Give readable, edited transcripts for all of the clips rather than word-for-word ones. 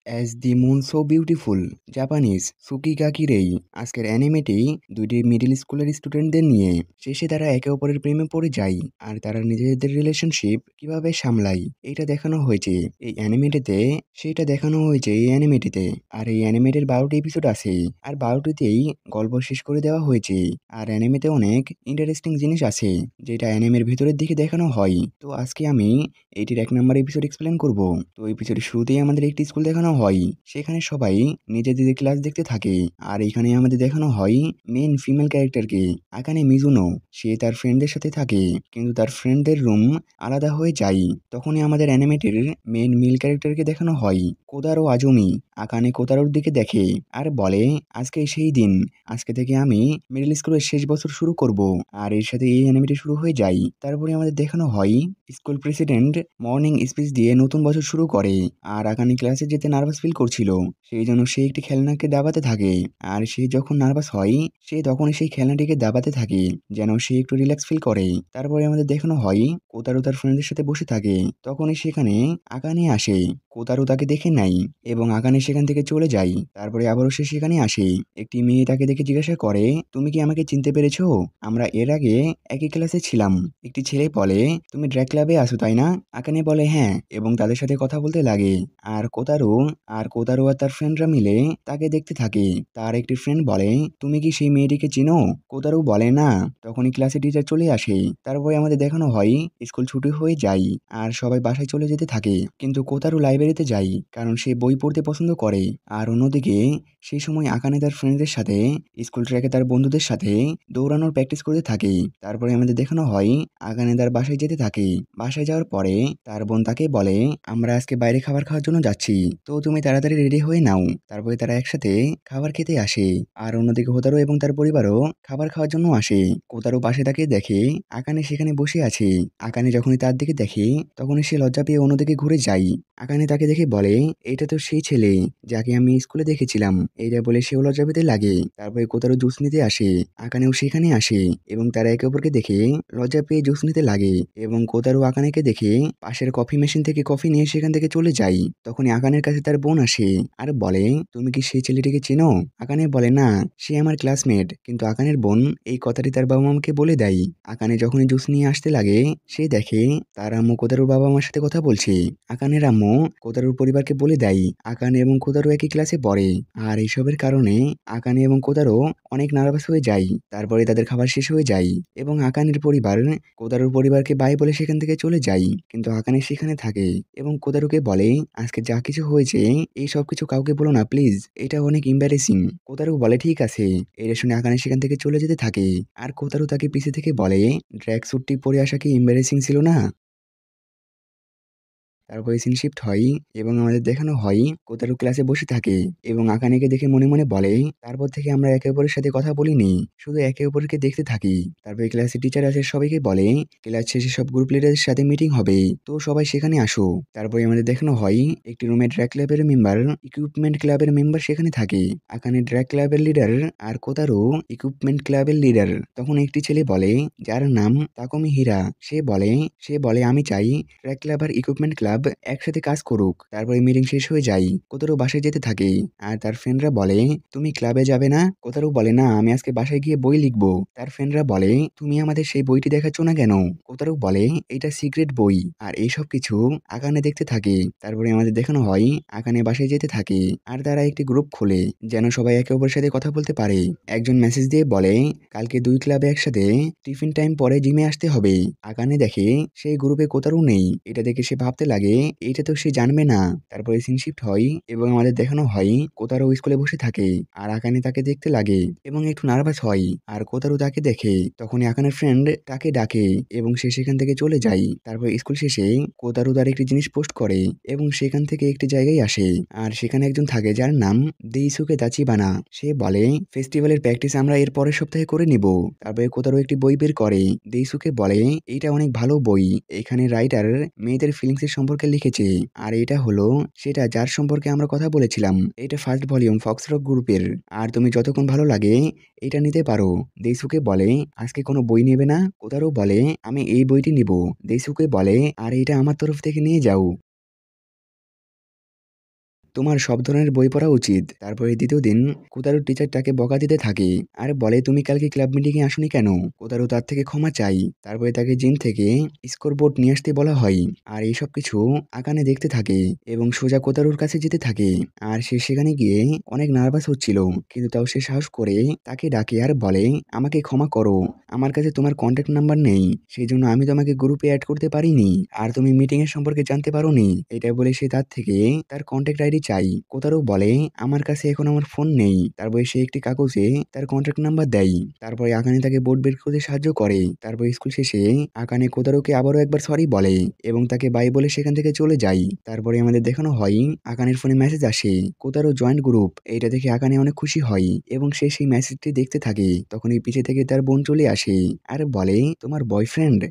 As the moon so beautiful Japanese সুকিগাকি রেই। আজকের অ্যানিমেটি দুইটি মিডল স্কুলের স্টুডেন্টদের নিয়ে। শেষে তারা একে অপরের প্রেমে পড়ে যায় আর তারা নিজেদের রিলেশনশিপ কিভাবে সামলায় এইটা দেখানো হয়েছে এই অ্যানিমেটিতে। সেটা দেখানো হয়েছে এই অ্যানিমেটিতে। আর এই অ্যানিমেটের 12টি এপিসোড আছে আর 12টিতেই গল্প শেষ করে দেওয়া হয়েছে। আর অ্যানিমেতে অনেক ইন্টারেস্টিং জিনিস আছে যেটা অ্যানিমের ভিতরের দিকে দেখানো হয়। তো আজকে আমি এইটির 1 নম্বর এপিসোড এক্সপ্লেন করব। তো এপিসোডের শুরুতেই আমাদের একটি স্কুল দেখানো হয়, সেখানে সবাই নিজেদের ক্লাস দেখতে থাকে। আর এখানে আমাদের দেখানো হয় মেন ফিমেল ক্যারেক্টারকে, আকানে মিজুনো। সে তার ফ্রেন্ডদের সাথে থাকে, কিন্তু তার ফ্রেন্ডদের রুম আলাদা হয়ে যায়। তখনই আমাদের অ্যানিমেটের মেন মেল ক্যারেক্টারকে দেখানো হয়, কোদারো আজমি। আকানে কোদারোর দিকে দেখে আর বলে, আজকে সেই দিন, আজকে থেকে আমি মিডল স্কুলের শেষ বছর শুরু করব। আর এর সাথে এই অ্যানিমেটি শুরু হয়ে যায়। তারপরে আমাদের দেখানো হয় স্কুল প্রেসিডেন্ট মর্নিং স্পিচ দিয়ে নতুন বছর শুরু করে। আর আকানে ক্লাসে যেতে নার্ভাস ফিল করছিল, সেই জন্য সে একটি খেলনাকে দাবাতে থাকে। আর সে যখন নার্ভাস হয় সে তখনই সেই খেলনাটিকে দাবাতে থাকে যেন সে একটু রিল্যাক্স ফিল করে। তারপরে আমাদের দেখানো হয় কোতারু তার ফ্রেন্ডের সাথে বসে থাকে, তখনই সেখানে আকানে আসে। কোতারু তাকে দেখে নাই এবং আকানে সেখান থেকে চলে যায়। তারপরে আবারও সে সেখানে আসে। একটি মেয়ে তাকে দেখে জিজ্ঞাসা করে, তুমি কি আমাকে চিনতে পেরেছো? আমরা এর আগে একই ক্লাসে ছিলাম। একটি ছেলে বলে, তুমি ড্র্যাগ ক্লাবে আসো তাই না? আকানে বলে হ্যাঁ, এবং তাদের সাথে কথা বলতে লাগে। আর কোতারু আর তার ফ্রেন্ডরা মিলে তাকে দেখতে থাকে। তার একটি ফ্রেন্ড বলে, তুমি কি সেই মেয়েটিকে চিনো? কোতারু বলে না। তখনই ক্লাসে টিচার চলে আসে। তারপরে আমাদের দেখানো হয় স্কুল ছুটি হয়ে যায় আর সবাই বাসায় চলে যেতে থাকে, কিন্তু কোতারু লাইব্রেরিতে যায় কারণ সে বই পড়তে পছন্দ করে। আর অন্যদিকে সেই সময় আকানে তার ফ্রেন্ডদের সাথে স্কুল ট্র্যাকে তার বন্ধুদের সাথে দৌড়ানোর প্র্যাকটিস করতে থাকে। তারপরে আমাদের দেখানো হয় আকানে তার বাসায় যেতে থাকে। বাসায় যাওয়ার পরে তার বোন তাকে বলে, আমরা আজকে বাইরে খাবার খাওয়ার জন্য যাচ্ছি, তো তুমি তাড়াতাড়ি রেডি হয়ে নাও। তারপরে তারা একসাথে খাবার খেতে আসে। আর অন্যদিকে হোতারু এবং তার পরিবারও খাবার খাওয়ার জন্য আসে। কোতারু পাশে তাকে দেখে আকানে সেখানে বসে আছে। আকানে যখনই তার দিকে দেখে তখনই সে লজ্জা পেয়ে অন্যদিকে ঘুরে যায়। আকানে তাকে দেখে বলে, এটা তো সেই ছেলে যাকে আমি স্কুলে দেখেছিলাম। এইটা বলে সেও লজ্জা পেতে লাগে। তারপরে কোতারু জুস নিতে আসে, আকানেও সেখানে আসে এবং তারা একে অপরকে দেখে লজ্জা পেয়ে জুস নিতে লাগে। এবং কোতারু আকানেকে দেখে পাশের কফি মেশিন থেকে কফি নিয়ে সেখান থেকে চলে যায়। তখনই আকানের কাছে তার বোন আসে আর বলে, তুমি কি সেই ছেলেটিকে চেনো? আকানে বলে না, সে আমার ক্লাসমেট। কিন্তু আকানের বোন এই কথাটি তার বাবা মাকে বলে দেয়। আকানে যখনই জুস নিয়ে আসতে লাগে সে দেখে তার আম্মু কোতারুর বাবা মার সাথে কথা বলছে। আকানের আম্মু কোতারুর পরিবারকে বলে দেয় আকানে এবং কোতারু একই ক্লাসে পড়ে। আর এইসবের কারণে আকানে এবং কোতারু অনেক নার্ভাস হয়ে যায়। তারপরে তাদের খাবার শেষ হয়ে যায় এবং আকানের পরিবার কোতারুর পরিবারকে বাই বলে সেখান থেকে চলে যায়। কিন্তু আকানে সেখানে থাকে এবং কোতারুকে বলে, আজকে যা কিছু হয়েছে এই সব কিছু কাউকে বলো না প্লিজ, এটা অনেক ইম্বারেসিং। কোতারু বলে ঠিক আছে। এটা শুনে আকানে সেখান থেকে চলে যেতে থাকে। আর কোতারু তাকে পিছে থেকে বলে, ড্র্যাক স্যুটটি পরে আসা কি ইম্বারেসিং ছিল না? তারপরে সিন শিফট হয় এবং আমাদের দেখানো হয় কোতারু ক্লাসে বসে থাকে এবং আকানেকে দেখে মনে মনে বলে, তারপর থেকে আমরা একে অপরের সাথে কথা বলিনি, শুধু একে অপরকে দেখতে থাকি। তারপরে ক্লাসে টিচার আছে সবাইকে বলে ক্লাস শেষে সব গ্রুপ লিডারের সাথে মিটিং হবে, তো সবাই সেখানে আসো। তারপরে আমাদের দেখানো হয় একটি রুমে ড্র্যাক ক্লাবের মেম্বার, ইকুইপমেন্ট ক্লাবের মেম্বার সেখানে থাকে। আকানে ড্র্যাক ক্লাবের লিডার আর কোতারু ইকুইপমেন্ট ক্লাবের লিডার। তখন একটি ছেলে বলে, যার নাম তাকমি হীরা, সে বলে আমি চাই ট্র্যাক ক্লাব আর ইকুইপমেন্ট ক্লাব একসাথে কাজ করুক। তারপরে মিটিং শেষ হয়ে যায়। কোতারু বাসায় যেতে থাকে আর তার ফ্রেন্ডরা বলে, তুমি ক্লাবে যাবে না? কোতারু বলে না, আমি আজকে বাসায় গিয়ে বই লিখবো। তার ফ্রেন্ডরা বলে, তুমি আমাদের সেই বইটি দেখাচ্ছ না কেন? কোতারু বলে, এটা সিক্রেট বই। আর এইসব কিছু আকানে দেখতে থাকে। তারপরে আমাদের দেখানো হয় আকানে বাসায় যেতে থাকে আর তারা একটি গ্রুপ খোলে যেন সবাই একে অপরের সাথে কথা বলতে পারে। একজন মেসেজ দিয়ে বলে, কালকে 2 ক্লাবে একসাথে টিফিন টাইম পরে জিমে আসতে হবে। আকানে দেখে সেই গ্রুপে কোতারু নেই। এটা দেখে সে ভাবতে লাগে এটা তো সে জানবে না। তারপরে সিন শিফট হয় এবং আমাদের দেখানো হয় কোতারু স্কুলে বসে থাকে আর আকানে তাকে দেখতে লাগে এবং একটু নার্ভাস হয়। আর কোতারু তাকে দেখে তখনই আকানের ফ্রেন্ড তাকে ডাকে এবং সে সেখান থেকে চলে যায়। তারপর স্কুল শেষে কোতারু তার একটি জিনিস পোস্ট করে এবং সেখান থেকে একটি জায়গায় আসে। আর সেখানে একজন থাকে যার নাম দেইসুকে তাচিবানা। সে বলে, ফেস্টিভ্যালের প্র্যাকটিস আমরা এর পরের সপ্তাহে করে নিব। তারপরে কোতারু একটি বই বের করে দেইসুকে বলে, এইটা অনেক ভালো বই, এখানে রাইটার মেয়েদের ফিলিংসের সম্পর্কে লিখেছে। আর এটা হলো সেটা যার সম্পর্কে আমরা কথা বলেছিলাম। এটা ফার্স্ট ভলিউম ফক্সরক গ্রুপের। আর তুমি যতক্ষণ ভালো লাগে এটা নিতে পারো। দেইসুকে বলে, আজকে কোনো বই নেবে না? কোতারু বলে, আমি এই বইটি নিব। দেইসুকে বলে, আর এটা আমার তরফ থেকে নিয়ে যাও। তোমার সব ধরনের বই পড়া উচিত। তারপরে দ্বিতীয় দিন কোতারুর টিচার তাকে বকা দিতে থাকে আর বলে তুমি কালকে ক্লাব মিটিংয়ে আসোনি কেন। কোতারু তার থেকে ক্ষমা চাই। তারপরে তাকে জিম থেকে স্কোর বোর্ড নিয়ে আসতে বলা হয়। আর এইসব কিছু আকানে দেখতে থাকে এবং সোজা কোতারুর কাছে যেতে থাকে। আর সে সেখানে গিয়ে অনেক নার্ভাস হচ্ছিল, কিন্তু তাও সে সাহস করে তাকে ডাকে আর বলে আমাকে ক্ষমা করো, আমার কাছে তোমার কন্ট্যাক্ট নাম্বার নেই, সেই জন্য আমি তোমাকে গ্রুপে অ্যাড করতে পারিনি, আর তুমি মিটিং এর সম্পর্কে জানতে পারোনি। এটা বলে সে তার থেকে তার কন্ট্যাক্ট আইডি চাই। কোতারু বলে আমার কাছে এখন আমার ফোন নেই। তারপরে সে একটি কাগজে তার কন্ট্যাক্ট নাম্বার দেয়। তারপরে আকানে তাকে বোর্ড বের করতে সাহায্য করে। তারপর স্কুল শেষে আকানে কোতারুকে আবারও একবার সরি বলে এবং তাকে বাই বলে সেখান থেকে চলে যায়। তারপরে আমাদের দেখানো হয় আকানের ফোনে মেসেজ আসে কোতারু জয়েন্ট গ্রুপ। এইটা দেখে আকানে অনেক খুশি হয় এবং সে সেই মেসেজটি দেখতে থাকে। তখনই পিছে থেকে তার বোন চলে আসে আর বলে তোমার বয়ফ্রেন্ড।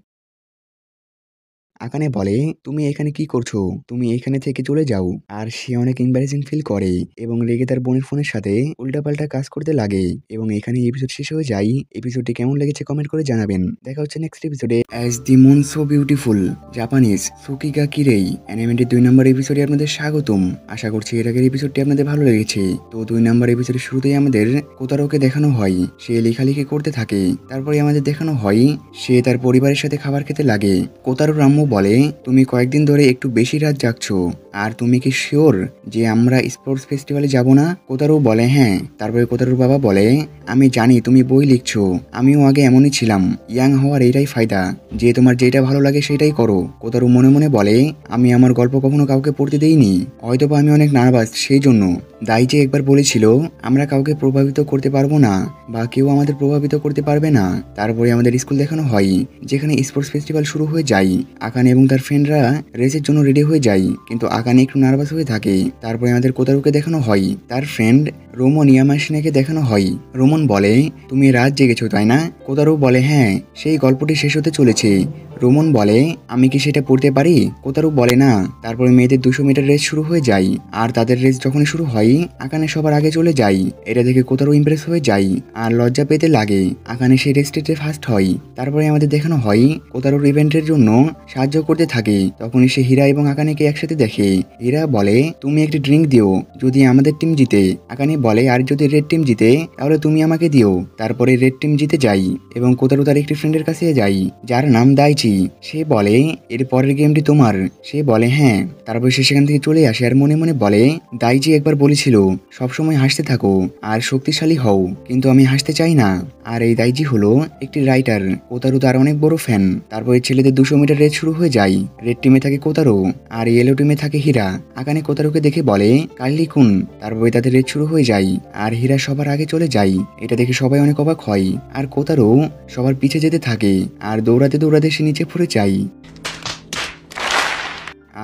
আকানে বলে তুমি এখানে কি করছো, তুমি এখানে থেকে চলে যাও। আর সে অনেক এম্বারেসিং ফিল করে এবং রেগে তার বোনের ফোনের সাথে উল্টাপাল্টা কাজ করতে লাগে। এবং এখানে এপিসোড শেষ হয়ে যায়। এপিসোডটি কেমন লেগেছে কমেন্ট করে জানাবেন। দেখা হচ্ছে নেক্সট এপিসোডে। As the moon so beautiful Japanese সুকিগা কিরেই অ্যানিমেটেড 2 নম্বর এপিসোডে আপনাদের স্বাগতম। আশা করছি এর আগের এপিসোডটি আপনাদের ভালো লেগেছে। তো 2 নম্বর এপিসোডের শুরুতেই আমাদের কোতারোকে দেখানো হয় সে লেখালেখি করতে থাকে। তারপরে আমাদের দেখানো হয় সে তার পরিবারের সাথে খাবার খেতে লাগে। কোতারোর আম্মু বলে তুমি কয়েকদিন ধরে একটু বেশি রাত জাগছো, আর তুমি কি শিওর যে আমরা স্পোর্টস ফেস্টিভ্যালে যাব না? কোতারু বলে হ্যাঁ। তারপরে কোতারুর বাবা বলে আমি জানি তুমি বই লিখছো, আমিও আগে এমনই ছিলাম, ইয়াং হওয়ার এইটাই ফায়দা যে তোমার যেটা ভালো লাগে সেটাই করো। কোতারু মনে মনে বলে আমি আমার গল্প কখনো কাউকে পড়তে দেইনি, হয়তোবা আমি অনেক নার্ভাস সেই জন্য। দাইজি একবার বলেছিল আমরা কাউকে প্রভাবিত করতে পারবো না বা কেউ আমাদের প্রভাবিত করতে পারবে না। তারপরে আমাদের স্কুল দেখানো হয় যেখানে স্পোর্টস ফেস্টিভ্যাল শুরু হয়ে যায়। আকানে এবং তার ফ্রেন্ডরা রেসের জন্য রেডি হয়ে যায়, কিন্তু আকানে একটু নার্ভাস হয়ে থাকে। তারপরে আমাদের কোতারুকে দেখানো হয় তার ফ্রেন্ড রোমন ইয়ামাশিনাকে দেখানো হয়। রোমন বলে তুমি রাত জেগেছো তাই না? কোতারু বলে হ্যাঁ, সেই গল্পটি শেষ হতে চলেছে। রোমন বলে আমি কি সেটা পড়তে পারি? কোতারু বলে না। তারপরে মেয়েদের 200 মিটার রেস শুরু হয়ে যায়, আর তাদের রেস যখনই শুরু হয় আকানে সবার আগে চলে যায়। এটা দেখে কোতারু ইমপ্রেস হয়ে যায় আর লজ্জা পেতে লাগে। আকানে সেই রেসটিতে ফার্স্ট হয়। তারপরে আমাদের দেখানো হয় কোতারুর ইভেন্টের জন্য সাহায্য করতে থাকে। তখনই সে হীরা এবং আকানেকে একসাথে দেখে। হীরা বলে তুমি একটি ড্রিঙ্ক দিও যদি আমাদের টিম জিতে। আকানে বলে আর যদি রেড টিম জিতে তাহলে তুমি আমাকে দিও। তারপরে রেড টিম জিতে যায় এবং কোতারু তার একটি ফ্রেন্ডের কাছে যায় যার নাম দাইচি। সে বলে এর পরের গেমটি তোমার। সে বলে হ্যাঁ। তারপর সে সেখান থেকে চলে আসে আর মনে মনে বলে দাইজি একবার বলেছিল সবসময় হাসতে থাকো আর শক্তিশালী হও, কিন্তু আমি হাসতে চাই না। আর এই দাইজি হলো একটি রাইটার। কোতারু তার অনেক বড় ফ্যান। তারপরে ছেলেদের 200 মিটার রেস শুরু হয়ে যায়। রেড টিমে থাকে কোতারু আর ইয়েলো টিমে থাকে হীরা। আকানে কোতারুকে দেখে বলে কার্লি কুন। তারপরে তাদের রেস শুরু হয়ে যায় আর হীরা সবার আগে চলে যায়। এটা দেখে সবাই অনেক অবাক হয় আর কোতারু সবার পিছে যেতে থাকে আর দৌড়াতে দৌড়াতে সে নিচে পড়ে যায়।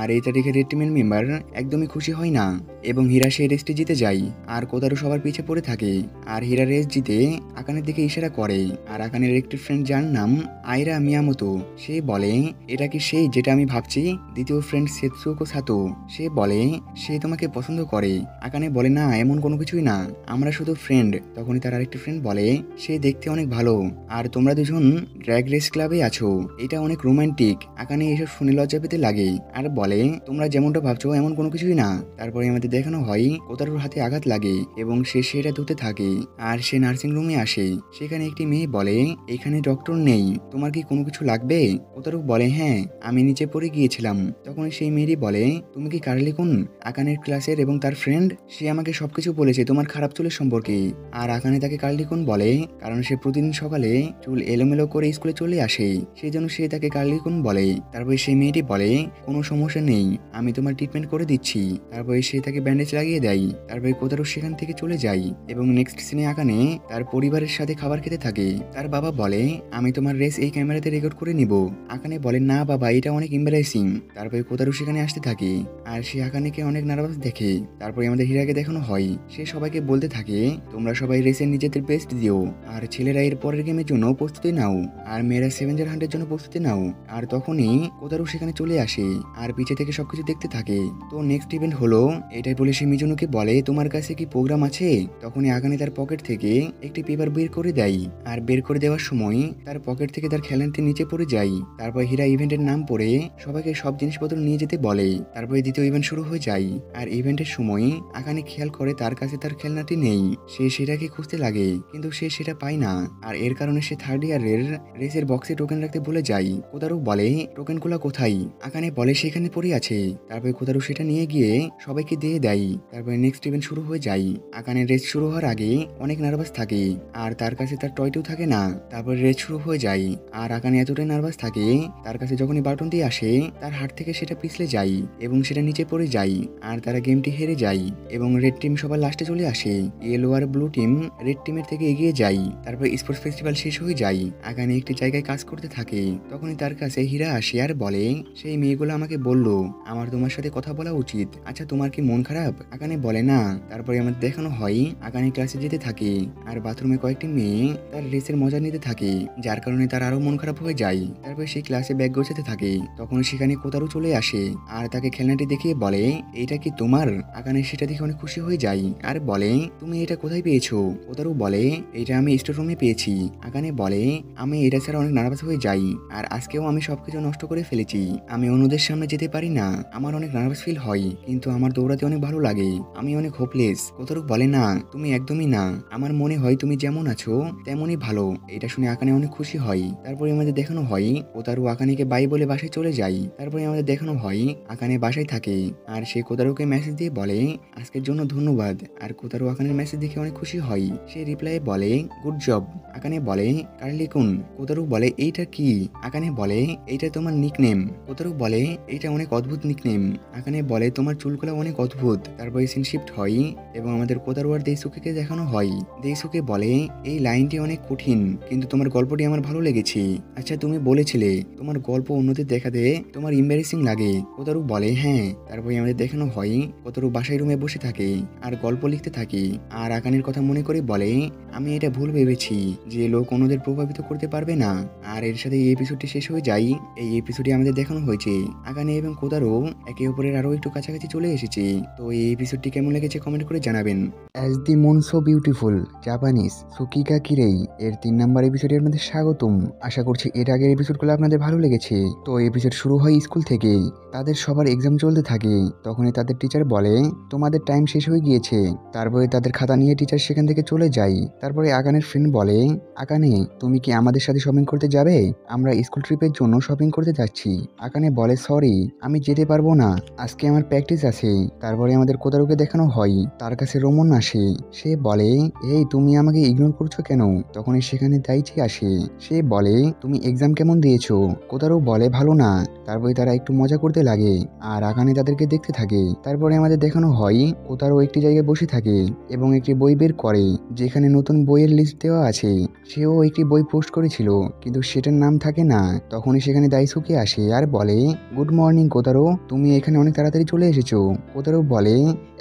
আর এটা দেখে রেড টিমের মেম্বার একদমই খুশি হয় না এবং হীরা সেই রেসটি জিতে যায় আর কোতারু সবার পিছে পড়ে থাকে। আর হীরা রেস জিতে আকানের দিকে ইশারা করে আর আকানের একটি ফ্রেন্ড যার নাম আইরা মিয়ামোতো সে বলে এটা কি সেই যেটা আমি ভাবছি? দ্বিতীয় ফ্রেন্ড সেতসুকো সাতো সে বলে সে তোমাকে পছন্দ করে। আকানে বলে না, এমন কোনো কিছুই না, আমরা শুধু ফ্রেন্ড। তখনই তার আরেকটি ফ্রেন্ড বলে সে দেখতে অনেক ভালো আর তোমরা দুজন ড্র্যাগ রেস ক্লাবে আছো, এটা অনেক রোমান্টিক। আকানে এসব শুনে লজ্জা পেতে লাগে আর বলে তোমরা যেমনটা ভাবছো এমন কোনো কিছুই না। তারপরে আমাদের দেখানো হয় কোতারুর হাতে আঘাত লাগে এবং সে সেটা ধুতে থাকে আর সে নার্সিং রুমে আসে। সেখানে একটি মেয়ে বলে এখানে ডক্টর নেই, তোমার কি কোনো কিছু লাগবে? কোতারু বলে হ্যাঁ, আমি নিচে পড়ে গিয়েছিলাম। তখন সেই মেয়েটি বলে তুমি কি কার্লি কুন, আকানের ক্লাসের এবং তার ফ্রেন্ড? সে আমাকে সবকিছু বলেছে তোমার খারাপ চুলের সম্পর্কে। আর আকানে তাকে কার্লি কুন বলে কারণ সে প্রতিদিন সকালে চুল এলোমেলো করে স্কুলে চলে আসে, সেই জন্য সে তাকে কার্লি কুন বলে। তারপরে সেই মেয়েটি বলে কোনো সমস্যা নেই, আমি তোমার ট্রিটমেন্ট করে দিচ্ছি। তারপরে সে তাকে ব্যান্ডেজ লাগিয়ে দেয়। তারপরে কোতারু সেখান থেকে চলে যায় এবং নেক্সট সিনে আকানে তার পরিবারের সাথে খাবার খেতে থাকে। তার বাবা বলে আমি তোমার রেস এই ক্যামেরাতে রেকর্ড করে নিব। আকানে বলে না বাবা, এটা অনেক এম্বারেসিং। তারপরে কোতারু সেখানে আসতে থাকে আর সে আকানেকে অনেক নার্ভাস দেখে। তারপরে আমাদের হীরাকে দেখানো হয় সে সবাইকে বলতে থাকে তোমরা সবাই রেসের নিজেদের বেস্ট দিও আর ছেলেরা এর পরের গেমের জন্য প্রস্তুতি নাও আর মেয়েরা সেভেঞ্জার হান্টের জন্য প্রস্তুতি নাও। আর তখনই কোতারু সেখানে চলে আসে আর পিছে থেকে সবকিছু দেখতে থাকে। তো নেক্সট ইভেন্ট হলো এটাই বলে সে মিজুনুকে বলে তোমার কাছে কি প্রোগ্রাম আছে। তখনই আকানে তার পকেট থেকে একটি পেপার বের করে দেয়, আর বের করে দেওয়ার সময় তার পকেট থেকে তার খেলনাটি নিচে পড়ে যায়। তারপর হীরা ইভেন্টের নাম পড়ে সবাইকে সব জিনিসপত্র নিয়ে যেতে বলে। তারপরে দ্বিতীয় ইভেন্ট শুরু হয়ে যায়, আর ইভেন্টের সময় আকানে খেয়াল করে তার কাছে তার খেলনাটি নেই। সে সেটাকে খুঁজতে লাগে কিন্তু সে সেটা পায় না, আর এর কারণে সে থার্ড ইয়ারের রেসের বক্সে টোকেন রাখতে ভুলে যায়। কোতারু বলে টোকেনগুলো কোথায়। আকানে বলে সেখানে পড়ে আছে। তারপরে কোতারু সেটা নিয়ে গিয়ে সবাইকে দিয়ে দেয়। তারপরে নেক্সট ইভেন্ট শুরু হয়ে যায়। আকানের রেস শুরু হওয়ার আগে অনেক নার্ভাস থাকে, আর তার কাছে তার টয়টিও থাকে না। তারপরে রেস শুরু হয়ে যায়, আর আকানে এতটাই নার্ভাস থাকে তার কাছে যখনই বাটনটি আসে তার হাত থেকে সেটা পিছলে যায় এবং সেটা নিচে পড়ে যায়, আর তারা গেমটি হেরে যায় এবং রেড টিম সবার লাস্টে চলে আসে। ইয়েলো আর ব্লু টিম রেড টিমের থেকে এগিয়ে যায়। তারপর স্পোর্টস ফেস্টিভ্যাল শেষ হয়ে যায়। আকানে একটি জায়গায় কাজ করতে থাকে। তখনই তার কাছে হীরা আসে আর বলে সেই মেয়েগুলো আমাকে বলল আমার তোমার সাথে কথা বলা উচিত। আচ্ছা তোমার কি মন খারাপ? আকানে বলে না। তারপরে আমাদের দেখানো হয় আকানে ক্লাসে যেতে থাকে, আর বাথরুমে কয়েকটি মেয়ে তার রেসের মজা নিতে থাকে, যার কারণে তার আরো মন খারাপ হয়ে যায়। তারপরে সেই ক্লাসে ব্যাগ গোছাতে থাকে। তখন সেখানে কোতারু চলে আসে আর তাকে খেলনাটি দেখিয়ে বলে এইটা কি তোমার? আকানে সেটা দেখে অনেক খুশি হয়ে যায় আর বলে তুমি এটা কোথায় পেয়েছো? কোতারু বলে এটা আমি স্টোর রুমে পেয়েছি। আকানে বলে আমি এটা ছাড়া অনেক নার্ভাস হয়ে যাই, আর আজকেও আমি সবকিছু নষ্ট করে ফেলেছি। আমি অন্যদের সামনে যেতে পারি না, আমার অনেক নার্ভাস ফিল হয়, কিন্তু আমার দৌড়াতে অনেক ভালো লাগে। আমি অনেক হোপলেস। কোতারু বলে না তুমি একদমই না, আমার মনে হয় তুমি যেমন আছো তেমনই ভালো। এটা শুনে আকানে অনেক খুশি হয়। তারপরে আমাদের দেখানো হয় কোতারু আকানেকে বাই বলে বাসায় চলে যায়। তারপরে আমাদের দেখানো হয় আকানে বাসায় থাকে, আর সে কোতারুকে মেসেজ দিয়ে বলে আজকের জন্য ধন্যবাদ। আর কোতারু আকানের মেসেজ দেখে অনেক খুশি হয়। সে রিপ্লাই বলে গুড জব। আকানে বলে কার্লিকুন। কোতারু বলে এইটা কি? আকানে বলে এইটা তোমার নিকনেম। কোতারু বলে এইটা অনেক অদ্ভুত নিকনেম। আকানে বলে তোমার চুলগুলো অনেক অদ্ভুত। তারপরে সিন শিফট হয় এবং আমাদের কোতারু আর দেইসুকে দেখানো হয়। দেইসুকে বলে এই লাইনটি অনেক কঠিন, কিন্তু তোমার গল্পটি আমার ভালো লেগেছে। আচ্ছা তুমি বলেছিলে তোমার গল্প অন্যদের দেখাতে তোমার ইম্বারেসিং লাগে। কোতারু বলে হ্যাঁ। তারপরে আমাদের দেখানো হয় কোতারু বাসায় রুমে বসে থাকে আর গল্প লিখতে থাকে, আর আকানের কথা মনে করে বলে আমি এটা ভুল ভেবেছি যে লোক অন্যদের প্রভাবিত করতে পারবে না। আর এর সাথে এই এপিসোডটি শেষ হয়ে যায়। এই এপিসোডে আমাদের দেখানো হয়েছে আকানে এবং কোতারু একে অপরের আরো একটু কাছাকাছি চলে এসেছে। তো এই এপিসোডটি কেমন লেগেছে কমেন্ট করে জানাবেন। As the moon so beautiful Japanese সুকিকা কিরেই এর 3 নাম্বার এপিসোডে আপনাদের স্বাগতম। আশা করছি এর আগের এপিসোডগুলো আপনাদের ভালো লেগেছে। তো এপিসোড শুরু হয় স্কুল থেকে। তাদের সবার এক্সাম চলতে থাকে। তখনই তাদের টিচার বলে তোমাদের টাইম শেষ হয়ে গিয়েছে। তারপরে তাদের খাতা নিয়ে টিচার সেখান থেকে চলে যায়। তারপরে আকানের ফ্রেন্ড বলে আকানে তুমি কি আমাদের সাথে শপিং করতে যাবে? আমরা স্কুল ট্রিপের জন্য শপিং করতে যাচ্ছি। আকানে বলে সরি আমি যেতে পারবো না, আজকে আমার প্র্যাকটিস আছে। তারপরে আমাদের কোতারুকে দেখানো হয় তার কাছে রোমন আসে। সে বলে এই তুমি আমাকে ইগনোর করছো কেন? তখনই সেখানে দাইচি আসে। সে বলে তুমি এক্সাম কেমন দিয়েছো? কোতারু বলে ভালো না। তারপরে তারা একটু মজা করতে লাগে, আর আকানে তাদেরকে দেখতে থাকে। তারপরে আমাদের দেখানো হয় কোতারু একটি জায়গায় বসে থাকে এবং একটি বই বের করে যেখানে নতুন বইয়ের লিস্ট দেওয়া আছে। সেও একটি বই পোস্ট করেছিল কিন্তু সেটার নাম থাকে না। তখনই সেখানে দাইসুকে আসে আর বলে গুড মর্নিং কোতারু, তুমি এখানে অনেক তাড়াতাড়ি চলে এসেছো। কোতারু বলে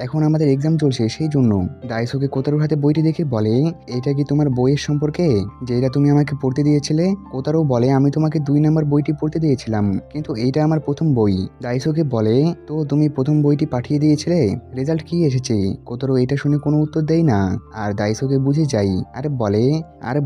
এখন আমাদের এক্সাম চলছে সেই জন্য। দাইসুকে কোতারুর হাতে বইটি দেখে বলে এটা কি তোমার বইয়ের সম্পর্কে যেটা তুমি আমাকে পড়তে দিয়েছিলে? কোতারু বলে আমি তোমাকে 2 নাম্বার বইটি পড়তে দিয়েছিলাম, কিন্তু এইটা আমার প্রথম বই। দাইসুকে বলে তো তুমি প্রথম বইটি পাঠিয়ে দিয়েছিলে, রেজাল্ট কি এসেছে? কোতারু এটা শুনে কোনো উত্তর দেয় না, আর দাইসুকে বুঝে যায় আর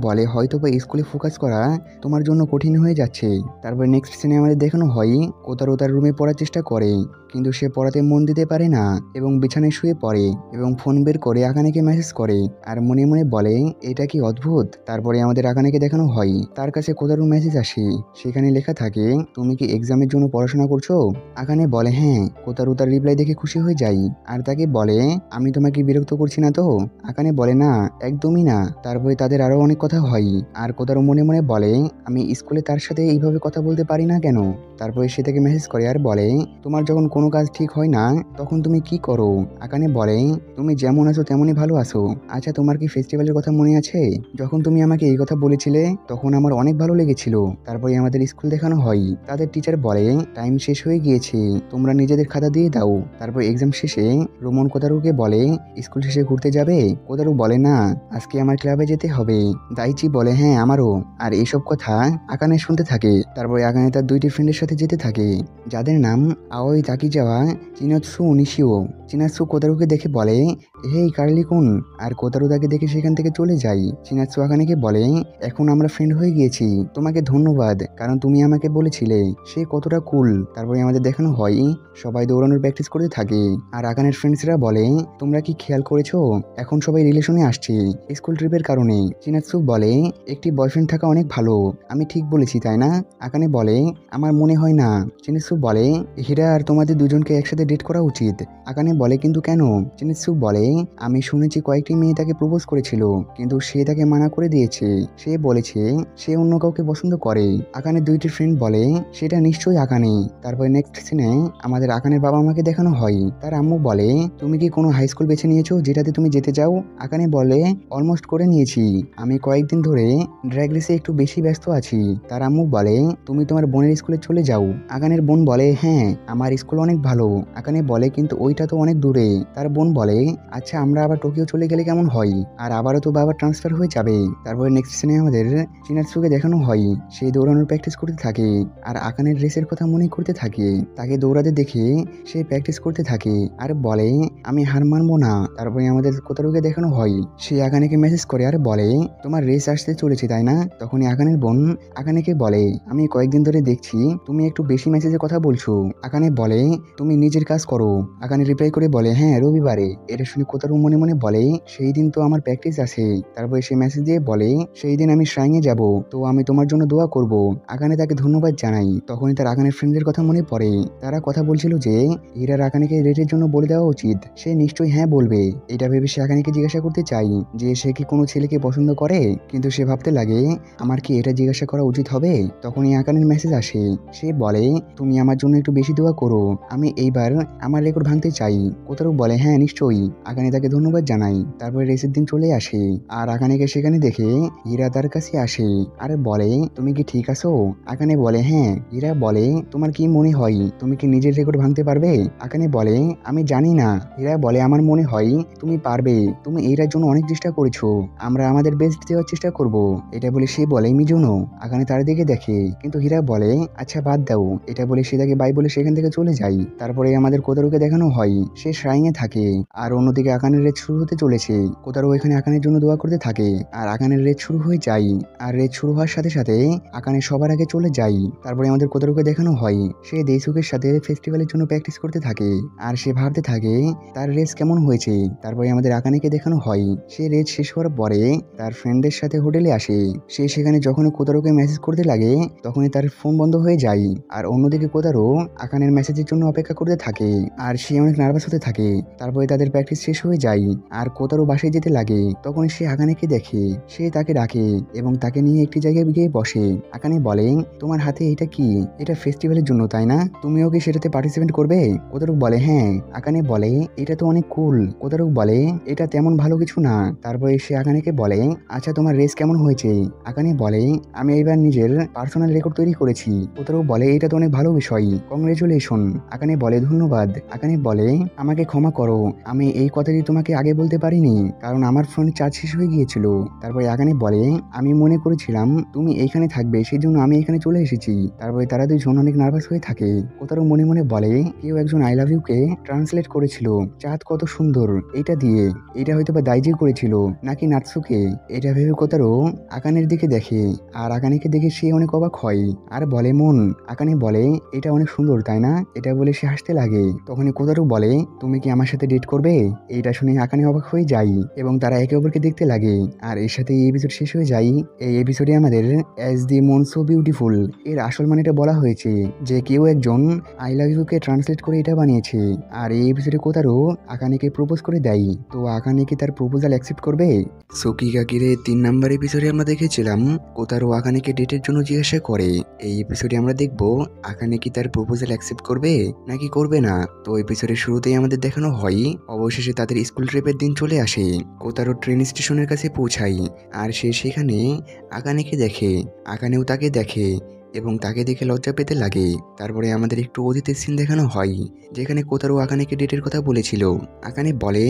বলে হয়তো বা স্কুলে ফোকাস করা তোমার জন্য কঠিন হয়ে যাচ্ছে। তারপর নেক্সট সিনে আমাদের দেখানো হয় কোতারু তার রুমে পড়ার চেষ্টা করে, কিন্তু সে পড়াতে মন দিতে পারে না এবং বিছানায় শুয়ে পড়ে এবং ফোন বের করে আকানেকে মেসেজ করে আর মনে মনে বলে এটা কি অদ্ভুত। তারপরে আমাদের আকানেকে দেখানো হয় তার কাছে কোতারুর মেসেজ আসে, সেখানে লেখা থাকে তুমি কি এক্সামের জন্য পড়াশোনা করছো? আকানে বলে হ্যাঁ। কোতারু তার রিপ্লাই দেখে খুশি হয়ে যায় আর তাকে বলে আমি তোমাকে বিরক্ত করছি না তো? আকানে বলে না একদমই না। তারপরে তাদের আরো অনেক কথা হয়, আর কোতারু মনে মনে বলে আমি স্কুলে তার সাথে এইভাবে কথা বলতে পারি না কেন। তারপরে সে তাকে মেসেজ করে আর বলে তোমার যখন কোনো কাজ ঠিক হয় না তখন তুমি কি করো? আকানে বলে তুমি যেমন আছো তেমনই ভালো আছো। আচ্ছা তোমার কি ফেস্টিভ্যালের কথা মনে আছে? যখন তুমি আমাকে এই কথা বলেছিলে তখন আমার অনেক ভালো লেগেছিল। তারপরে আমাদের স্কুল দেখানো হয় তাদের টিচার বলে টাইম শেষ হয়ে গিয়েছে, তোমরা নিজেদের খাতা দিয়ে দাও। তারপর এক্সাম শেষে রোমন কোতারুকে বলে স্কুল শেষে ঘুরতে যাবে? কোতারু বলে না আজকে আমার ক্লাবে যেতে হবে। দাইচি বলে হ্যাঁ আমারও। আর এইসব কথা আকানে শুনতে থাকে। তারপরে আকানে তার 2টি ফ্রেন্ডের সাথে যেতে থাকে যাদের নাম আওই তাকিজাওয়া, চিনাৎসু নিশিও। চিনাৎসু কোতারুকে দেখে বলে, হেই কার্লি কুন। আর কোতারু তাকে দেখে সেখান থেকে চলে যায়। চিনাৎসু আকানেকে বলে, এখন আমরা ফ্রেন্ড হয়ে গিয়েছি, তোমাকে ধন্যবাদ, কারণ তুমি আমাকে বলেছিলে সে কতটা কুল। তারপরে আমাদের দেখানো হয় সবাই দৌড়ানোর প্র্যাকটিস করতে থাকে। আর আকানের ফ্রেন্ডসরা বলে, তোমরা কি খেয়াল করেছো এখন সবাই রিলেশনে আসছে স্কুল ট্রিপের কারণে। চিনাৎসু বলে, একটি বয়ফ্রেন্ড থাকা অনেক ভালো, আমি ঠিক বলেছি তাই না? আকানে বলে, আমার মনে হয় না। চিনাৎসু বলে, হীরা আর তোমাদের দুজনকে একসাথে ডেট করা উচিত। আকানে বলে, কিন্তু কেন? চিনাৎসু বলে, আমি শুনেছি কয়েকটি মেয়ে তাকে প্রপোজ করেছিল, কিন্তু সে তাকে মানা করে দিয়েছে। সে বলেছে সে অন্য কাউকে পছন্দ করে। আকানের দুইটি ফ্রেন্ড বলে, সেটা নিশ্চয়ই আকানে। তারপরে নেক্সট সিনে আমাদের আকানের বাবা মাকে দেখানো হয়। তার আম্মু বলে, তুমি কি কোনো হাই স্কুল বেছে নিয়েছো যেটাতে তুমি যেতে চাও? আকানে বলে, অলমোস্ট করে নিয়েছি, আমি কয়েকদিন ধরে ড্র্যাগ রেসে একটু বেশি ব্যস্ত আছি। তার আম্মু বলে, তুমি তোমার বোনের স্কুলে চলে যাও। আকানের বোন বলে, হ্যাঁ আমার স্কুল অনেক ভালো। আকানে বলে, কিন্তু ওইটা তো অনেক দূরে। তার বোন বলে, আচ্ছা আমরা আবার টোকিও চলে গেলে কেমন হয়? আর আবারও তো বাবা ট্রান্সফার হয়ে যাবে। তারপরে নেক্সট সিনে আমাদের চিনাৎসুকে দেখানো হয় সে দৌড়ানোর প্র্যাকটিস করতে থাকে আর আকানের রেসের কথা মনে করতে থাকে। তাকে দৌড়াতে দেখে সে প্র্যাকটিস করতে থাকে আর বলে, আমি হার মানবো না। তারপরে আমাদের কোতারুকে দেখানো হয় সে আকানেকে মেসেজ করে আর বলে, তোমার রেস আসতে চলেছে তাই না? তখনই আকানের বোন আকানেকে বলে, আমি কয়েকদিন ধরে দেখছি তুমি একটু বেশি মেসেজে কথা বলছো। আকানে বলে, তুমি নিজের কাজ করো। আকানে রিপ্লাই করে বলে, হ্যাঁ রবিবারে। এটা শুনে কোতারু মনে মনে বলে, সেই দিন তো আমার প্র্যাকটিস আছে। তারপরে সে মেসেজ দিয়ে বলে, সেই দিন আমি শ্রাইনে যাব, তো আমি তোমার জন্য দোয়া করব। আকানে তাকে ধন্যবাদ জানাই। তখনই তার আকানের ফ্রেন্ডের কথা মনে পড়ে। তারা কথা বলছিল যে হীরার আকানেকে রেটের জন্য বলে দেওয়া উচিত। সে নিশ্চয়ই হ্যাঁ বলবে। এটা ভেবে সে আকানেকে জিজ্ঞাসা করতে চাই যে সে কি কোনো ছেলেকে পছন্দ করে, কিন্তু সে ভাবতে লাগে, আমার কি এটা জিজ্ঞাসা করা উচিত হবে? তখনই আকানের মেসেজ আসে। সে বলে, তুমি আমার জন্য একটু বেশি দোয়া করো, আমি এইবার আমার রেকর্ড ভাঙতে চাই। কোতারু বলে, হ্যাঁ নিশ্চয়ই। আকানে তাকে ধন্যবাদ জানাই। তারপরে রেসের দিন চলে আসে আর আকানেকে সেখানে দেখে হীরা তার কাছে আসে আর বলে, তুমি কি ঠিক আছো? আকানে বলে, হ্যাঁ। হীরা বলে, তোমার কি মনে হয় তুমি কি নিজের রেকর্ড ভাঙতে পারবে? আকানে বলে, আমি জানি না। হীরা বলে, আমার মনে হয় তুমি পারবে, তুমি এটার জন্য অনেক চেষ্টা করেছো, আমরা আমাদের বেস্ট দেওয়ার চেষ্টা করব। এটা বলে সে বলে, মিজুনো। আকানে তার দিকে দেখে, কিন্তু হীরা বলে, আচ্ছা বাদ দাও। এটা বলে সে তাকে বাই বলে সেখান থেকে চলে যায়। তারপরে আমাদের কোতারুকে দেখানো হয় সে শ্রাইনে থাকে আর অন্যদিকে আকানের রেস শুরু হতে চলেছে। কোতারু এখানে আকানের জন্য দোয়া করতে থাকে আর আকানের রেস শুরু হয়ে যায়। আর রেস শুরু হওয়ার সাথে সাথে আকানে সবার আগে চলে যায়। তারপরে আমাদের কোতারুকে দেখানো হয় সে দেইসুকের সাথে ফেস্টিভ্যালের জন্য প্র্যাকটিস করতে থাকে আর সে ভাবতে থাকে তার রেস কেমন হয়েছে। তারপরে আমাদের আকানেকে দেখানো হয় সে রেস শেষ হওয়ার পরে তার ফ্রেন্ডের সাথে হোটেলে আসে। সে সেখানে যখনই কোতারুকে মেসেজ করতে লাগে তখনই তার ফোন বন্ধ হয়ে যায়। আর অন্যদিকে কোতারু আকানের মেসেজের জন্য অপেক্ষা করতে থাকে আর সে অনেক নার্ভাস হতে থাকে। তারপরে তাদের প্র্যাকটিস শেষ হয়ে যায় আর কোতারু বাসায় যেতে লাগে। তখন সে আকানেকে দেখে, সে তাকে ডাকে এবং তাকে নিয়ে একটি জায়গায় গিয়ে বসে। আকানে বলে, তোমার হাতে এটা কি? এটা ফেস্টিভ্যালের জন্য তাই না? তুমিও কি সেটাতে পার্টিসিপেট করবে? কোতারুক বলে, হ্যাঁ। আকানে বলে, এটা তো অনেক কুল। কোতারুক বলে, এটা তেমন ভালো কিছু না। তারপরে সে আকানেকে বলে, আচ্ছা তোমার রেস কেমন হয়েছে? আকানে বলে, আমি এবার নিজের পার্সোনাল রেকর্ড তৈরি করেছি। কোতারুক বলে, এটা তো অনেক ভালো বিষয়, কংগ্রেচুলেশন। আকানে বলে, ধন্যবাদ। আকানে বলে, আমাকে ক্ষমা করো, আমি এই কথাটি তোমাকে আগে বলতে পারিনি কারণ আমার ফোনে চার্জ শেষ হয়ে গিয়েছিল। তারপরে আকানে বলে, আমি মনে করেছিলাম তুমি এইখানে থাকবে, সেই জন্য আমি এখানে চলে এসেছি। তারপরে তারা দুজন অনেক নার্ভাস হয়ে থাকে। কোতারু মনে মনে বলে, কেউ একজন আই লাভ ইউ কে ট্রান্সলেট করেছিল, চাঁদ কত সুন্দর এটা দিয়ে। এটা হয়তো বা দাইজি করেছিল নাকি নাৎসুকে। এটা ভেবে কোতারু আকানের দিকে দেখে আর আকানেকে দেখে সে অনেক অবাক হয় আর বলে, মন। আকানে বলে, এটা অনেক সুন্দর তাই না? এটা বলে সে হাসতে লাগে। তখনই কোতারু বলে, তুমি কি আমার সাথে ডেট করবে? এইটা শুনে আকানে অবাক হয়ে যায় এবং তারা একে অপরকে দেখতে লাগে। আর এর সাথে এই এপিসোড শেষ হয়ে যায়। এই এপিসোডে আমাদের as the moon so beautiful এর আসল মানেটা বলা হয়েছে যে কেউ একজন আই লাভ ইউ কে ট্রান্সলেট করে এটা বানিয়েছে। আর এই এপিসোডে কোতারু আকানেকে প্রপোজ করে দেয়। তো আকানে কি তার প্রপোজাল অ্যাকসেপ্ট করবে? সুকিগাকিরে 3 নাম্বার এপিসোডে আমরা দেখেছিলাম কোতারু আকানেকে ডেটের জন্য জিজ্ঞাসা করে। এই এপিসোডে আমরা দেখব আকানে কি তার প্রপোজাল অ্যাকসেপ্ট করবে নাকি করবে না। তো এপিসোডের শুরুতেই আমাদের দেখানো হয় অবশেষে তাদের স্কুল ট্রিপের দিন চলে আসে। কোতারু ট্রেন স্টেশনের কাছে পৌঁছায় আর সে সেখানে আকানেকে দেখে। আকানেও তাকে দেখে এবং তাকে দেখে লজ্জা পেতে লাগে। তারপরে আমাদের একটু অতীতের সিন দেখানো হয় যেখানে কোতারু আকানেকে ডেটের কথা বলেছিল। আকানে বলে,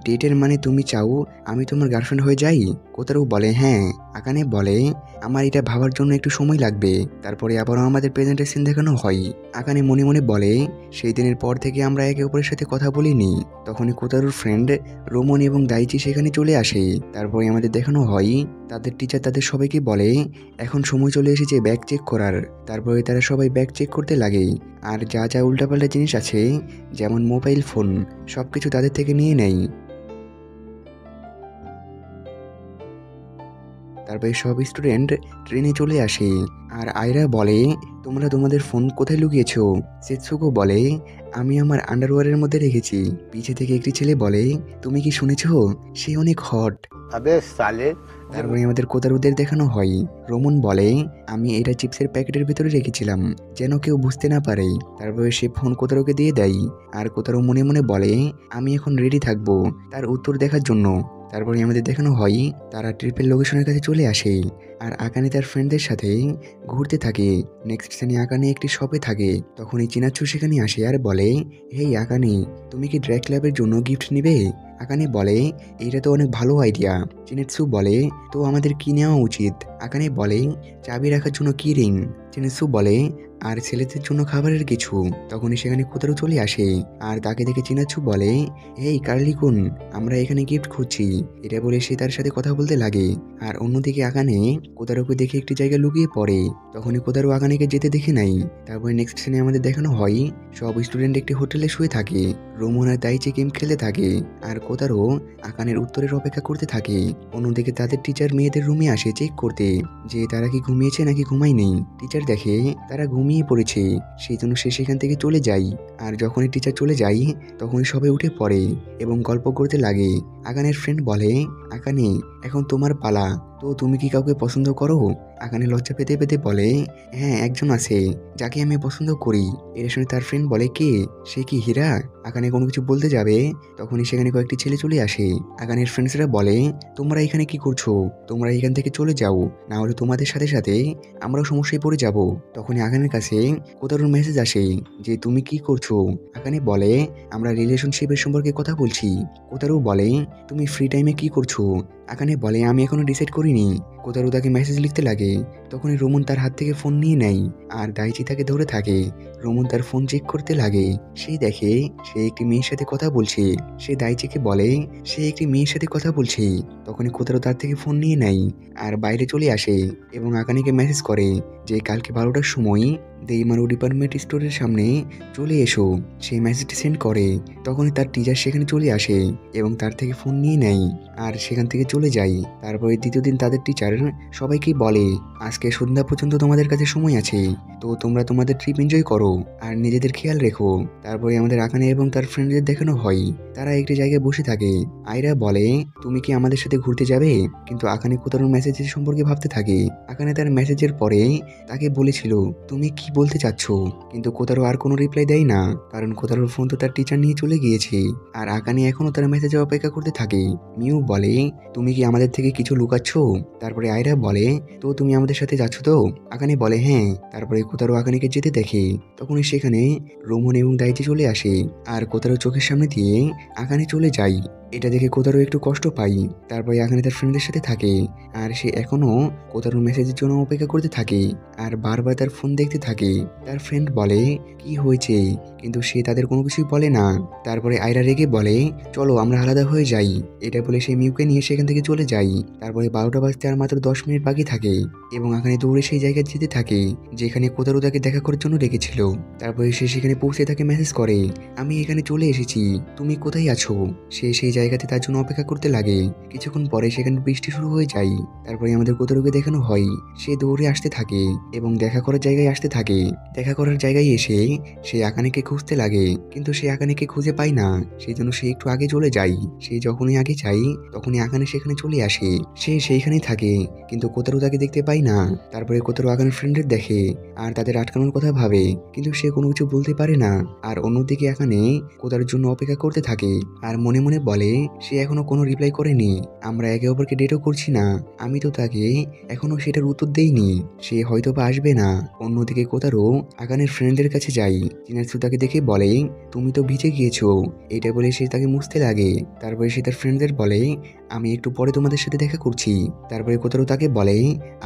ডেটের মানে তুমি চাও আমি তোমার গার্লফ্রেন্ড হয়ে যাই? কোতারু বলে হ্যাঁ। আকানে বলে আমার এটা ভাবার জন্য একটু সময় লাগবে। তারপরে আবারও আমাদের প্রেজেন্টেশন দেখানো হয়। আকানে মনে মনে বলে সেই দিনের পর থেকে আমরা একে অপরের সাথে কথা বলিনি। তখনই কোতারুর ফ্রেন্ড রোমন এবং দাইচি সেখানে চলে আসে। তারপরে আমাদের দেখানো হয় তাদের টিচার তাদের সবাইকে বলে এখন সময় চলে এসেছে ব্যাগ চেক করার। তারপরে তারা সবাই ব্যাগ চেক করতে লাগে আর যা যা উল্টাপাল্টা জিনিস আছে যেমন মোবাইল ফোন সবকিছু তাদের থেকে নিয়ে নেয়। তারপরে সব স্টুডেন্ট ট্রেনে চলে আসে আর আয়রা বলে তোমরা তোমাদের ফোন কোথায় লুকিয়েছো? সেতসুকো বলে আমি আমার আন্ডারওয়্যারের মধ্যে রেখেছি। পিছে থেকে একটি ছেলে বলে তুমি কি শুনেছো সে অনেক হট। তারপরে আমাদের কোতারুদের দেখানো হয়। রোমন বলে আমি এটা চিপসের প্যাকেটের ভিতরে রেখেছিলাম যেন কেউ বুঝতে না পারে। তারপরে সে ফোন কোতারুকে দিয়ে দেয় আর কোতারু মনে মনে বলে আমি এখন রেডি থাকবো তার উত্তর দেখার জন্য। তারপরে আমাদের দেখানো হয় তারা ট্রিপের লোকেশনের কাছে চলে আসে আর আকানে তার ফ্রেন্ডদের সাথে ঘুরতে থাকে। নেক্সট সিনে আকানে একটি শপে থাকে। তখনই চিনাচ্ছু সেখানে আসে আর বলে হেই আকানে তুমি কি ড্র্যাগ ক্লাবের জন্য গিফট নিবে? আকানে বলে এটা তো অনেক ভালো আইডিয়া। চিনেৎসু বলে তো আমাদের কি নেওয়া উচিত? আকানে বলে চাবি রাখার জন্য কি রিং। চিনেৎসু বলে আর ছেলেদের জন্য খাবারের কিছু। তখনই সেখানে কোতারু চলে আসে আর তাকে দেখে চিনাচ্ছু বলে এই কার্লিকুন আমরা এখানে গিফট খুঁজছি। এটা বলে সে তার সাথে কথা বলতে লাগে আর অন্যদিকে আকানে কোতারুকে দেখে একটি জায়গায় লুকিয়ে পড়ে। তখনই কোতারু আকানেকে যেতে দেখে নাই। তারপরে নেক্সট সিনে আমাদের দেখানো হয় সব স্টুডেন্ট একটি হোটেলে শুয়ে থাকে। রোমন আর দাইচি গেম খেলতে থাকে আর কোতারু আকানের উত্তরের অপেক্ষা করতে থাকে। অন্যদিকে তাদের টিচার মেয়েদের রুমে আসে চেক করতে যে তারা কি ঘুমিয়েছে নাকি ঘুমায়নি। টিচার দেখে তারা ঘুমিয়ে পড়েছে, সেই জন্য সে সেখান থেকে চলে যায়। আর যখনই টিচার চলে যায় তখনই সবাই উঠে পড়ে এবং গল্প করতে লাগে। আকানের ফ্রেন্ড বলে আকানে এখন তোমার পালা, তো তুমি কি কাউকে পছন্দ করো? আকানে লজ্জা পেতে পেতে বলে হ্যাঁ একজন আছে যাকে আমি পছন্দ করি। এটা শুনে তার ফ্রেন্ড বলে কে? সে কি হীরা? আকানে কোনো কিছু বলতে যাবে তখনই সেখানে কয়েকটি ছেলে চলে আসে। আকানের ফ্রেন্ডসরা বলে তোমরা এখানে কি করছো? তোমরা এখান থেকে চলে যাও, না হলে তোমাদের সাথে সাথে আমরাও সমস্যায় পড়ে যাব। তখনই আকানের কাছে কোতারুর মেসেজ আসে যে তুমি কি করছো? আকানে বলে আমরা রিলেশনশিপের সম্পর্কে কথা বলছি। কোতারু বলে তুমি ফ্রি টাইমে কি করছো? আকানে বলে আমি এখনো ডিসাইড করিনি। কোতারু তাকে মেসেজ লিখতে লাগে। তখনই রোমন তার হাত থেকে ফোন নিয়ে নেয় আর দাইচি তাকে ধরে থাকে। রোমন তার ফোন চেক করতে লাগে। সেই দেখে সে একটি মেয়ের সাথে কথা বলছে। সে দাইচিকে বলে সে একটি মেয়ের সাথে কথা বলছে। তখনই কোতারু তার থেকে ফোন নিয়ে নেয় আর বাইরে চলে আসে এবং আকানেকে মেসেজ করে যে কালকে 12টার সময় দেইমারু ডিপার্টমেন্ট স্টোরের সামনে চলে এসো। সেই মেসেজটি সেন্ড করে। তখনই তার টিচার সেখানে চলে আসে এবং তার থেকে ফোন নিয়ে নেয় আর সেখান থেকে চলে যায়। তারপরে দ্বিতীয় দিন তাদের টিচার সবাইকে বলে আজকে সন্ধ্যা পর্যন্ত তোমাদের কাছে সময় আছে, তো তোমরা তোমাদের ট্রিপ এনজয় করো আর নিজেদের খেয়াল রেখো। তারপরে আমাদের আকানে এবং তার ফ্রেন্ডদের দেখানো হয় তারা একটি জায়গায় বসে থাকে। আয়রা বলে তুমি কি আমাদের সাথে ঘুরতে যাবে? কিন্তু আকানে কোতারুর মেসেজের সম্পর্কে ভাবতে থাকে। আকানে তার মেসেজের পরে তাকে বলেছিল তুমি কি বলতে চাচ্ছ, কিন্তু কোতারু আর কোনো রিপ্লাই দেয় না, কারণ কোতারুর ফোন তো তার টিচার নিয়ে চলে গিয়েছে। আর আকানে এখনো তার মেসেজে অপেক্ষা করতে থাকে। মিউ বলে তুমি কি আমাদের থেকে কিছু লুকাচ্ছ? তারপরে আয়রা বলে তো তুমি আমাদের সাথে যাচ্ছ তো? আকানে বলে হ্যাঁ। তারপরে কোতারু আকানেকে যেতে দেখে। তখনই সেখানে রোমন এবং দাইচি চলে আসে আর কোতারু চোখের সামনে দিয়ে আকানে চলে যায়। এটা দেখে কোতারু একটু কষ্ট পায়। তারপরে আকানে তার ফ্রেন্ডদের সাথে থাকে আর সে এখনো কোতারুর মেসেজের জন্য অপেক্ষা করতে থাকে আর বারবার তার ফোন দেখতে থাকে। তার ফ্রেন্ড বলে কি হয়েছে, কিন্তু সে তাদের কোনো কিছুই বলে না। তারপরে আয়রা রেগে বলে চলো আমরা আলাদা হয়ে যাই। এটা বলে সে মিউকে নিয়ে সেখান থেকে চলে যায়। তারপরে 12টা বাজতে আর মাত্র 10 মিনিট বাকি থাকে এবং আকানে দৌড়ে সেই জায়গায় যেতে থাকে যেখানে কোতারু তাকে দেখা করার জন্য ডেকেছিল। তারপরে সে সেখানে পৌঁছে তাকে মেসেজ করে আমি এখানে চলে এসেছি, তুমি কোথায় আছো? সে সেই জায়গাতে তার জন্য অপেক্ষা করতে লাগে। কিছুক্ষণ পরে সেখানে বৃষ্টি শুরু হয়ে যায়। তারপরে আমাদের কোতারুকে দেখানো হয় সে দৌড়ে আসতে থাকে এবং দেখা করার জায়গায় আসতে থাকে। দেখা করার জায়গায় এসে সে আকানেকে খুঁজতে লাগে, কিন্তু সে আকানেকে খুঁজে পায় না। সেই জন্য সে একটু আগে চলে যায়। সে যখনই আগে যায় তখনই আকানে সেখানে চলে আসে। সে সেইখানেই থাকে, কিন্তু কোতারু তাকে দেখতে পায় না। তারপরে কোতারু আকানের ফ্রেন্ডের দেখে আর তাদের আটকানোর কথা ভাবে, কিন্তু সে কোনো কিছু বলতে পারে না। আর অন্যদিকে আকানে কোতারুর জন্য অপেক্ষা করতে থাকে আর মনে মনে বলে সে এখনো কোনো রিপ্লাই করেনি। আমরা একে অপরকে ডেটও করছি না। আমি তো তাকে এখনো সেটার উত্তর দেইনি। সে হয়তো বা আসবে না। অন্যদিকে কোতারো আকানের ফ্রেন্ডের কাছে যাই। চিনাৎসু তাকে দেখে বলে, তুমি তো ভিজে গিয়েছো। এটা বলে সে তাকে মুছতে লাগে। তারপরে সে তার ফ্রেন্ডদের বলে, আমি একটু পরে তোমাদের সাথে দেখা করছি। তারপরে কোতারো তাকে বলে,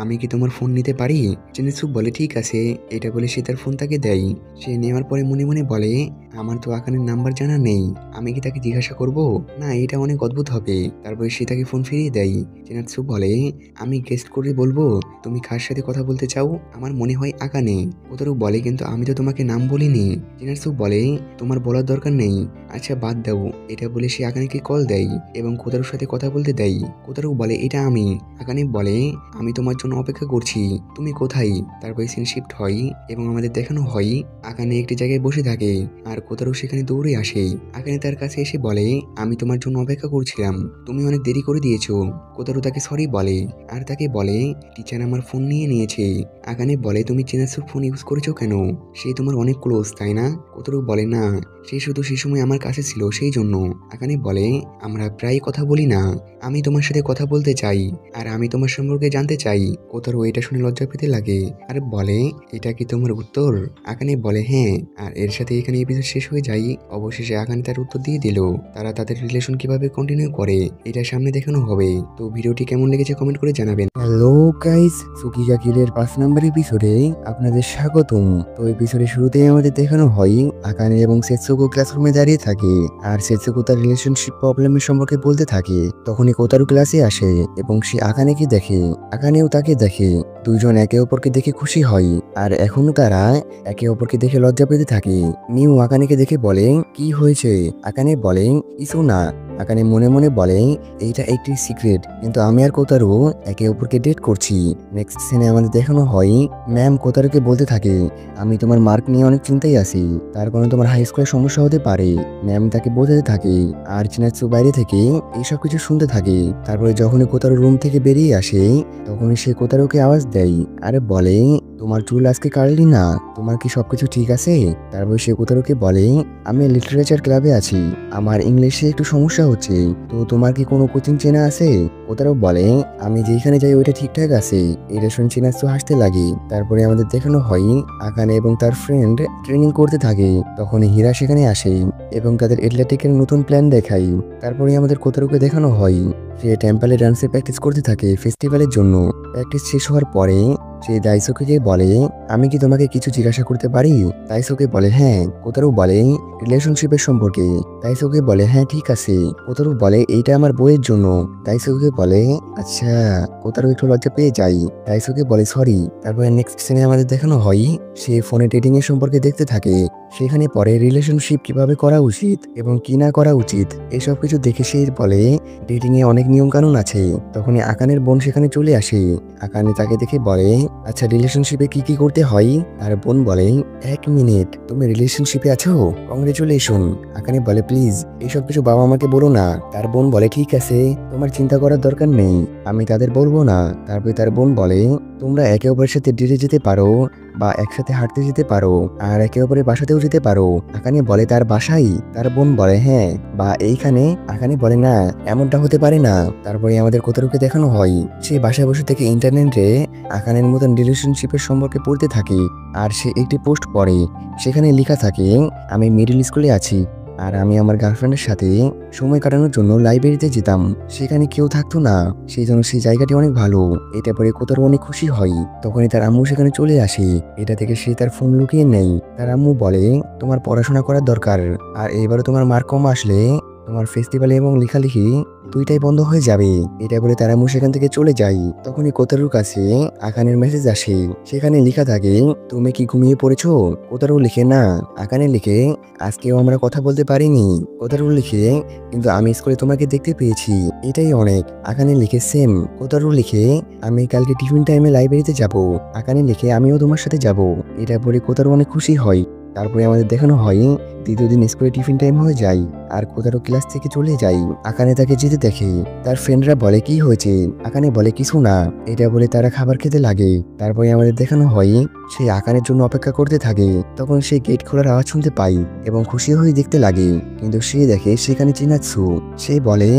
আমি কি তোমার ফোন নিতে পারি? চিনাৎসু বলে, ঠিক আছে। এটা বলে সে তার ফোন তাকে দেয়। সে নেওয়ার পরে মনে মনে বলে, আমার তো আকানের নাম্বার জানা নেই। আমি কি তাকে জিজ্ঞাসা করব? না, এটা অনেক অদ্ভুত হবে। তারপরে সে তাকে ফোন ফিরিয়ে দেয়। চিনাৎসু বলে, আমি গেস্ট করে বলবো তুমি কার সাথে কথা বলতে চাও? আমার মনে হয় আকানে। কোতারু বলে, কিন্তু আমি তো তোমাকে নাম বলিনি। চিনাৎসু বলে, তোমার বলার দরকার নেই। আচ্ছা বাদ দাও। এটা বলে সে আকানেকে কল দেয় এবং কোতারুর সাথে কথা বলতে দেয়। কোতারু বলে, এটা আমি। আকানে বলে, আমি তোমার জন্য অপেক্ষা করছি। তুমি কোথায়? তারপরে সিন শিফট হয় এবং আমাদের দেখানো হয় আকানে একটি জায়গায় বসে থাকে আর কোতারু সেখানে দৌড়ে আসে। আকানে তার কাছে এসে বলে, আমি তোমার জন্য অপেক্ষা করছিলাম। তুমি অনেক দেরি করে দিয়েছো। কোতারু তাকে সরি বলে আর তাকে বলে, টিচার আমার ফোন নিয়ে নিয়েছে। আকানে বলে, তুমি চিনাৎসুর ফোন ইউজ করেছো কেন? সে তোমার অনেক ক্লোজ, তাই না? কোতারু বলে, না, সে শুধু সে সময় আমার কাছে ছিল সেই জন্য। আকানে বলে, আমরা প্রায় কথা বলি না। আমি তোমার সাথে কথা বলতে চাই আর আমি তোমার সম্পর্কে জানতে চাই। কোতারু এটা শুনে লজ্জা পেতে লাগে আর বলে, এটা কি তোমার উত্তর? আকানে বলে, হ্যাঁ। আর এর সাথে এখানে এপিসোড শেষ হয়ে যায়। অবশেষে আকানে তার উত্তর দিয়ে দিল। তারা তাদের রিলেশন কিভাবে কন্টিনিউ করে এটা সামনে দেখানো হবে। তো ভিডিওটি কেমন লেগেছে কমেন্ট করে জানাবেন। হ্যালো গাইস, সুকিগাকিরের 5 নম্বর এপিসোডে আপনাদের স্বাগতম। তো এপিসোডের শুরুতেই আমাদের দেখানো হয় আকানে এবং সেতসুকো ক্লাসরুমে দাঁড়িয়ে থাকে আর সেতসুকো তার রিলেশনশিপ প্রবলেমের সম্পর্কে বলতে থাকে। তখনই কোতারু ক্লাসে আসে এবং সে আকানেকে দেখে। আকানেও তাকে দেখে। দুইজন একে অপরকে দেখে খুশি হয় আর এখনো তারা একে অপরকে দেখে লজ্জা পেতে থাকে। মিউ আকানেকে দেখে বলে, কি হয়েছে? আকানে বলে, কিছু না। আকানে মনে মনে বলে, এইটা একটি সিক্রেট, কিন্তু আমি আর কোতারু একে অপরকে ডেট করছি। নেক্সট সিনে আমাদের দেখানো হয় ম্যাম কোতারুকে বলতে থাকে, আমি তোমার মার্ক নিয়ে অনেক চিন্তায় আছি। তার কারণে তোমার হাই স্কুলে সমস্যা হতে পারে। ম্যাম তাকে বোঝাতে থাকে আর চিনাৎসু বাইরে থেকে এইসব কিছু শুনতে থাকে। তারপরে যখনই কোতারু রুম থেকে বেরিয়ে আসে তখনই সে কোতারুকে আওয়াজ দেয় আরে বলে, তোমার চুল আজকে কাটলি না? তোমার কি সবকিছু ঠিক আছে? তারপর সে কোতারুকে বলে, আমি লিটারেচার ক্লাবে আছি, আমার ইংলিশে একটু সমস্যা হচ্ছে, তো তোমার কি কোনো কোচিং চেনা আছে? কোতারু বলে, আমি যেখানে যাই ওইটা ঠিকঠাক আছে। এটা শুনে চিনাৎসু হাসতে লাগে। তারপরে আমাদের দেখানো হয় আকানে এবং তার ফ্রেন্ড ট্রেনিং করতে থাকে। তখন হীরা সেখানে আসে এবং তাদের অ্যাথলেটিকের নতুন প্ল্যান দেখায়। তারপরে আমাদের কোতারুকে দেখানো হয় সে টেম্পলে ডান্সে প্র্যাকটিস করতে থাকে ফেস্টিভ্যালের জন্য। প্র্যাকটিস শেষ হওয়ার পরে সে দাইসোকে বলে, আমি কি তোমাকে কিছু জিজ্ঞাসা করতে পারি? দাইসোকে বলে, হ্যাঁ। কোতারু বলে, রিলেশনশিপের সম্পর্কে। দাইসোকে বলে, হ্যাঁ ঠিক আছে। কোতারু বলে, এইটা আমার বইয়ের জন্য। দাইসোকে বলে, আচ্ছা। কোতারু একটু লজ্জা পেয়ে যায়। দাইসোকে বলে, সরি। তারপরে নেক্সট সিনে আমাদের দেখানো হয় সে ফোনে ডেটিং এর সম্পর্কে দেখতে থাকে। সেখানে পরে রিলেশনশিপ কিভাবে করা উচিত এবং কি না করা উচিত এসব কিছু দেখে সে বলে, ডেটিং এ অনেক নিয়ম কানুন আছে। তখনই আকানের বোন সেখানে চলে আসে। আকানে তাকে দেখে বলে, আচ্ছা রিলেশনশিপে কি কি করতে হয়? আর বোন বলে, 1 মিনিট, তুমি রিলেশনশিপে আছো? কংগ্রেচুলেশন। আকানে বলে, প্লিজ এইসব কিছু বাবা আমাকে বলো না। তার বোন বলে, ঠিক আছে, তোমার চিন্তা করার দরকার নেই, আমি তাদের বলবো না। তারপরে তার বোন বলে, তোমরা একে অপরের সাথে ডেটে যেতে পারো বা একসাথে হাঁটতে যেতে পারো আর একে অপরের বাসাতেও যেতে পারো। আকানে বলে, তার বাসাই? তার বোন বলে, হ্যাঁ, বা এইখানে। আকানে বলে, না, এমনটা হতে পারে না। তারপরে আমাদের কোতারুকে দেখানো হয় সে বাসায় বসে থেকে ইন্টারনেটে আকানের মতন রিলেশনশিপের সম্পর্কে পড়তে থাকে আর সে একটি পোস্ট পড়ে। সেখানে লেখা থাকে, আমি মিডল স্কুলে আছি আর আমি আমার গার্লফ্রেন্ডের সাথে সময় কাটানোর জন্য লাইব্রেরিতে যেতাম। সেখানে কেউ থাকতো না, সেই জন্য সেই জায়গাটি অনেক ভালো। এটা পরে কোতারু অনেক খুশি হয়। তখনই তার আম্মু সেখানে চলে আসে। এটা থেকে সে তার ফোন লুকিয়ে নেয়। তার আম্মু বলে, তোমার পড়াশোনা করার দরকার, আর এবারে তোমার মার্ক কম আসলে তোমার ফেস্টিভ্যাল এবং লেখালেখি দুইটাই বন্ধ হয়ে যাবে। এটা বলে তারা সেখান থেকে চলে যায়। তখনই কোতারুর কাছে আকানের মেসেজ আসে। সেখানে লেখা থাকে, তুমি কি ঘুমিয়ে পড়েছো? কোতারু লিখে, না। আকানে লিখে, আজকেও আমরা কথা বলতে পারিনি। কোতারু লিখে, কিন্তু আমি স্কুলে তোমাকে দেখতে পেয়েছি, এটাই অনেক। আকানে লিখে, সেম। কোতারু লিখে, আমি কালকে টিফিন টাইমে লাইব্রেরিতে যাব। আকানে লিখে, আমিও তোমার সাথে যাব। এটা পরে কোতারু অনেক খুশি হয়। তারপরে আমাদের দেখানো হয় দ্বিতীয় দিন স্কুলে টিফিন টাইম হয়ে যায় আর কোথাও ক্লাস থেকে চলে যায়। আকানে তাকে যেতে দেখে। তার ফ্রেন্ডরা বলে কি হয়েছে, আকানে বলে কিছু না। এটা বলে তারা খাবার খেতে লাগে। তারপরে আমাদের দেখানো হয় সে আকানের জন্য অপেক্ষা করতে থাকে। তখন সে গেট খোলার আওয়াজ শুনতে পায় এবং খুশি হয়ে দেখতে লাগে, কিন্তু সে দেখে সেখানে চিনাৎসু। সে বলে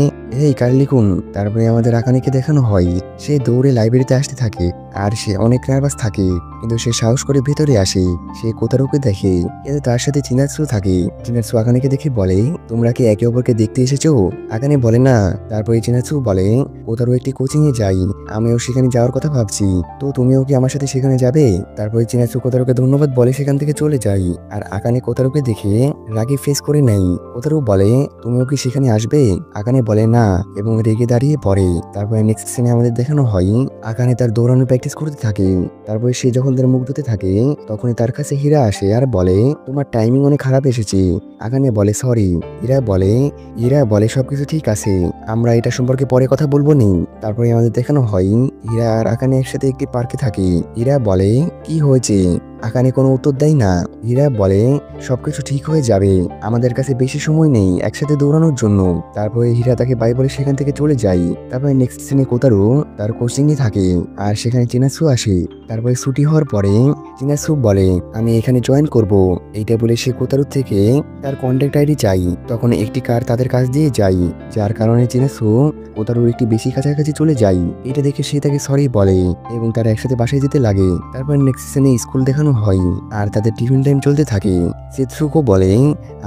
এই কার্লিকুন। তারপরে আমাদের আকানেকে দেখানো হয় সে দৌড়ে লাইব্রেরিতে আসতে থাকে আর সে অনেক নার্ভাস থাকে, কিন্তু সে সাহস করে ভেতরে আসে। সে কোতারুকে দেখে, কিন্তু তার সাথে চিনাৎসু থাকে। চিনাৎসু আকানেকে দেখে বলে তোমরা কি একে অপরকে দেখতে এসেছো? আকানে বলে না। তারপরে চিনাৎসু বলে কোতারু একটি কোচিং এ যাই, আমিও সেখানে যাওয়ার কথা ভাবছি, তো তুমিও কি আমার সাথে সেখানে যাবে? তারপরে চিনাৎসু কোতারুকে ধন্যবাদ বলে সেখান থেকে চলে যায়। আর আকানে কোতারুকে দেখে রাগে ফেস করে নেয়। কোতারু বলে তুমিও কি সেখানে আসবে? আকানে বলে না এবং রেগে দাঁড়িয়ে পড়ে। তারপরে নেক্সট সিনে আমাদের দেখানো হয় আকানে তার দৌড়ানোর প্র্যাকটিস করতে থাকে। তারপরে সে যখন তার মুখ ধুতে থাকে তখনই তার কাছে হীরা আসে আর বলে তোমার টাইমিং অনেক খারাপ এসেছে। আকানে বলে সরি। হীরা বলে সবকিছু ঠিক আছে, আমরা এটা সম্পর্কে পরে কথা বলবো নি। তারপরে আমাদের দেখানো হয় হীরা আর আকানে একসাথে একটি পার্কে থাকে। হীরা বলে কি হয়েছে? আকানে কোনো উত্তর দেয় না। হীরা বলে সবকিছু ঠিক হয়ে যাবে, আমাদের কাছে বেশি সময় নেই একসাথে দৌড়ানোর জন্য। তারপরে হীরা তাকে বাই বলে সেখান থেকে চলে যায়। তারপরে নেক্সট সিনে কোতারু তার কোচিং এ থাকে আর সেখানে চিনাৎসু আসে। তারপরে ছুটি হওয়ার পরে চিনাৎসু বলে আমি এখানে জয়েন করব। এইটা বলে সে কোতারু থেকে তার কন্ট্যাক্ট আইডি চাই। তখন একটি কার তাদের কাছ দিয়ে যায়, যার কারণে চিনাৎসু কোতারুর একটি বেশি কাছাকাছি চলে যায়। এটা দেখে সে তাকে সরি বলে এবং তারা একসাথে বাসায় যেতে লাগে। তারপর নেক্সট সিনে স্কুল দেখানো হয় আর তাদের টিফিন টাইম চলতে থাকে। চিত্সুকো বলে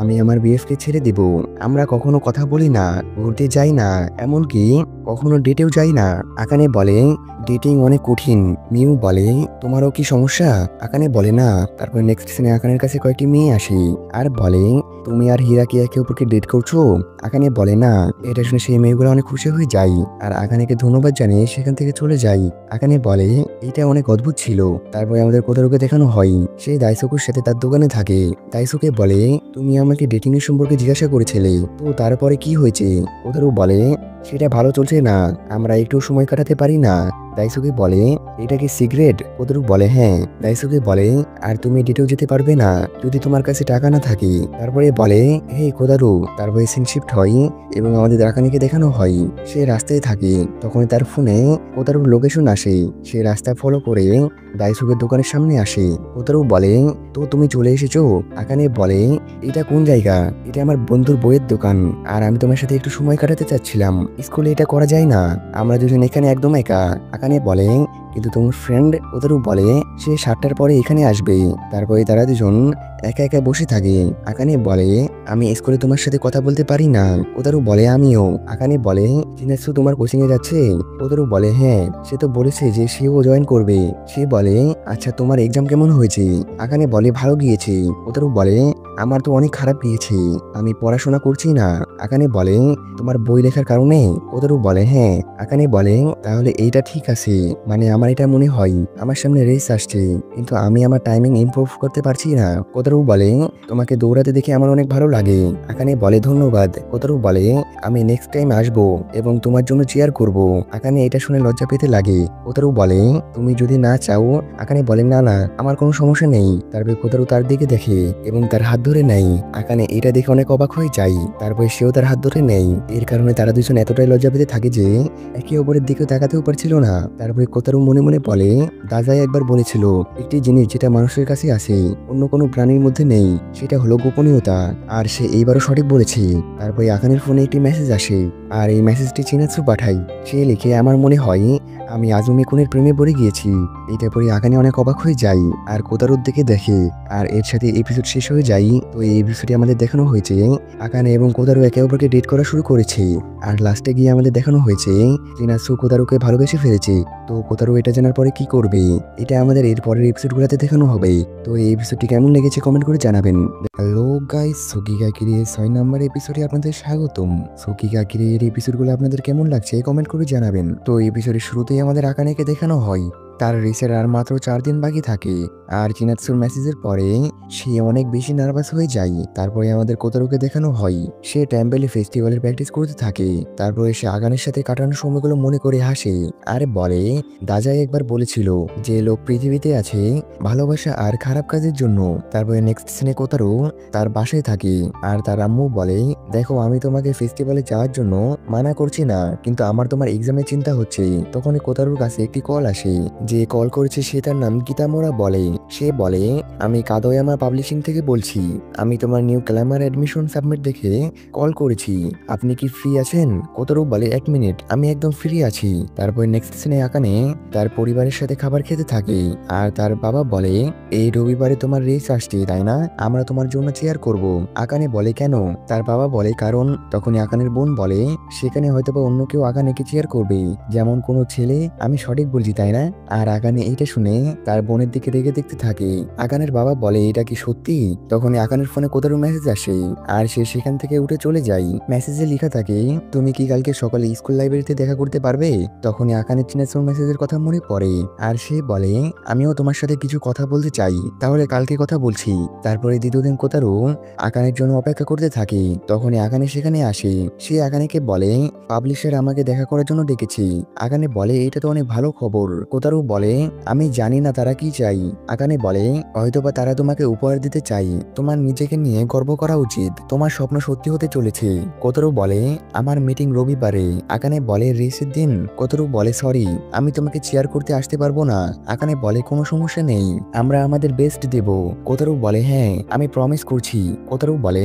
আমি আমার বিএফকে ছেড়ে দেব, আমরা কখনো কথা বলি না, ঘুরতে যাই না, এমনকি কখনো ডেটেও যাই না। আকানে বলে ডেটিং অনেক কঠিন। মিউ বলে তোমারও কি সমস্যা? আকানে বলে না। তারপর নেক্সট সিনে আকানের কাছে কয়েকটি মেয়ে আসে আর বলে তুমি আর হীরা কি একে অপরকে ডেট করছো? আকানে বলে না। এটা শুনে সেই মেয়েগুলো অনেক খুশি হয়ে যায় আর আকানেকে ধন্যবাদ জানিয়ে সেখান থেকে চলে যায়। আকানে বলে এটা অনেক অদ্ভুত ছিল। তারপরে আমাদের কোতারুকে দেখানো হয় সে দাইসুকুর সাথে তার দোকানে থাকে। দাইসুকে বলে তুমি আমাকে ডেটিং এর সম্পর্কে জিজ্ঞাসা করেছিলে, তো তারপরে কি হয়েছে? কোতারু বলে সেটা ভালো চলছে না, আমরা একটু সময় কাটাতে পারি না। দাইসুকে বলে এটা কি সিগারেট? কোতারু বলে হ্যাঁ। দাইসুকে বলে আর তুমি ডেটেও যেতে পারবে না যদি তোমার কাছে টাকা না থাকে। তারপরে বলে হে কোতারু। তারপরে সিন শিফট হয় এবং আমাদের আকানেকে দেখানো হয় সে রাস্তায় থাকে। তখন তার ফোনে কোতারুর লোকেশন আসে। সে রাস্তা ফলো করে দাইসুকের দোকানের সামনে আসে। কোতারু বলে তো তুমি চলে এসেছো? আকানে বলে এটা কোন জায়গা? এটা আমার বন্ধুর বইয়ের দোকান আর আমি তোমার সাথে একটু সময় কাটাতে চাচ্ছিলাম। স্কুলে এটা করা যায় না, আমরা দুজন এখানে একদম একা। আকানে বলে কিন্তু তোমার ফ্রেন্ড? কোতারু বলে সে 7টার পরে এখানে আসবে। তারপরে তারা দুজন একা একা বসে থাকে। আকানে বলে আমি স্কুলে তোমার সাথে কথা বলতে পারি না। কোতারু বলে আমিও। আকানে বলে চিনাৎসু তোমার কোচিং এ যাচ্ছে? কোতারু বলে হ্যাঁ, সে তো বলেছে যে সেও জয়েন করবে। সে বলে আচ্ছা তোমার এক্সাম কেমন হয়েছে? আকানে বলে ভালো গিয়েছে। কোতারু বলে আমার তো অনেক খারাপ গিয়েছে, আমি পড়াশোনা করছি না। আকানে বলে তোমার বই লেখার কারণে? কোতারু বলে হ্যাঁ। আকানে বলে তাহলে এইটা ঠিক আছে, মানে আমার এটা মনে হয় আমার সামনে রেস আসছে কিন্তু আমি আমার টাইমিং ইমপ্রুভ করতে পারছি না। কোতারু বলে তোমাকে দৌড়াতে দেখে আমার অনেক ভালো লাগে। আকানে বলে ধন্যবাদ। কোতারু বলে আমি নেক্সট টাইম আসবো এবং তোমার জন্য চেয়ার করব। আকানে এটা শুনে লজ্জা পেতে লাগে। কোতারু বলে তুমি যদি না চাও? আকানে বলে না না, আমার কোনো সমস্যা নেই। তারপরে কোতারু তার দিকে দেখে এবং তার হাত ধরে নেয়। আকানে এটা দেখে অনেক অবাক হয়ে যায়। তারপরে সেও তার হাত ধরে নেয়। এর কারণে তারা দুজন এতটাই লজ্জা পেতে থাকে যে একে অপরের দিকে তাকাতেও পারছিল না। তারপরে কোতারু মনে মনে বলে দাদাই একবার বলেছিল একটি জিনিস যেটা মানুষের কাছে আছে অন্য কোনো প্রাণীর মধ্যে নেই, সেটা হলো গোপনীয়তা। আর সে এইবারও সঠিক বলেছে। তারপরে আকানের ফোনে একটি মেসেজ আসে আর এই মেসেজটি চিনাৎসু পাঠায়। সে লিখে আমার মনে হয় আমি আজুমি কুনের প্রেমে পড়ে গিয়েছি। এটা পরে আকানে অনেক অবাক হয়ে যায় আর কোতারুর দিকে দেখে। আর এর সাথে এপিসোড শেষ হয়ে যায়। তো এই এপিসোডে আমাদের দেখানো হয়েছে আকানে এবং কোতারু একে অপরকে ডেট করা শুরু করেছে। আর লাস্টে গিয়ে আমাদের দেখানো হয়েছে চিনাৎসু কোতারুকে ভালোবেসে ফেলেছে। তো কোতারু এটা জানার পরে কি করবে, এটা আমাদের এর পরের এপিসোডগুলোতে দেখানো হবে। তো এই এপিসোডটি কেমন লেগেছে কমেন্ট করে জানাবেন। হ্যালো গাইস, সুকিগাকিরি 6 নম্বর এপিসোডে আপনাদের স্বাগতম। সুকিগাকিরি এর এপিসোডগুলো আপনাদের কেমন লাগছে কমেন্ট করে জানাবেন। তো এই এপিসোডের শুরুতেই আমাদের আকানেকে দেখানো হয় তার রেসের আর মাত্র 4 দিন বাকি থাকে। আর চিনাৎসুর মেসেজের পরে সে অনেক বেশি নার্ভাস হয়ে যায়। তারপরে আমাদের কোতারুকে দেখানো হয় সে টেম্পেলে ফেস্টিভ্যালের প্র্যাকটিস করতে থাকে। তারপরে সে আগানের সাথে কাটানোর সময়গুলো মনে করে হাসে আর বলে দাজাই একবার বলেছিল যে লোক পৃথিবীতে আছে ভালোবাসা আর খারাপ কাজের জন্য। তারপরে নেক্সট সিনে কোতারু তার বাসায় থাকে আর তার আম্মু বলে দেখো আমি তোমাকে ফেস্টিভ্যালে যাওয়ার জন্য মানা করছি না, কিন্তু আমার তোমার এক্সামের চিন্তা হচ্ছে। তখনই কোতারুর কাছে একটি কল আসে। যে কল করেছে সে তার নাম কিতামোরা বলে। সে বলে আমি কাদোয়ামা পাবলিশিং থেকে বলছি, আমি তোমার নিউ ক্লামার অ্যাডমিশন সাবমিট দেখে কল করেছি, আপনি কি ফ্রি আছেন? কোতারু বলে 1 মিনিট, আমি একদম ফ্রি আছি। তারপর নেক্সট সিনে আকানে তার পরিবারের সাথে খাবার খেতে থাকে আর তার বাবা বলে এই রবিবারে তোমার রেস আসছে তাই না, আমরা তোমার জন্য চেয়ার করব। আকানে বলে কেন? তার বাবা বলে কারণ। তখনই আকানের বোন বলে সেখানে হয়তোবা অন্য কেউ আকানেকে চেয়ার করবে, যেমন কোনো ছেলে। আমি সঠিক বলছি তাই না? আর আকানে এইটা শুনে তার বোনের দিকে রেগে দেখতে থাকে। আকানের বাবা বলে এটা কি সত্যি? তখনই আকানের ফোনে কোতারু মেসেজ আসে আর সে সেখান থেকে উঠে চলে যায়। মেসেজে লেখা থাকে তুমি কি কালকে সকালে স্কুল লাইব্রেরিতে দেখা করতে পারবে? তখনই আকানের চিনাচোর মেসেজের কথা মনে পড়ে আর সে বলে আমিও তোমার সাথে কিছু কথা বলতে চাই, তাহলে কালকে কথা বলছি। তারপরে দ্বিতীয় দিন কোতারু আকানের জন্য অপেক্ষা করতে থাকে। তখনই আকানে সেখানে আসে। সে আকানেকে বলে পাবলিশার আমাকে দেখা করার জন্য ডেকেছি। আকানে বলে এটা তো অনেক ভালো খবর। কোতারু বলে আমি জানি না তারা কি চাই। আকানে বলে হয়তোবা তারা তোমাকে উপহার দিতে চাই, তোমার নিজেকে নিয়ে গর্ব করা উচিত, তোমার স্বপ্ন সত্যি হতে চলেছে। কোতারু বলে আমার মিটিং রবিবারে। আকানে বলে রেসের দিন। কোতারু বলে সরি, আমি তোমাকে চেয়ার করতে আসতে পারবো না। আকানে বলে কোনো সমস্যা নেই, আমরা আমাদের বেস্ট দেব। কোতারু বলে হ্যাঁ আমি প্রমিস করছি। কোতারু বলে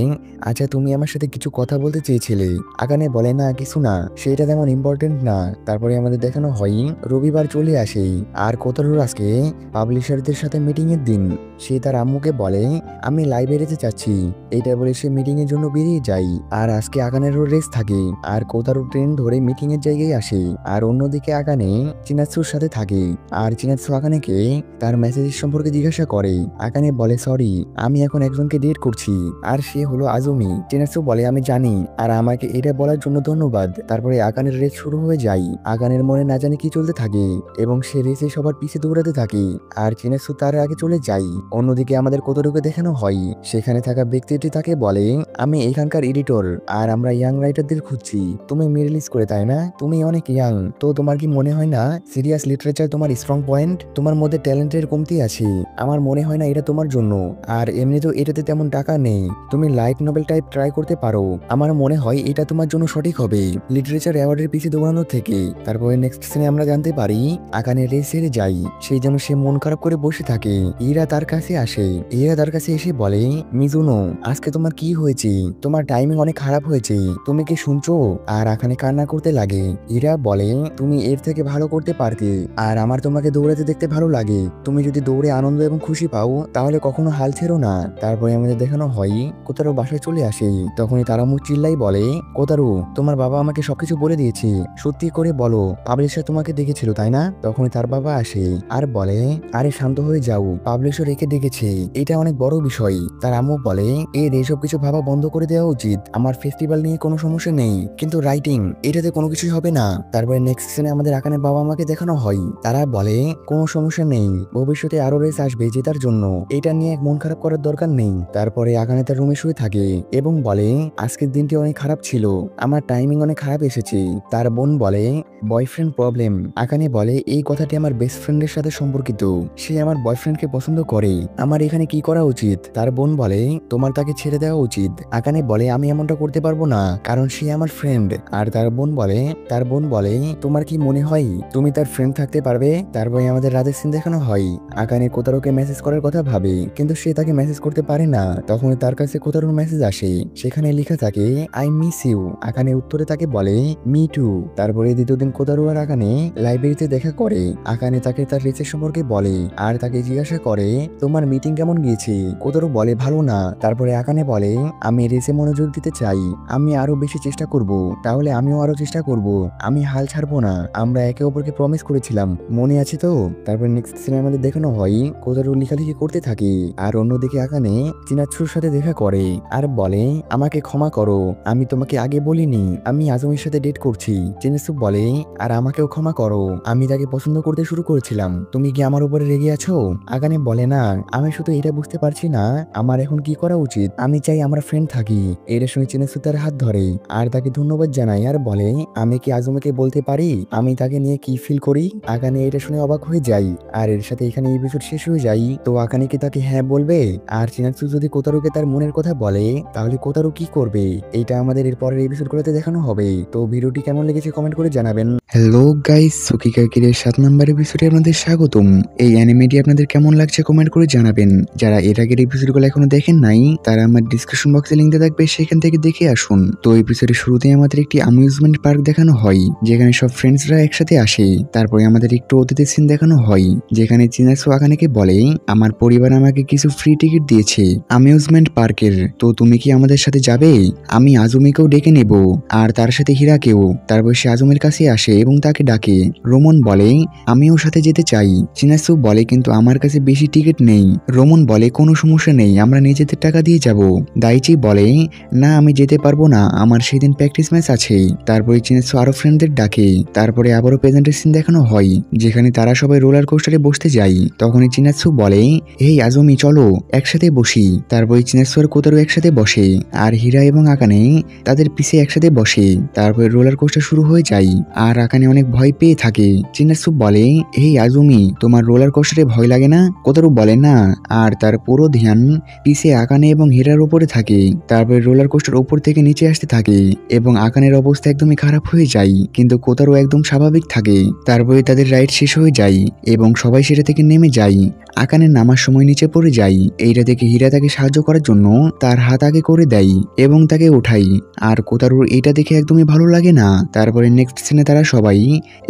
আচ্ছা তুমি আমার সাথে কিছু কথা বলতে চেয়েছিলে। আকানে বলে না কিছু না, সেটা তেমন ইম্পর্টেন্ট না। তারপরে আমাদের দেখানো হয় রবিবার চলে আসে আর কোতারুর আজকে পাবলিশারদের সাথে মিটিং এর দিন। সে তার আম্মুকে বলে আমি লাইব্রেরিতে যাচ্ছি। এইটা বলে সে মিটিং এর জন্য বেরিয়ে যায়। আর আজকে আকানেরও রেস থাকে আর কোতারু ট্রেন ধরে মিটিং এর জায়গায় আসে। আর অন্যদিকে আকানে চিনাৎসুর সাথে থাকে আর চিনাৎসু আকানেকে তার মেসেজের সম্পর্কে জিজ্ঞাসা করে। আকানে বলে সরি, আমি এখন একজনকে ডেট করছি আর সে হলো আজমি। চিনাৎসু বলে আমি জানি আর আমাকে এটা বলার জন্য ধন্যবাদ। তারপরে আকানের রেস শুরু হয়ে যায়। আকানের মনে না জানি কি চলতে থাকে এবং সে রেসে সবার পিছে দৌড়াতে থাকে আর চিনাৎসু তার আগে চলে যায়। অন্যদিকে আমাদের কোতারুকে দেখানো হয় সেখানে থাকা ব্যক্তিটি তাকে বলে আমি এখানকার এডিটর আর আমরা ইয়াং রাইটারদের খুঁজছি। তুমি মিডল স্কুলে তাই না? তুমি অনেক ইয়াং, তো তোমার কি মনে হয় না সিরিয়াস লিটারেচার তোমার স্ট্রং পয়েন্ট? তোমার মধ্যে ট্যালেন্টের কমতি আছে, আমার মনে হয় না এটা তোমার জন্য। আর এমনিতেও এটাতে তেমন টাকা নেই, তুমি লাইট নোবেল টাইপ ট্রাই করতে পারো, আমার মনে হয় এটা তোমার জন্য সঠিক হবে লিটারেচার অ্যাওয়ার্ডের পিছিয়ে দৌড়ানোর থেকে। তারপরে নেক্সট সিনে আমরা জানতে পারি আকানে রেস হেরে যায়, সেই জন্য সে মন খারাপ করে বসে থাকে। ইরা তার কাছে আসে। ইরা তার কাছে এসে বলে মিজুনো আজকে তোমার কি হয়েছে? তোমার টাইমিং অনেক খারাপ হয়েছে, তুমি কি শুনছো? আর আকানে কান্না করতে লাগে। ইরা বলে তুমি এর থেকে ভালো করতে পারতে আর আমার তোমাকে দৌড়াতে দেখতে ভালো লাগে, তুমি যদি দৌড়ে আনন্দ এবং খুশি পাও তাহলে কখনো হাল ছেড়ো না। তারপরে আমাদের দেখানো হয় কোতারু বাসায় চলে আসে। তখনই তারা মুখ চিল্লাই বলে কোতারু তোমার বাবা আমাকে সবকিছু বলে দিয়েছে, সত্যি করে বলো পাবলিশার তোমাকে দেখেছিল তাই না? তখনই তার বাবা আসে আর বলে আরে শান্ত হয়ে যাও, পাবলিশার একে দেখেছে, এটা অনেক বড় বিষয়। তার আম্মু বলে এর এইসব কিছু ভাবা বন্ধ করে দেওয়া উচিত, আমার ফেস্টিভ্যাল নিয়ে কোনো সমস্যা নেই, কিন্তু রাইটিং এটাতে কোনো কিছুই হবে না। তারপরে নেক্সট সিনে আমাদের আকানের বাবা মাকে দেখানো হয়। তারা বলে কোনো সমস্যা নেই, ভবিষ্যতে আরো রেস আসবে জেতার জন্য, এটা নিয়ে মন খারাপ করার দরকার নেই। তারপরে আকানে তার রুমে শুয়ে থাকে এবং বলে আজকের দিনটি অনেক খারাপ ছিল, আমার টাইমিং অনেক খারাপ এসেছে। তার বোন বলে বয়ফ্রেন্ড প্রবলেম। আকানে বলে এই কথাটি আমার বেস্ট ফ্রেন্ডের সাথে সম্পর্কিত, সে আমার বয়ফ্রেন্ডকে পছন্দ করে, আমার এখানে কি করা উচিত? তার বোন বলে তোমার তাকে ছেড়ে দেওয়া উচিত। আকানে বলে আমি এমনটা করতে পারবো না কারণ সে আমার ফ্রেন্ড। আর তার বোন বলে তোমার কি মনে হয় তুমি তার ফ্রেন্ড থাকতে পারবে? তারপরে আমাদের রাতের সিন দেখানো হয় আকানে কোতারুকে মেসেজ করার কথা ভাবে কিন্তু সে তাকে মেসেজ করতে পারে না। তখন তার কাছে কোতারুর মেসেজ আসে, সেখানে লেখা থাকে আই মিস ইউ। আকানে উত্তরে তাকে বলে মি টু। তারপরে দ্বিতীয় দিন কোতারু আর আকানে লাইব্রেরিতে দেখা করে। আকানে তাকে তার রেসের সম্পর্কে বলে আর তাকে জিজ্ঞাসা করে তোমার মিটিং কেমন গিয়েছে? কোতারু বলে ভালো না। তারপরে আকানে বলে আমি রেসে মনোযোগ দিতে চাই, আমি আরো বেশি চেষ্টা করব, তাহলে আমিও আরো চেষ্টা করব, আমি হাল ছাড়বো না, আমরা একে অপরকে প্রমিস করেছিলাম, মনে আছে তো? তারপর নেক্সট সিনে আমাদের দেখানো হয় কোতারু লেখালেখি করতে থাকে আর অন্যদিকে আকানে চিনাৎসুর সাথে দেখা করে আর বলে আমাকে ক্ষমা করো, আমি তোমাকে আগে বলিনি আমি আজমের সাথে ডেট করছি। চিনাৎসু বলে আর আমাকেও ক্ষমা করো, আমি তাকে পছন্দ করতে বলতে শুরু করেছিলাম, তুমি কি আমার উপরে রেগে আছো? আকানে বলে না, আমি শুধু এটা বুঝতে পারছি না আমার এখন কি করা উচিত। আমি চাই আমরা ফ্রেন্ড থাকি। এটা শুনে চিনাসু তার হাত ধরে আর তাকে ধন্যবাদ জানাই আর বলে, আমি কি আজুমিকে বলতে পারি আমি তাকে নিয়ে কি ফিল করি? আকানে এটা শুনে অবাক হয়ে যাই আর এর সাথে এখানে এপিসোড শেষ হয়ে যায়। তো আকানে কি তাকে হ্যাঁ বলবে? আর চিনাসু যদি কোতারুকে তার মনের কথা বলে তাহলে কোতারু কি করবে? এটা আমাদের এর পরের এপিসোডগুলোতে দেখানো হবে। তো ভিডিওটি কেমন লেগেছে কমেন্ট করে জানাবেন। হ্যালো গাইস, সুকিকাকিরের 7 নম্বর এপিসোডে আপনাদের স্বাগতম। এই অ্যানিমেটি আপনাদের কেমন লাগছে কমেন্ট করে জানাবেন। যারা এর আগের এপিসোডগুলো এখনো দেখেন নাই তারা আমার ডিসক্রিপশন বক্সে লিংক দেওয়া থাকবে, সেখান থেকে দেখে আসুন। তো এপিসোডের শুরুতেই আমাদের একটি অ্যামিউজমেন্ট পার্ক দেখানো হয় যেখানে সব ফ্রেন্ডসরা একসাথে আসে। তারপরে আমাদের একটু অতিথির সিন দেখানো হয় যেখানে চিনাসু আকানেকে বলে, আমার পরিবার আমাকে কিছু ফ্রি টিকিট দিয়েছে অ্যামিউজমেন্ট পার্কের, তো তুমি কি আমাদের সাথে যাবে? আমি আজুমিকেও ডেকে নেব আর তার সাথে হীরাকেও। তারপর সে আজুমের কাছে আসে এবং তাকে ডাকে। রোমন বলে, আমিও সাথে যেতে চাই। চিনাসু বলে, কিন্তু আমার কাছে বেশি টিকিট নেই। রোমন বলে, কোনো সমস্যা নেই, আমরা নিজেদের টাকা দিয়ে যাব। দাইচি বলে, না আমি যেতে পারবো না, আমার সেদিন প্র্যাকটিস ম্যাচ আছে। তারপরে চিনাসু আরো ফ্রেন্ডদের ডাকে। তারপরে আবারও প্রেজেন্টেশন দেখানো হয় যেখানে তারা সবাই রোলার কোস্টারে বসতে যায়। তখনই চিনাসু বলে, এই আজমি চলো একসাথে বসি। তারপরে চিনাসু আর কোতারু একসাথে বসে আর হীরা এবং আকানে তাদের পিছে একসাথে বসে। তারপরে রোলার কোস্টার শুরু হয়ে যায় আর আকানে অনেক ভয় পেয়ে থাকে। চিনাসু বলে, এই আজমি তোমার রোলার কোস্টারে ভয় লাগে না? কোতারু বলে না, আর তার পুরো ধ্যান পিছে আকানে এবং হীরার উপরে থাকে। তারপরে রোলার কোস্টার উপর থেকে নিচে আসতে থাকে এবং আকানের অবস্থা একদমই খারাপ হয়ে যায়, কিন্তু কোতারু একদম স্বাভাবিক থাকে। তারপরে তাদের রাইড শেষ হয়ে যায় এবং সবাই সেটা থেকে নেমে যায়। আকানের নামার সময় নিচে পড়ে যায়। এইটা দেখে হীরা তাকে সাহায্য করার জন্য তার হাত আগে করে দেয় এবং তাকে ওঠাই। আর কোতারুর এটা দেখে একদমই ভালো লাগে না। তারপরে নেক্সট সিনে তারা সবাই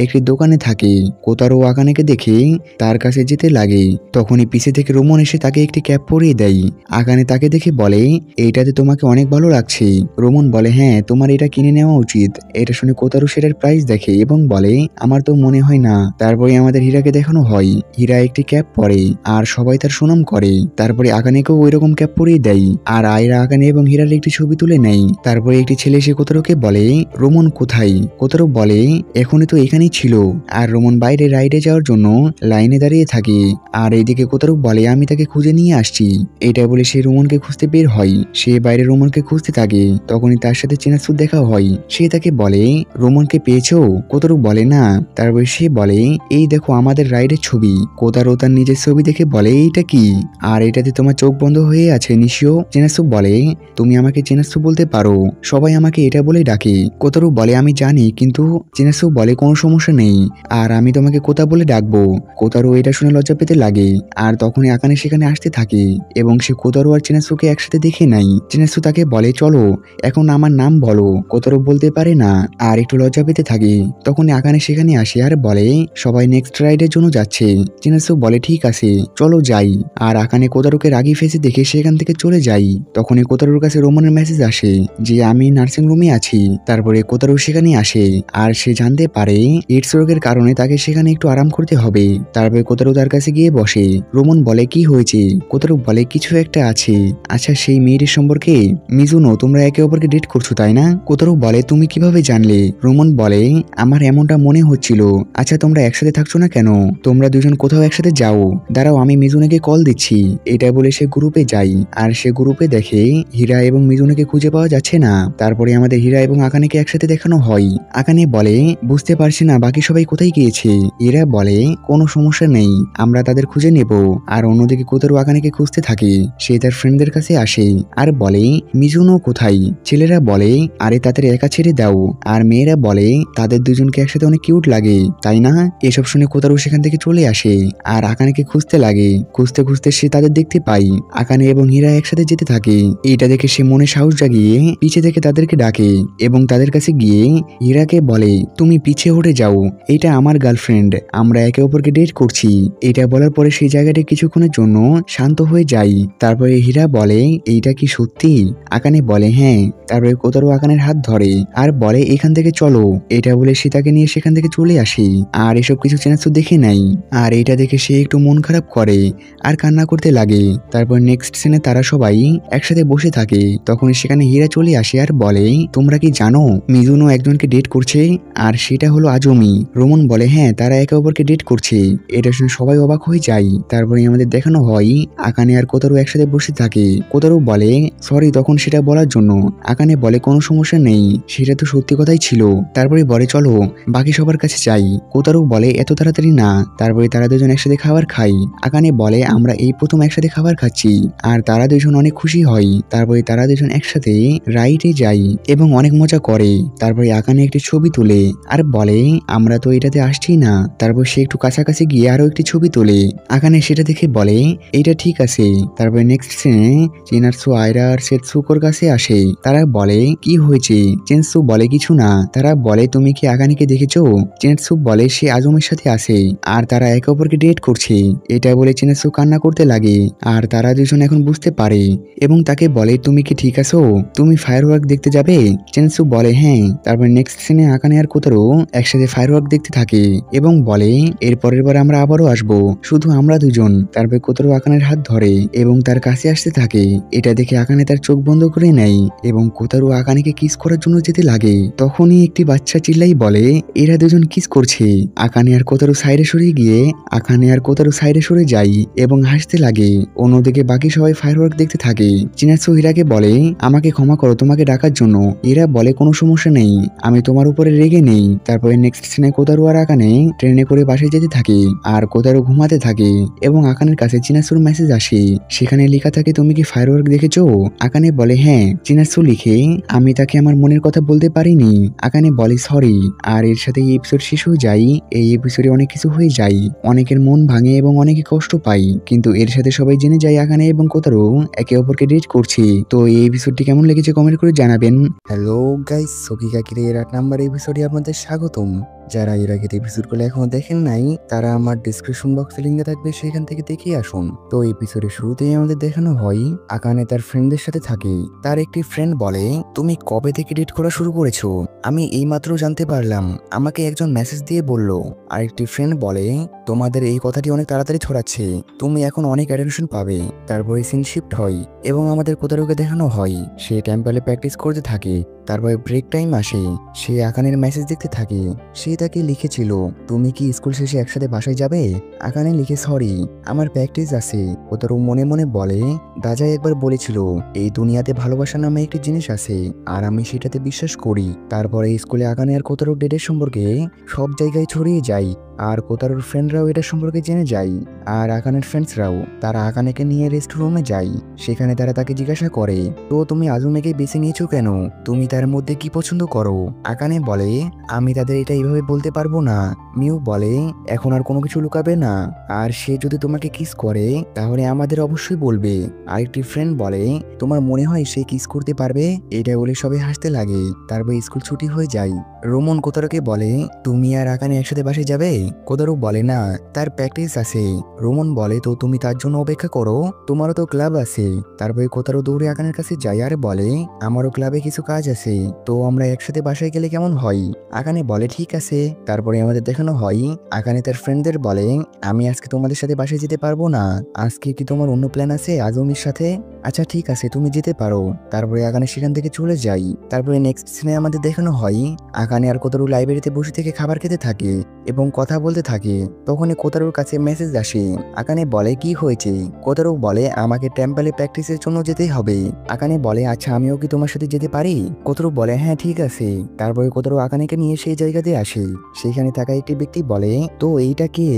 একটি দোকানে থাকে। কোতারু আকানেকে দেখে তার কাছে যেতে লাগে। তখনই পিছে থেকে রোমন এসে তাকে একটি ক্যাপ পরিয়ে দেয়। আকানে তাকে দেখে বলে, এইটাতে তোমাকে অনেক ভালো লাগছে। রোমন বলে, হ্যাঁ তোমার এটা কিনে নেওয়া উচিত। এটা শুনে কোতারু সেটার প্রাইস দেখে এবং বলে, আমার তো মনে হয় না। তারপরে আমাদের হীরাকে দেখানো হয় হীরা একটি ক্যাপ পরে আর সবাই তার সুনাম করে। তারপরে আকানেকেও ওই রকম ক্যাপ পরিয়ে দেয় আর আয়রা আকানে এবং হীরার একটি ছবি তুলে নেয়। তারপরে একটি ছেলে এসে কোতারুকে বলে, রোমন কোথায়? কোতারু বলে, এখনই তো এখানেই ছিল। আর রোমন বাইরে রাইডে যাওয়ার জন্য লাইনে দাঁড়িয়ে থাকে। আর এইদিকে কোতারু বলে, আমি তাকে খুঁজে নিয়ে আসছি। এটা বলে সে রোমনকে খুঁজতে বের হয়। সে বাইরে রোমনকে খুঁজতে থাকে। তখনই তার সাথে চিনাসু দেখা হয়। সে তাকে বলে, রোমনকে পেয়েছো? কোতারু বলে না। তারপরে সে বলে, এই দেখো আমাদের রাইডের ছবি। কোতারু তার নিজের ছবি দেখে বলে, এইটা কি? আর এটাতে তোমার চোখ বন্ধ হয়ে আছে নিশিও। চিনাসু বলে, তুমি আমাকে চিনাসু বলতে পারো, সবাই আমাকে এটা বলে ডাকে। কোতারু বলে, আমি জানি, কিন্তু চিনাসু বলে, কোনো সমস্যা নেই, আর আমি তোমাকে কোতা বলে ডাকবো। কোতারু এটা শুনে লজ্জা পেতে লাগে। আর তখনই আকানে সেখানে আসতে থাকে এবং সে কোতারু আর চিনাসুকে একসাথে দেখে নাই। চিনাসু তাকে বলে, চলো এখন আমার নাম বলো। কোতারু বলতে পারে না আর একটু লজ্জা পেতে থাকে। তখন আকানে সেখানে আসে আর বলে, সবাই নেক্সট রাইডের জন্য যাচ্ছে। চিনাসু বলে, ঠিক আছে চলো যাই। আর আকানে কোতারুকে রাগি ফেসে দেখে সেখান থেকে চলে যাই। তখনই কোতারুর কাছে রোমনের মেসেজ আসে যে আমি নার্সিং রুমে আছি। তারপরে কোতারু সেখানে আসে আর সে জানতে পারে এইডস রোগের কারণে তাকে সেখানে একটু আরাম করতে হবে। তারপরে কোতারু তার কাছে গিয়ে বসে। রোমন বলে, কি হয়েছে? কোতারু বলে, কিছু একটা আছে। আচ্ছা সেই মেয়েটির সম্পর্কে? মিজুনো, তোমরা একে অপরকে ডেট করছো তাই না? কোতারু বলে, তুমি কিভাবে জানলে? রোমন বলে, আমার এমনটা মনে হচ্ছিল। আচ্ছা তোমরা একসাথে থাকছো না কেন? তোমরা দুজন কোথাও একসাথে যাও। দাঁড়াও আমি মিজুনোকে কল দিচ্ছি। এটা বলে সে গ্রুপে যায় আর সে গ্রুপে দেখে হীরা এবং মিজুনোকে খুঁজে পাওয়া যাচ্ছে না। তারপরে আমাদের হীরা এবং আকানেকে একসাথে দেখানো হয়। আকানে বলে, বুঝতে পারছি না বাকি সবাই কোথায় গিয়েছে। হীরা বলে, কোনো সমস্যা নেই, আমরা তাদের খুঁজে নেব। আর অন্যদিকে কোতারু আকানেকে খুঁজতে থাকে। সে তার ফ্রেন্ডদের কাছে আসে আর বলে, মিজুনো কোথায়? ছেলেরা বলে, আরে তাদের একা ছেড়ে দাও। আর মেয়েরা বলে, তাদের দুজনকে একসাথে অনেক কিউট লাগে তাই না? এসব শুনে কোতারু সেখান থেকে চলে আসে আর আকানেকে খুঁজতে লাগে। খুঁজতে খুঁজতে সে তাদের দেখতে পায়। আকানে এবং হীরা একসাথে যেতে থাকে। এইটা দেখে সে মনে সাহস জাগিয়ে পিছে থেকে তাদেরকে ডাকে এবং তাদের কাছে গিয়ে হীরাকে বলে, তুমি পিছে হটে যাও, এটা আমার গার্লফ্রেন্ড, আমরা একে অপরকে ডেট করছি। এটা বলার পরে সেই জায়গাটি কিছুক্ষণের জন্য শান্ত হয়ে যায়। তারপরে হীরা বলে, এইটা কি সত্যি? আকানে বলে, হ্যাঁ। তারপরে কোতারু আকানের হাত ধরে আর বলে, এখান থেকে চলো। এটা বলে সে তাকে নিয়ে সেখান থেকে চলে আসে আর এসব কিছু চিনাসু দেখে নাই। আর এটা দেখে সে একটু মন খারাপ খারাপ করে আর কান্না করতে লাগে। তারপর নেক্সট সিনে তারা সবাই একসাথে বসে থাকে। তখন সেখানে হীরা চলে আসে আর বলে, তোমরা কি জানো মিজুনো একজনকে ডেট করছে, আর সেটা হলো আজমি। রোমন বলে, হ্যাঁ তারা একে অপরকে ডেট করছে। এটা শুনে সবাই অবাক হয়ে যায়। তারপরে আমাদের দেখানো হয় আকানে আর কোতারু একসাথে বসে থাকে। কোতারু বলে সরি তখন সেটা বলার জন্য। আকানে বলে কোনো সমস্যা নেই, সেটা তো সত্যি কথাই ছিল। তারপরে বলে চলো বাকি সবার কাছে যাই। কোতারু বলে এত তাড়াতাড়ি না। তারপরে তারা দুজন একসাথে খাবার খাই। আকানে বলে আমরা এই প্রথম একসাথে খাবার খাচ্ছি। আর তারা দুজন অনেক খুশি হয়। তারপরে তারা দুজন একসাথে রাইডে যাই এবং অনেক মজা করে। তারপরে আকানে একটি ছবি তুলে আর বলে আমরা তো এটাতে আসছি না। তারপর সে একটু কাছাকাছি গিয়ে আরো একটি ছবি তোলে। আকানে সেটা দেখে বলে এইটা ঠিক আছে। তারপরে নেক্সট সিনে চিনাৎসু আয়রা আর সেতসুকোর কাছে আসে। তারা বলে কি হয়েছে? চেনসু বলে কিছু না। তারা বলে তুমি কি আকানেকে দেখেছো? চিনাৎসু বলে সে আজমের সাথে আছে আর তারা একে অপরকে ডেট করছে। এটা বলে চিনাৎসু কান্না করতে লাগে আর তারা দুজন এখন বুঝতে পারে এবং তাকে বলে তুমি কি ঠিক আছো? তুমি ফায়ারওয়ার্ক দেখতে যাবে? চিনাৎসু বলে হ্যাঁ। তারপর নেক্সট সিনে আকানে আর কোতারু একসাথে ফায়ারওয়ার্ক দেখতে থাকে এবং বলে এর পরের বার আমরা আবারও আসবো, শুধু আমরা দুজন। তারপর কোতারু আকানের হাত ধরে এবং তার কাছে আসতে থাকে। এটা দেখে আকানে তার চোখ বন্ধ করে নেয় এবং কোতারু আকানেকে কিস করার জন্য যেতে লাগে। তখনই একটি বাচ্চা চিল্লাই বলে এরা দুজন কিস করছে। আকানে আর কোতারু সাইডে সরে গিয়ে আকানে আর কোতারু সাইডে সরে যায় এবং হাসতে লাগে। অন্যদিকে বাকি সবাই ফায়ারওয়ার্ক দেখতে থাকে। চিনাৎসু হীরাকে বলে আমাকে ক্ষমা করো তোমাকে ডাকার জন্য। এরা বলে কোনো সমস্যা নেই, আমি তোমার উপরে রেগে নেই। তারপরে নেক্সট সিনে কোতারু আর আকানে ট্রেনে করে বাসায় যেতে থাকে আর কোতারু ঘুমাতে থাকে এবং আকানের কাছে চিনাৎসুর মেসেজ আসে। সেখানে লেখা থাকে তুমি কি ফায়ারওয়ার্ক দেখেছো? আকানে বলে হ্যাঁ। চিনাৎসু লিখে আমি তাকে আমার মনের কথা বলতে পারিনি। আকানে বলে সরি। আর এর সাথে এই এপিসোড শেষ হয়ে যায়। এই এপিসোডে অনেক কিছু হয়ে যায়, অনেকের মন ভাঙে এবং অনেকে কষ্ট পায়, কিন্তু এর সাথে সবাই জেনে যায় আকানে এবং কোতারু একে অপরকে ডেট করছে। তো এই এপিসোডটি কেমন লেগেছে কমেন্ট করে জানাবেন। হ্যালো গাইস, সকিগাকির এর 8 নাম্বার এপিসোডে আপনাদের স্বাগতম। যারা এর আগের এপিসোডগুলো এখনো দেখেন নাই তারা আমার ডিসক্রিপশন বক্সে লিঙ্কে থাকবে, সেখান থেকে দেখে আসুন। তো এপিসোডের শুরুতেই আমাদের দেখানো হয় আকানে তার ফ্রেন্ডদের সাথে থাকে। তার একটি ফ্রেন্ড বলে তুমি কবে থেকে ডেট করা শুরু করেছো? আমি এইমাত্র জানতে পারলাম, আমাকে একজন মেসেজ দিয়ে বলল। আরেকটি ফ্রেন্ড বলে তোমাদের এই কথাটি অনেক তাড়াতাড়ি ছড়াচ্ছে, তুমি এখন অনেক অ্যাটেনশন পাবে। তারপরে সিন শিফট হয় এবং আমাদের কোতারুকে দেখানো হয় সে টেম্পলে প্র্যাকটিস করতে থাকে। তারপরে ব্রেক টাইম আসে, সে আকানের মেসেজ দেখতে থাকে। সে তাকে লিখেছিল তুমি কি স্কুল শেষে একসাথে বাসায় যাবে? আকানে লিখে সরি আমার প্র্যাকটিস আছে। কোতারু মনে মনে বলে দাজাই একবার বলেছিল এই দুনিয়াতে ভালোবাসা নামে একটি জিনিস আছে আর আমি সেটাতে বিশ্বাস করি। তারপরে স্কুলে আকানে আর কোতারুর ডেটের সম্পর্কে সব জায়গায় ছড়িয়ে যায় আর কোতারুর ফ্রেন্ডরাও এটা সম্পর্কে জেনে যায়। আর আকানের ফ্রেন্ডসরাও তারা আকানেকে নিয়ে রেস্ট রুমে যায়। সেখানে তারা তাকে জিজ্ঞাসা করে তো তুমি আজুমেকে বেছে নিয়েছো কেন? তুমি তার মধ্যে কি পছন্দ করো? আকানে বলে আমি তাদের এটা এইভাবে বলতে পারবো না। মিউ বলে এখন আর কোনো কিছু লুকাবে না, আর সে যদি তোমাকে কিস করে তাহলে আমাদের অবশ্যই বলবে। আরেকটি ফ্রেন্ড বলে তোমার মনে হয় সে কিস করতে পারবে? এটা বলে সবাই হাসতে লাগে। তারপর স্কুল ছুটি হয়ে যায়। রোমন কোতারুকে বলে তুমি আর আকানে একসাথে বাসে যাবে? কোতারু বলে না, তার প্র্যাকটিস আছে। রোমন বলে তো তুমি তার জন্য অপেক্ষা করো, তোমারও তো ক্লাব আছে। তারপরে কোতারু দৌড়ে আকানের কাছে যায় আর বলে আমারও ক্লাবে কিছু কাজ আছে, তো আমরা একসাথে বাসায় গেলে কেমন হয়? আকানে বলে ঠিক আছে। তারপরে আমাদের দেখানো হয় আকানে তার ফ্রেন্ডদের বলে আমি আজকে তোমাদের সাথে বাসায় যেতে পারবো না, আজকে কি তোমার অন্য প্ল্যান আছে আজমির সাথে? আচ্ছা ঠিক আছে তুমি যেতে পারো। তারপরে আকানে সেখান থেকে চলে যাই। তারপরে নেক্সট সিনে আমাদের দেখানো হয় আকানে আর কোতারু লাইব্রেরিতে বসে থেকে খাবার খেতে থাকে এবং কথা বলতে থাকে। তখনই কোতারুর কাছে মেসেজ আসে। আকানে বলে কি হয়েছে? কোতারু বলে আমাকে টেম্পলে প্র্যাকটিসের জন্য যেতে হবে। আকানে বলে আচ্ছা আমিও কি তোমার সাথে যেতে পারি? কোতারু বলে হ্যাঁ ঠিক আছে। তারপরে কোতারু আকানেকে নিয়ে সেই জায়গাতে আসে। সেখানে থাকা একটি ব্যক্তি বলে তো এইটা কে?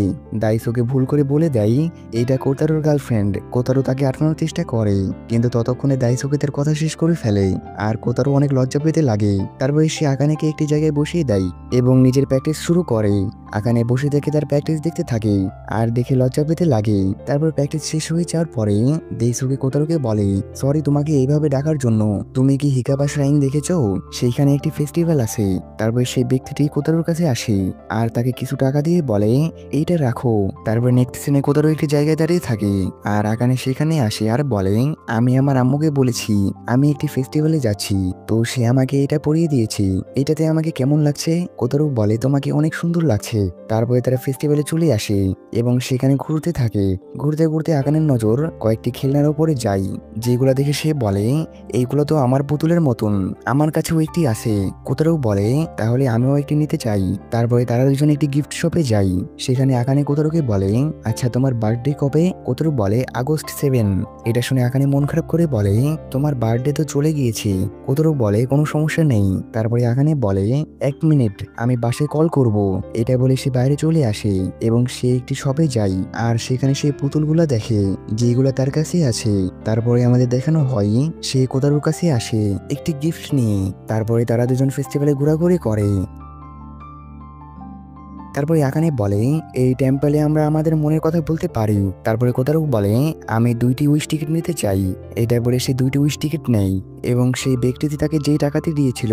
দাইসোকে ভুল করে বলে দেয় এইটা কোতারুর গার্লফ্রেন্ড। কোতারু তাকে আটকানোর চেষ্টা করে, কিন্তু ততক্ষণে দাইসোকে তার কথা শেষ করে ফেলে আর কোতারু অনেক লজ্জা পেতে লাগে। তারপরে সে আকানেকে একটি জায়গায় বসিয়ে দেয় এবং নিজের প্র্যাকটিস শুরু করে। আকানে বসে দেখে তার প্র্যাকটিস দেখতে থাকে আর দেখে লজ্জা পেতে লাগে। তারপর প্র্যাকটিস শেষ হয়ে যাওয়ার পরে দেইসুকে কোতারুকে বলে সরি তোমাকে এইভাবে ডাকার জন্য। তুমি কি হিকাবা শ্রাইন দেখেছো? সেইখানে একটি ফেস্টিভ্যাল আছে। তারপর সেই ব্যক্তিটি কোতারুর কাছে আসে আর তাকে কিছু টাকা দিয়ে বলে এইটা রাখো। তারপর নেক্সট সিনে কোতারু একটি জায়গায় দাঁড়িয়ে থাকে আর আকানে সেখানে আসে আর বলে আমি আমার আম্মুকে বলেছি আমি একটি ফেস্টিভ্যালে যাচ্ছি, তো সে আমাকে এটা পরিয়ে দিয়েছে। এটাতে আমাকে কেমন লাগছে? কোতারু বলে তোমাকে অনেক সুন্দর লাগছে। দেখে। তারপরে তারা ফেস্টিভ্যালে চলে আসে এবং সেখানে ঘুরতে থাকে। ঘুরতে ঘুরতে আকানের নজর কয়েকটি খেলনার ওপরে যায়, যেগুলো দেখে সে বলে, এইগুলো তো আমার পুতুলের মতন, আমার কাছেও একটি আছে। কোতারু বলে, তাহলে আমিও একটি নিতে চাই। তারপরে তারা দুজন একটি গিফট শপে যায়। সেখানে আকানে কোতারুকে বলে, আচ্ছা তোমার বার্থডে কবে? কোতারু বলে আগস্ট 7। এটা শুনে আকানে মন খারাপ করে বলে, তোমার বার্থডে তো চলে গিয়েছে। কোতারু বলে কোনো সমস্যা নেই। তারপরে আকানে বলে, 1 মিনিট, আমি বাসায় কল করব। এটা বলে সে বাইরে চলে আসে এবং সে একটি শপে যায় আর সেখানে সে পুতুলগুলো দেখে যেগুলো তার কাছে আছে। তারপরে আমাদের দেখানো হয় সে কোতারুর কাছে আসে একটি গিফট নিয়ে। তারপরে তারা দুজন ফেস্টিভ্যালে ঘোরাঘুরি করে। তারপরে আকানে বলে, এই টেম্পলে আমরা আমাদের মনের কথা বলতে পারি। তারপরে কোতারু বলে, আমি 2টি উইশ টিকিট নিতে চাই। এটা বলে সে 2টি উইশ টিকিট নেয় এবং সেই ব্যক্তিটি তাকে যেই টাকাটি দিয়েছিল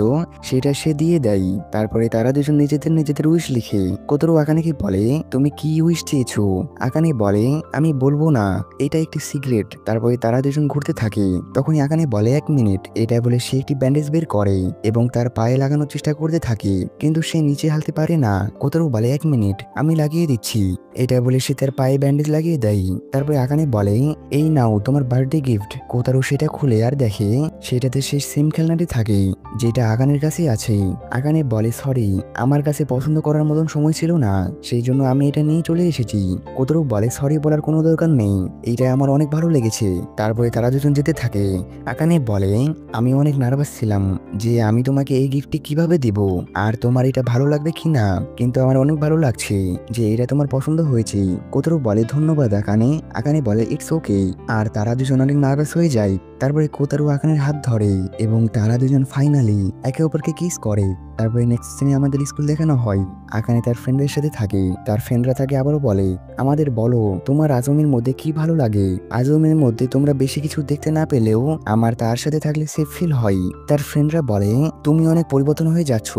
সেটা সে দিয়ে দেয়। তারপরে তারা দুজন নিজেদের নিজেদের উইশ লিখে। কোতারু আকানেকে বলে, তুমি কি উইশ চেয়েছো? আকানে বলে, আমি বলবো না, এটা একটি সিক্রেট। তারপরে তারা দুজন ঘুরতে থাকে। তখনই আকানে বলে, 1 মিনিট। এটা বলে সে একটি ব্যান্ডেজ বের করে এবং তার পায়ে লাগানোর চেষ্টা করতে থাকে, কিন্তু সে নিচে হালতে পারে না। কোতারু বলে, 1 মিনিট, আমি লাগিয়ে দিচ্ছি। এটা বলে সে তার পায়ে ব্যান্ডেজ লাগিয়ে দেয়। তারপরে আকানে বলে, এই নাও তোমার বার্থডে গিফট। কোতারু সেটা খুলে আর দেখে সেটাতে সেই সেম খেলনাটি থাকে যেটা আকানের কাছে আছে। আকানে বলে, সরি, আমার কাছে পছন্দ করার মতন সময় ছিল না, সেই জন্য আমি এটা নিয়ে চলে এসেছি। কোতারু বলে, সরি বলার কোনো দরকার নেই, এইটা আমার অনেক ভালো লেগেছে। তারপরে তারা দুজন যেতে থাকে। আকানে বলে, আমি অনেক নার্ভাস ছিলাম যে আমি তোমাকে এই গিফটটি কিভাবে দিব আর তোমার এটা ভালো লাগবে কিনা, কিন্তু আমার অনেক ভালো লাগছে যে এটা তোমার পছন্দ হয়েছে। কোতারু বলে, ধন্যবাদ আকানে। আকানে বলে, ইটস ওকে। আর তারা দুজন অনেক নার্ভাস হয়ে যায়। তারপরে কোতারু আকানের হাত ধরে এবং তারা দুজন ফাইনালি একে অপরকে কিস করে। তারপরে নেক্সট সিনে আমাদের স্কুল দেখানো হয়। আকানে তার ফ্রেন্ডের সাথে থাকে। তার ফ্রেন্ডরা তাকে আবারও বলে, আমাদের বলো তোমার আজমের মধ্যে কি ভালো লাগে। আজমের মধ্যে তোমরা বেশি কিছু দেখতে না পেলেও আমার তার সাথে থাকলে সেফ ফিল হয়। তার ফ্রেন্ডরা বলে, তুমি অনেক পরিবর্তন হয়ে যাচ্ছ,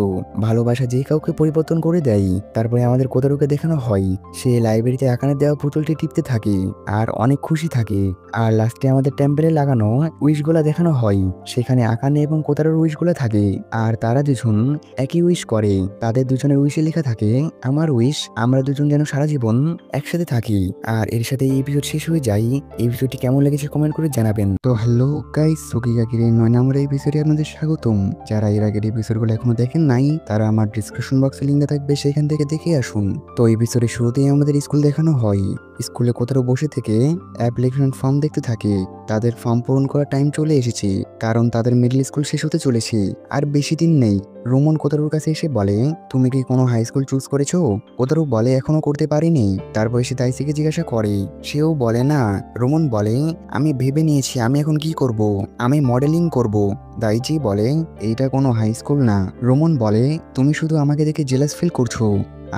ভালোবাসা যে কাউকে পরিবর্তন করে দেয়। তারপরে আমাদের কোতারুকে দেখানো হয় সে লাইব্রেরিতে আকানের দেওয়া পুতুলটি টিপতে থাকে আর অনেক খুশি থাকে। আর লাস্টে আমাদের টেম্পলে লাগানো উইশগুলা দেখানো হয়। সেখানে আকানে এবং কোতারুর উইশগুলা থাকে আর তারা দুজন একই উইশ করে। তাদের দুজনের উইশে লেখা থাকে, আমার উইশ আমরা দুজন যেন সারা জীবন একসাথে থাকি। আর এর সাথে এই এপিসোড শেষ হয়ে যায়। এই এপিসোডটি কেমন লেগেছে কমেন্ট করে জানাবেন। তো হ্যালো গাইস, সুকিগাকির এই 9 নম্বর এপিসোডে আপনাদের স্বাগতম। যারা এর আগের এপিসোডগুলো এখনো দেখেন নাই তারা আমার ডিসক্রিপশন বক্সে লিঙ্ক থাকবে, সেখান থেকে দেখে আসুন। তো এপিসোডের শুরুতেই আমাদের স্কুল দেখানো হয়। স্কুলে কোথাও বসে থেকে অ্যাপ্লিকেশন ফর্ম দেখতে থাকে। তাদের ফর্ম পূরণ করার টাইম চলে এসেছে, কারণ তাদের মিডল স্কুল শেষ হতে চলেছে আর বেশি দিন নেই। রোমন কোতারুর কাছে এসে বলে, তুমি কি কোনো হাই স্কুল চুজ করেছো? কোতারু বলে, এখনো করতে পারিনি। তারপর সে দাইসিকে জিজ্ঞাসা করে, সেও বলে না। রোমন বলে, আমি ভেবে নিয়েছি আমি এখন কি করব, আমি মডেলিং করব। দাইজি বলে, এইটা কোনো হাই স্কুল না। রোমন বলে, তুমি শুধু আমাকে দেখে জেলাস ফিল করছো।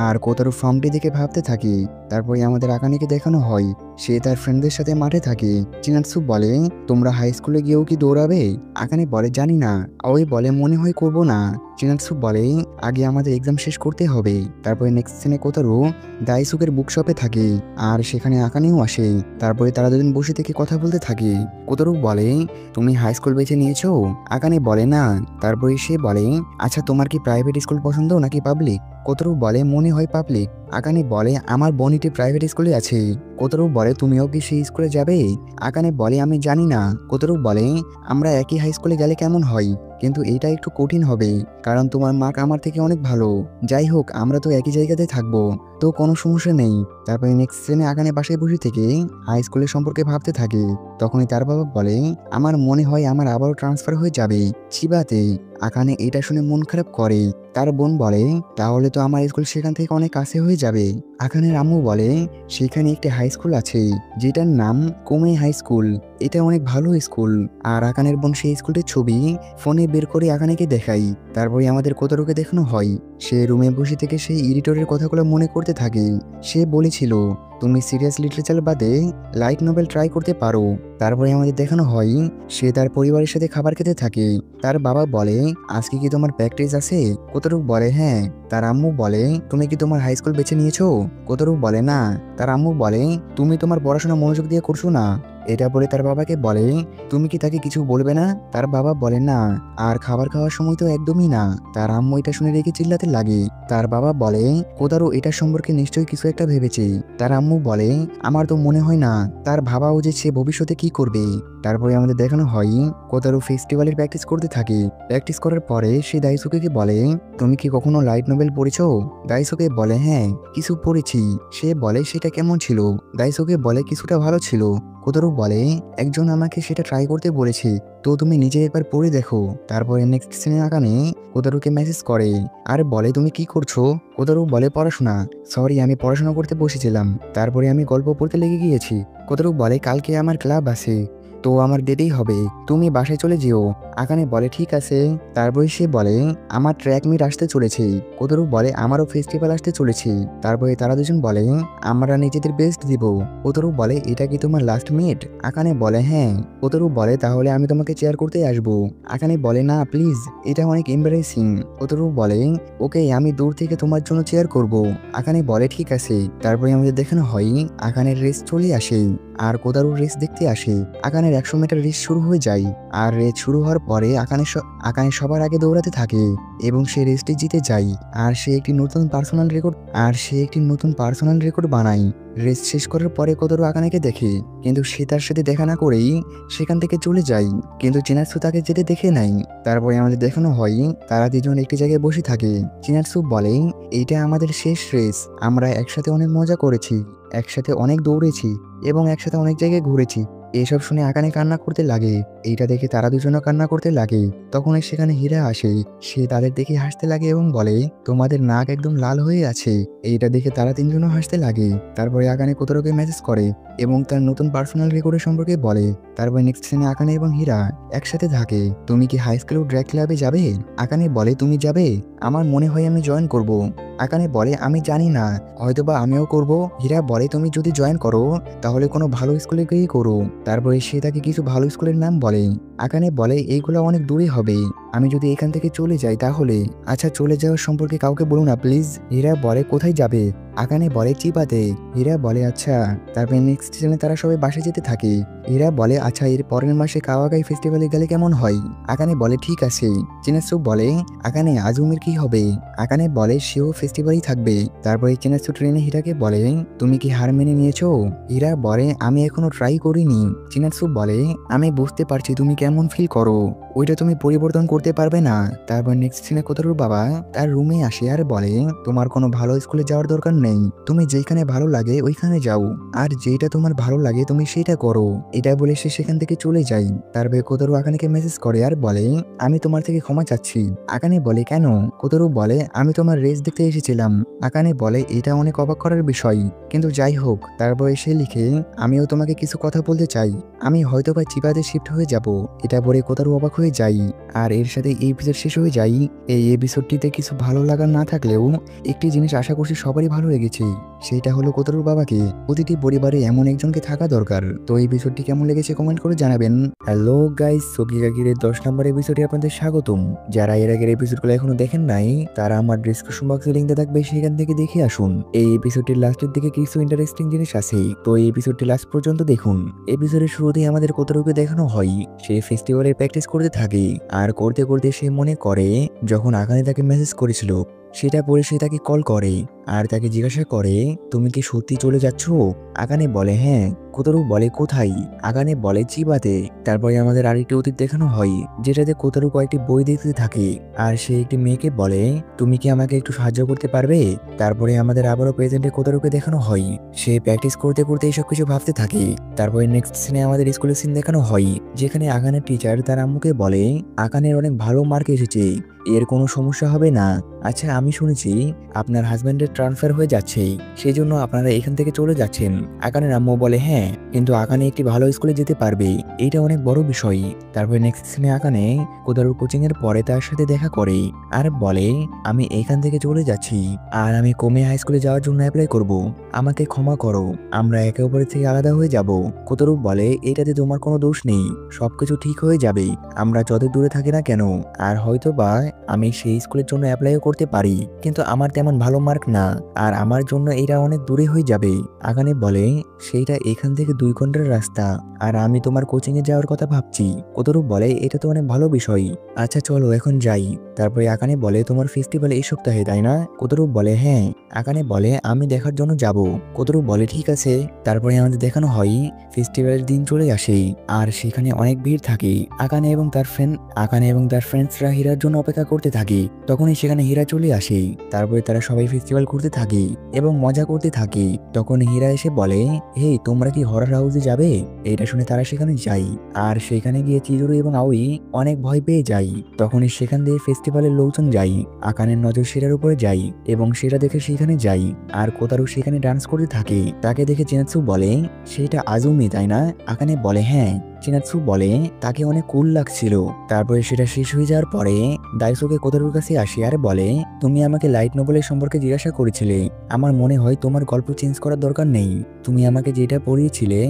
আর কোতারু ফর্মটি দেখে ভাবতে থাকে। তারপরে আমাদের আকানেকে দেখানো হয় সে তার ফ্রেন্ডদের সাথে মাঠে থাকে। চিনাৎসু বলে, তোমরা হাই স্কুলে গিয়েও কি দৌড়াবে? আকানে বলে, জানি না। ওই বলে, মনে হয় করবো না। চিনাৎসু বলে, আগে আমাদের এক্সাম শেষ করতে হবে। তারপরে নেক্সট সিনে কোতারু দাইসুকের বুকশপে থাকে আর সেখানে আকানেও আসে। তারপরে তারা দুজন বসে থেকে কথা বলতে থাকে। কোতারু বলে, তুমি হাই স্কুল বেছে নিয়েছো? আকানে বলে না। তারপরে সে বলে, আচ্ছা তোমার কি প্রাইভেট স্কুল পছন্দ নাকি পাবলিক? কোতারু বলে, মনে হয় পাবলিক। আকানে বলে, আমার বোনিটি প্রাইভেট স্কুলে আছে। কোতারু বলে, তুমিও কি সেই স্কুলে যাবে? আকানে বলে, আমি জানি না। কোতারু বলে, আমরা একই হাই স্কুলে গেলে কেমন হয়, কিন্তু এটা একটু কঠিন হবে কারণ তোমার মার্ক আমার থেকে অনেক ভালো। যাই হোক, আমরা তো একই জায়গাতে থাকবো, তো কোনো সমস্যা নেই। তারপরে নেক্সট সিনে আকানে বাসায় বসে থেকে হাই স্কুলের সম্পর্কে ভাবতে থাকে। তখনই তার বাবা বলে, আমার মনে হয় আমার আবারও ট্রান্সফার হয়ে যাবে চিবাতে। আকানে এটা শুনে মন খারাপ করে। তার বোন বলে, তাহলে তো আমার স্কুল সেখান থেকে অনেক কাছে হয়ে যাবে। আকানের আম্মু বলে, সেখানে একটি হাই স্কুল আছে যেটার নাম কোমে হাই স্কুল, এটা অনেক ভালো স্কুল। আর আকানের বোন সেই স্কুলটির ছবি ফোনে বের করে আকানেকে দেখাই। তারপরে আমাদের কোতারুকে দেখানো হয় সে রুমে বসে থেকে সেই এডিটরের কথাগুলো মনে করতে থাকে। সে বলেছিল, তুমি সিরিয়াস লিটারেচার বাদে লাইট নোবেল ট্রাই করতে পারো। তারপরে আমাদের দেখানো হয় সে তার পরিবারের সাথে খাবার খেতে থাকে। তার বাবা বলে, আজকে কি তোমার প্র্যাকটিস আছে? কোতারু বলে, হ্যাঁ। তার আম্মু বলে, তুমি কি তোমার হাই স্কুল বেছে নিয়েছো? কোতারু বলে, না। তার আম্মু বলে, তুমি তোমার পড়াশোনা মনোযোগ দিয়ে করছো না। এটা বলে তার বাবাকে বলে, তুমি কি তাকে কিছু বলবে না? তার বাবা বলে না, আর খাবার খাওয়ার সময় তো একদমই না। তার আম্মু এটা শুনে রেগে চিল্লাতে লাগে। তার বাবা বলে, কোদারু এটা সম্পর্কে নিশ্চয়ই কিছু একটা ভেবেছে। তার আম্মু বলে, আমার তো মনে হয় না। তার ভাবাও যে সে ভবিষ্যতে কি করবে। তারপরে আমাদের দেখানো হয় কোদারু ফেস্টিভ্যালের প্র্যাকটিস করতে থাকে। প্র্যাকটিস করার পরে সে দাইসুকেকে বলে, তুমি কি কখনো লাইট নোবেল পড়েছো? দাইসুকে বলে, হ্যাঁ কিছু পড়েছি। সে বলে, সেটা কেমন ছিল? দাইসুকে বলে, কিছুটা ভালো ছিল। কোদারু বলে, একজন আমাকে সেটা ট্রাই করতে বলেছে, তো তুমি নিজে একবার পড়ে দেখো। তারপরে নেক্সট সিনে আকানে কোদারুকে মেসেজ করে আর বলে, তুমি কি করছো? কোদারু বলে, পড়াশোনা। সরি, আমি পড়াশোনা করতে বসেছিলাম, তারপরে আমি গল্প পড়তে লেগে গিয়েছি। কোদারু বলে, কালকে আমার ক্লাব আছে, তো আমার যেতেই হবে, তুমি বাসায় চলে যেও। আকানে বলে, ঠিক আছে। তারপরে সে বলে, আমার ট্র্যাক মিট আসতে চলেছে। কোদারু বলে, আমারও ফেস্টিভ্যাল আসতে চলেছে। তারপরে তারা দুজন বলে, আমরা নিজেদের বেস্ট দিব। কোদারু বলে, এটা কি তোমার লাস্ট মিট? আকানে বলে, হ্যাঁ। কোদারু বলে, তাহলে আমি তোমাকে চেয়ার করতে আসবো। আকানে বলে, না প্লিজ, এটা অনেক এম্বারেসিং। কোদারু বলে, ওকে, আমি দূর থেকে তোমার জন্য চেয়ার করব। আকানে বলে, ঠিক আছে। তারপরে আমাদের দেখানো হয় আকানের রেস চলে আসে আর কোদারুর রেস দেখতে আসে। আকানের 100 মিটার রেস শুরু হয়ে যায় আর রেস শুরু হওয়ার পরে আকানে সবার আগে দৌড়াতে থাকে এবং সে রেসটি জিতে যায় আর সে একটি নতুন পার্সোনাল রেকর্ড বানায়। রেস শেষ করার পরে কোদারু আকানেকে দেখে, কিন্তু সে তার সাথে দেখা না করেই সেখান থেকে চলে যায়, কিন্তু চিনাৎসু তাকে যেতে দেখে নাই। তারপরে আমাদের দেখানো হয় তারা দুজন একটি জায়গায় বসে থাকে। চিনাৎসু বলে, এইটা আমাদের শেষ রেস, আমরা একসাথে অনেক মজা করেছি, একসাথে অনেক দৌড়েছি এবং একসাথে অনেক জায়গায় ঘুরেছি। এসব শুনে আকানে কান্না করতে লাগে। এইটা দেখে তারা দুজনও কান্না করতে লাগে। তখন সেখানে হীরা আসে, সে তাদের দেখে হাসতে লাগে এবং বলে, তোমাদের নাক একদম লাল হয়ে আছে। এইটা দেখে তারা তিনজনও হাসতে লাগে। তারপরে আকানে কোতারোকে মেসেজ করে এবং তার নতুন পার্সোনাল রেকর্ডের সম্পর্কে বলে। তারপরে নেক্সট সিনে আকানে এবং হীরা একসাথে থাকে। তুমি কি হাই স্কুল ড্র্যাগ ক্লাবে যাবে? আকানে বলে, তুমি যাবে? আমার মনে হয় আমি জয়েন করব। আকানে বলে, আমি জানি না, হয়তোবা আমিও করব। হীরা বলে, তুমি যদি জয়েন করো তাহলে কোনো ভালো স্কুলে গিয়ে করো। তারপরে সে তাকে কিছু ভালো স্কুলের নাম বলে। আকানে বলে, এইগুলো অনেক দূরে হবে, আমি যদি এখান থেকে চলে যাই তাহলে। আচ্ছা, চলে যাওয়ার সম্পর্কে কাউকে বলো না প্লিজ। হীরা বলে, কোথায় যাবে? আকানে বলে, চিপাতে। হীরা বলে, আচ্ছা। তারপরে নেক্সট সিজনে তারা সবাই বাসে যেতে থাকে। হীরা বলে, আচ্ছা, এর পরের মাসে কাওয়াগাই ফেস্টিভ্যালে গেলে কেমন হয়? আকানে বলে, ঠিক আছে। চিনাৎসু বলে, আকানে আজুমের কি হবে? আকানে বলে, সেও ফেস্টিভ্যালেই থাকবে। তারপরে চিনাৎসু ট্রেনে হীরাকে বলে, তুমি কি হার মেনে নিয়েছো? হীরা বলে, আমি এখনো ট্রাই করিনি। চিনাৎসু বলে, আমি বুঝতে পারছি তুমি কেমন ফিল করো, ওইটা তুমি পরিবর্তন করতে পারবে না। তারপর নেক্সট সিনে কোতারুর বাবা তার রুমে আসে আর বলে, তোমার কোনো ভালো স্কুলে যাওয়ার দরকার নেই, তুমি যেখানে ভালো লাগে ওইখানে যাও, আর যেটা তোমার ভালো লাগে তুমি সেটা করো। এটা বলে সে সেখান থেকে চলে যায়। তারপরে কোতারু আকানেকে মেসেজ করে আর বলে, আমি তোমার থেকে ক্ষমা চাচ্ছি। আকানে বলে, কেন? কোতারু বলে, আমি তোমার রেস দেখতে এসেছিলাম। আকানে বলে, এটা অনেক অবাক করার বিষয়, কিন্তু যাই হোক। তারপরে সে লিখে, আমিও তোমাকে কিছু কথা বলতে চাই, আমি হয়তোবা চিপাতে শিফট হয়ে যাব। এটা বলে কোতারু অবাক হয়ে যাই আর এর সাথে এই এপিসোড শেষ হয়ে যায়। এই এপিসোডটিতে কিছু ভালো লাগার না থাকলেও একটি জিনিস আশা করছি সবারই ভালো লেগেছে, সেটা হলো কোতারুর বাবাকে প্রতিটি পরিবারে এমন একজনকে থাকা দরকার। তো এই এপিসোডটি কেমন লেগেছে কমেন্ট করে জানাবেন। হ্যালো গাইস, সোকিগাকিরের 10 নম্বর এপিসোডে আপনাদের স্বাগতম। যারা এর আগের এপিসোডগুলো এখনো দেখেন নাই তারা আমার ডিসক্রিপশন বক্সে লিংকটা থাকবে, সেখান থেকে দেখে আসুন। এই এপিসোডটির লাস্টের দিকে কিছু ইন্টারেস্টিং জিনিস আছে, তো এই এপিসোডটি লাস্ট পর্যন্ত দেখুন। এপিসোডের শুরুতেই আমাদের কোতারুকে দেখানো হয় সে ফেস্টিভ্যালের প্র্যাকটিস করতে থাকে আর করতে করতে সে মনে করে যখন আকানে তাকে মেসেজ করেছিল সেটা পরে সে তাকে কল করে আর তাকে জিজ্ঞাসা করে, তুমি কি সত্যি চলে যাচ্ছ? আকানে বলে, হ্যাঁ। কোতারু বলে, কোথায়? আকানে বলে, চিবাতে। তারপরে আমাদের আরেকটি অতীত দেখানো হয় যেটাতে কোতারু কয়েকটি বই দেখতে থাকে আর সে একটি মেয়েকে বলে, তুমি কি আমাকে একটু সাহায্য করতে পারবে? তারপরে আমাদের আবারও প্রেজেন্টে কোতারুকে দেখানো হয় সে প্র্যাকটিস করতে করতে এইসব কিছু ভাবতে থাকে। তারপরে নেক্সট সিনে আমাদের স্কুলের সিন দেখানো হয় যেখানে আকানের টিচার তার আম্মুকে বলে, আকানের অনেক ভালো মার্ক এসেছে, এর কোনো সমস্যা হবে না। আচ্ছা, আমি শুনেছি আপনার হাজব্যান্ডের ট্রান্সফার হয়ে যাচ্ছে, সেই জন্য আপনারা এখান থেকে চলে যাচ্ছেন। আকানের আম্মু বলে, হ্যাঁ, কিন্তু আকানে একটি ভালো স্কুলে যেতে পারবে, এইটা অনেক বড় বিষয়। তারপরে নেক্সট সিনে আকানে কোদারুর কোচিং এর পরে তার সাথে দেখা করে আর বলে, আমি এখান থেকে চলে যাচ্ছি আর আমি কোমে হাই স্কুলে যাওয়ার জন্য অ্যাপ্লাই করব, আমাকে ক্ষমা করো, আমরা একে অপরের থেকে আলাদা হয়ে যাব। কোতারু বলে, এটাতে তোমার কোনো দোষ নেই, সবকিছু ঠিক হয়ে যাবে, আমরা যত দূরে থাকি না কেন। আর হয়তো বা আমি সেই স্কুলের জন্য অ্যাপ্লাইও করতে পারি, কিন্তু আমার তেমন ভালো মার্ক না আর আমার জন্য এটা অনেক দূরে হয়ে যাবে। আকানে বলে, সেইটা এখান এখান থেকে 2 ঘন্টার রাস্তা, আর আমি তোমার কোচিং এ যাওয়ার কথা ভাবছি। কোতরূপ বলে এটা তো অনেক ভালো বিষয়, আচ্ছা চলো এখন যাই। তারপরে আকানে বলে তোমার ফেস্টিভ্যাল এই সপ্তাহে তাই না? কোতরূপ বলে হ্যাঁ। আকানে বলে আমি দেখার জন্য যাব। কোতরূপ বলে ঠিক আছে। তারপরে আমাদের দেখানো হয় ফেস্টিভ্যালের দিন চলে আসে আর সেখানে অনেক ভিড় থাকে। আকানে এবং তার ফ্রেন্ডসরা হীরার জন্য অপেক্ষা করতে থাকে। তখনই সেখানে হীরা চলে আসে। তারপরে তারা সবাই ফেস্টিভ্যাল করতে থাকে এবং মজা করতে থাকে। তখন হীরা এসে বলে হেই তোমরা কি হরর হাউসে যাবে? এটা শুনে তারা সেখানে যায় আর সেখানে গিয়ে চিজুরু এবং আউই অনেক ভয় পেয়ে যায়। তখনই সেখান দিয়ে ফেস্টিভ্যালের লোকজন যায়। আকানের নজর সেটার উপরে যায় এবং সেটা দেখে সেখানে যায় আর কোতারু সেখানে ডান্স করতে থাকে। তাকে দেখে জেনাৎসু বলে সেটা আজুমি তাই না? আকানে বলে হ্যাঁ। চিনাৎসু বলে তাকে অনেক কুল লাগছিল। তারপরে সেটা শেষ হয়ে যাওয়ার পরে দাইসোকে কোতারুর কাছে আসে আর বলে তুমি আমাকে লাইট নোবেলের সম্পর্কে জিজ্ঞাসা করেছিলে, আমার মনে হয় তোমার গল্প চেঞ্জ করার দরকার নেই। তুমি আমাকে যেটা পড়িয়েছিলে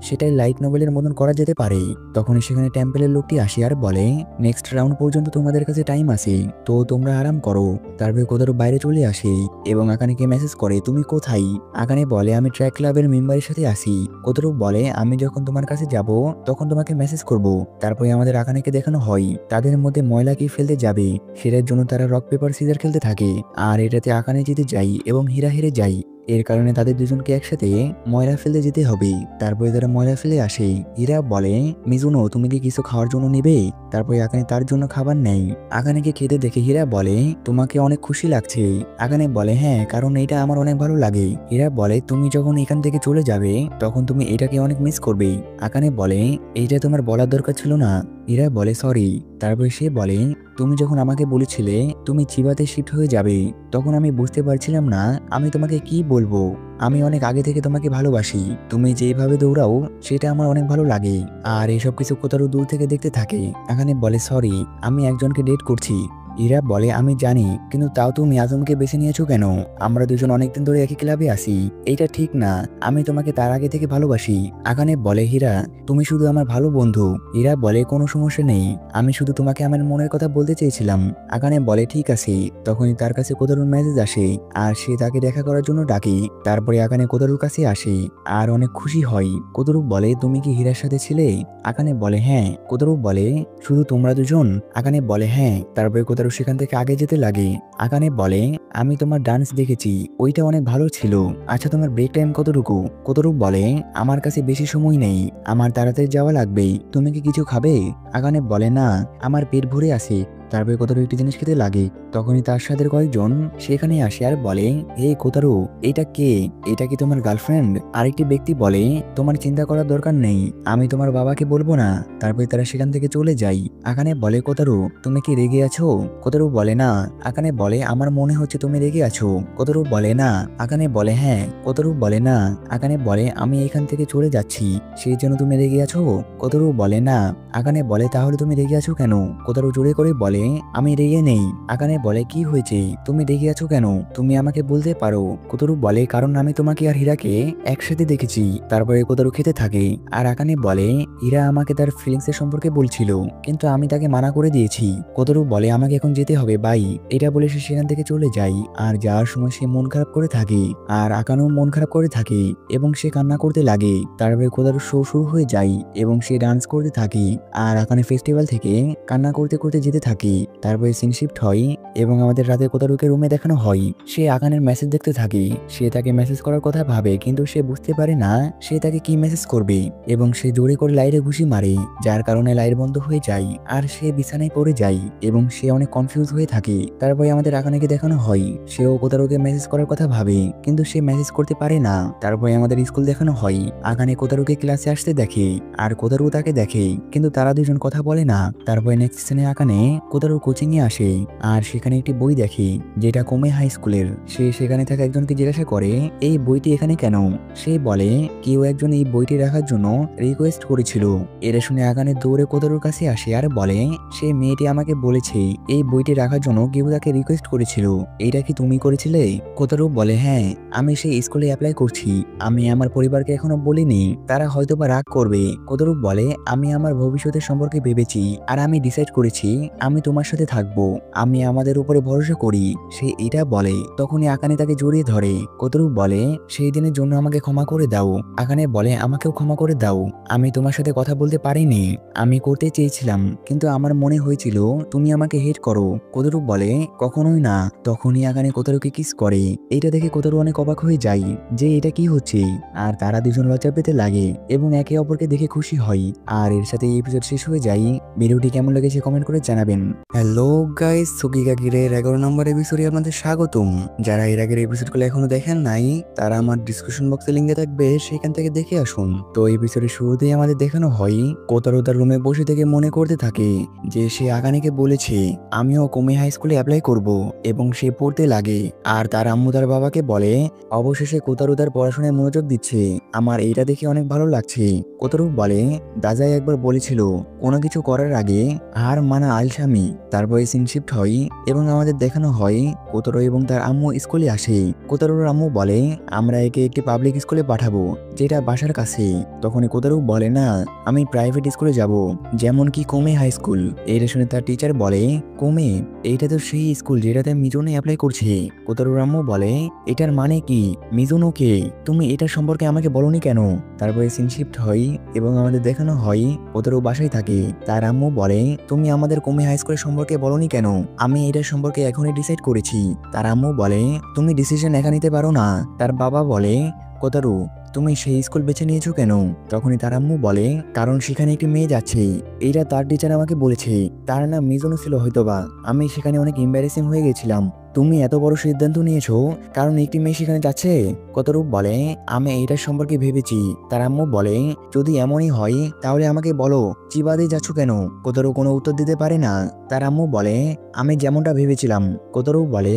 সেটাই লাইট নোবেলের মতন করা যেতে পারে। তখনই সেখানে টেম্পেলের লোকটি আসে আর বলে নেক্সট রাউন্ড পর্যন্ত তোমাদের কাছে টাইম আছে, তো তোমরা আরাম করো। তারপরে কোতারু বাইরে চলে আসে এবং আকানেকে মেসেজ করে তুমি কোথায়? আকানে বলে আমি ট্র্যাক ক্লাবের মেম্বারের সাথে আসি। কোতারু বলে আমি যখন তোমার কাছে যাব তখন তোমাকে মেসেজ করব। তারপরে আমাদের আকানেকে দেখানো হয় তাদের মধ্যে ময়লা কি ফেলতে যাবে, সেটার জন্য তারা রক পেপার সিজার খেলতে থাকে আর এটাতে আকানে জিতে যায় এবং হীরা হেরে যায়। এর কারণে তাদের দুজনকে একসাথে ময়লা ফেলতে যেতে হবে। তারপরে তারা ময়লা ফেলে আসে। হীরা বলে মিজুনো তুমি কি কিছু খাওয়ার জন্য নেবে? তারপরে আকানে তার জন্য খাবার নেয়। আকানেকে খেতে দেখে হীরা বলে তোমাকে অনেক খুশি লাগছে। আকানে বলে হ্যাঁ, কারণ এটা আমার অনেক ভালো লাগে। হীরা বলে তুমি যখন এখান থেকে চলে যাবে তখন তুমি এটাকে অনেক মিস করবে। আকানে বলে এইটা তোমার বলার দরকার ছিল না। হীরা বলে সরি। তারপরে সে বলে তুমি যখন আমাকে বলেছিলে তুমি চিবাতে শিফট হয়ে যাবে তখন আমি বুঝতে পারছিলাম না আমি তোমাকে কি বলবো। আমি অনেক আগে থেকে তোমাকে ভালোবাসি, তুমি যেভাবে দৌড়াও সেটা আমার অনেক ভালো লাগে। আর এইসব কিছু কোথাও দূর থেকে দেখতে থাকে। এখানে বলে সরি আমি একজনকে ডেট করছি। হীরা বলে আমি জানি, কিন্তু তাও তুমি আজমকে বেছে নিয়েছো কেন? আমরা দুজন অনেকদিন ধরে একই ক্লাবে আছি, এইটা ঠিক না। আমি তোমাকে তার আগে থেকে ভালোবাসি। আকানে বলে হীরা তুমি শুধু আমার ভালো বন্ধু। হীরা বলে কোনো সমস্যা নেই, আমি শুধু তোমাকে আমার মনের কথা বলতে চেয়েছিলাম। আকানে বলে ঠিক আছে। তখনই তার কাছে কোতারুর মেসেজ আসে আর সে তাকে দেখা করার জন্য ডাকে। তারপরে আকানে কোতারুর কাছে আসে আর অনেক খুশি হয়। কোতারু বলে তুমি কি হীরার সাথে ছিলে? আকানে বলে হ্যাঁ। কোতারু বলে শুধু তোমরা দুজন? আকানে বলে হ্যাঁ। তারপরে কোতারু সেখান থেকে আগে যেতে লাগে। আকানে বলে আমি তোমার ডান্স দেখেছি, ওইটা অনেক ভালো ছিল। আচ্ছা তোমার ব্রেক টাইম কতটুকু? কোতারু বলে আমার কাছে বেশি সময় নেই, আমার তাড়াতাড়ি যাওয়া লাগবে। তুমি কি কিছু খাবে? আকানে বলে না, আমার পেট ভরে আছে। তারপরে কোতারু একটি জিনিস খেতে লাগে। তখনই তার সাথে কয়েকজন সেখানে আসে আর বলে হে কোতারু এটা কে? এটা কি তোমার গার্লফ্রেন্ড? আরেকটি ব্যক্তি বলে তোমার চিন্তা করার দরকার নেই, আমি তোমার বাবাকে বলবো না। তারপরে তারা সেখান থেকে চলে যায়। আকানে বলে কোতারু তুমি কি রেগে আছো? কোতারু বলে না। আকানে বলে আমার মনে হচ্ছে তুমি রেগে আছো। কোতারু বলে না। আকানে বলে হ্যাঁ। কোতারু বলে না। আকানে বলে আমি এখান থেকে চলে যাচ্ছি, সেই জন্য তুমি রেগে আছো? কোতারু বলে না। আকানে বলে তাহলে তুমি রেগে আছো কেন? কোতারু জোরে করে বলে আমি রেগে নেই। আকানে বলে কি হয়েছে, তুমি রেগে আছো কেন? তুমি আমাকে বলতে পারো। কোতারু বলে কারণ আমি তোমাকে আর হীরাকে একসাথে দেখেছি। তারপরে কোতারু খেতে থাকে আর আকানে বলে হীরা আমাকে তার ফিলিংস এর সম্পর্কে বলছিল, কিন্তু আমি তাকে মানা করে দিয়েছি। কোতারু বলে আমাকে এখন যেতে হবে বাই। এটা বলে সে সেখান থেকে চলে যায় আর যাওয়ার সময় সে মন খারাপ করে থাকে আর আকানেও মন খারাপ করে থাকে এবং সে কান্না করতে লাগে। তারপরে কোতারু শো শুরু হয়ে যায় এবং সে ডান্স করতে থাকে আর আকানে ফেস্টিভ্যাল থেকে কান্না করতে করতে যেতে থাকে। তারপরে সিন শিফট হয় এবং আমাদের রাতে কোতারুকে রুমে দেখানো হয়। সে আকানের মেসেজ দেখতে থাকে। সে তাকে মেসেজ করার কথা ভাবে, কিন্তু সে বুঝতে পারে না সে তাকে কি মেসেজ করবে এবং সে জোরে করে লাইটে ঘুষি মারে, যার কারণে লাইট বন্ধ হয়ে যায় আর সে বিছানায় পড়ে যায় এবং সে অনেক কনফিউজ হয়ে থাকে। তারপরে আমাদের আকানেকে দেখানো হয় সেও কোতারুকে মেসেজ করার কথা ভাবে, কিন্তু সে মেসেজ করতে পারে না। তারপরে আমাদের স্কুল দেখানো হয় আকানে কোতারুকে ক্লাসে আসতে দেখে আর কোতারু তাকে দেখে, কিন্তু তারা দুজন কথা বলে না। তারপরে নেক্সট সিনে আকানে কোতারুর কোচিং এ আসে আর সেখানে একটি বই দেখে যেটা কোমে হাই স্কুলের। সে সেখানে থাকা একজনকে জিজ্ঞাসা করে এই বইটি এখানে কেন? সে বলে কেউ একজন এই বইটি রাখার জন্য রিকোয়েস্ট করেছিল। এটা শুনে আকানে দৌড়ে কোতারুর কাছে আসে আর বলে সে মেয়েটি আমাকে বলেছে এই বইটি রাখার জন্য কেউ তাকে রিকোয়েস্ট করেছিল, এইটা কি তুমি করেছিলে? কোতারু বলে হ্যাঁ, আমি সেই স্কুলে অ্যাপ্লাই করছি, আমি আমার পরিবারকে এখনো বলিনি, তারা হয়তো বা রাগ করবে। কোতারু বলে আমি আমার ভবিষ্যতের সম্পর্কে ভেবেছি আর আমি ডিসাইড করেছি আমি তোমার সাথে থাকবো, আমি আমাদের উপরে ভরসা করি, সে এটা বলে। তখনই আকানে তাকে জড়িয়ে ধরে। কোতরু বলে সেই দিনের জন্য আমাকে ক্ষমা করে দাও। আকানে বলে আমাকেও ক্ষমা করে দাও, আমি তোমার সাথে কথা বলতে পারিনি, আমি করতে চেয়েছিলাম কিন্তু আমার মনে হয়েছিল তুমি আমাকে হেট করো। কোতরু বলে কখনোই না। তখনই আকানে কোতরুকে কিস করে। এটা দেখে কোতরু অনেক অবাক হয়ে যায় যে এটা কি হচ্ছে, আর তারা দুজন লজ্জা পেতে লাগে এবং একে অপরকে দেখে খুশি হয়। আর এর সাথে এই এপিসোড শেষ হয়ে যায়। ভিডিওটি কেমন লেগেছে কমেন্ট করে জানাবেন। হ্যালো গাইস, সুকিগাকিরের 11 নম্বর এপিসোডে আপনাদের স্বাগতম। যারা এর আগের এপিসোডগুলো এখনো দেখেন নাই তারা আমার ডিসক্রিপশন বক্সে লিঙ্কে থাকবে, সেখান থেকে দেখে আসুন। তো এপিসোডের শুরুতেই আমাদের দেখানো হয় কোতারু তার রুমে বসে থেকে মনে করতে থাকে যে সে আকানেকে বলেছে আমিও কোমে হাই স্কুলে অ্যাপ্লাই করব এবং সে পড়তে লাগে। আর তার আম্মু তার বাবাকে বলে অবশেষে কোতারু তার পড়াশোনায় মনোযোগ দিচ্ছে, আমার এইটা দেখে অনেক ভালো লাগছে। কোতারু বলে দাজাই একবার বলেছিল কোনো কিছু করার আগে হার মানা আলসামি। তারপরে সিন শিফট হয় এবং আমাদের দেখানো হয় কোতারু এবং তার আম্মু স্কুলে আসে। কোতারুর আম্মু বলে আমরা একে একটি পাবলিক স্কুলে পাঠাবো যেটা বাসার কাছে। তখনই কোতারু বলে না, আমি প্রাইভেট স্কুলে যাব, যেমন কি কোমে হাই স্কুল। এটা শুনে তার টিচার বলে কোমে, এইটা তো সেই স্কুল যেটাতে মিজুনে অ্যাপ্লাই করছে। কোতারুর আম্মু বলে এটার মানে কি, মিজুনো কে, তুমি এটার সম্পর্কে আমাকে বলনি কেন। তারপরে সিন শিফট হয় এবং আমাদের দেখানো হয় কোতারু বাসায় থাকে। তার আম্মু বলে তুমি আমাদের কোমে হাই স্কুলের সম্পর্কে বলনি কেন, আমি এটার সম্পর্কে এখনই ডিসাইড করেছি। তার আম্মু বলে তুমি ডিসিশন একা নিতে পারো না। তার বাবা বলে কোতারু তুমি সেই স্কুল বেছে নিয়েছো কেন। তখনই তার আম্মু বলে কারণ সেখানে একটি মেয়ে যাচ্ছে, এইটা তার টিচার আমাকে বলেছে, তার নাম মিজুনো ছিল হয়তোবা, আমি সেখানে অনেক এম্বারেসিং হয়ে গেছিলাম। তুমি এত বড় সিদ্ধান্ত নিয়েছো কারণ একটি মেয়ে সেখানে যাচ্ছে। কোতারু বলে আমি এইটার সম্পর্কে ভেবেছি। তার আম্মু বলে যদি এমনই হয় তাহলে আমাকে বলো চিবাদে যাচ্ছ কেন। কোতারু কোনো উত্তর দিতে পারে না। তার আম্মু বলে আমি যেমনটা ভেবেছিলাম। কোতারু বলে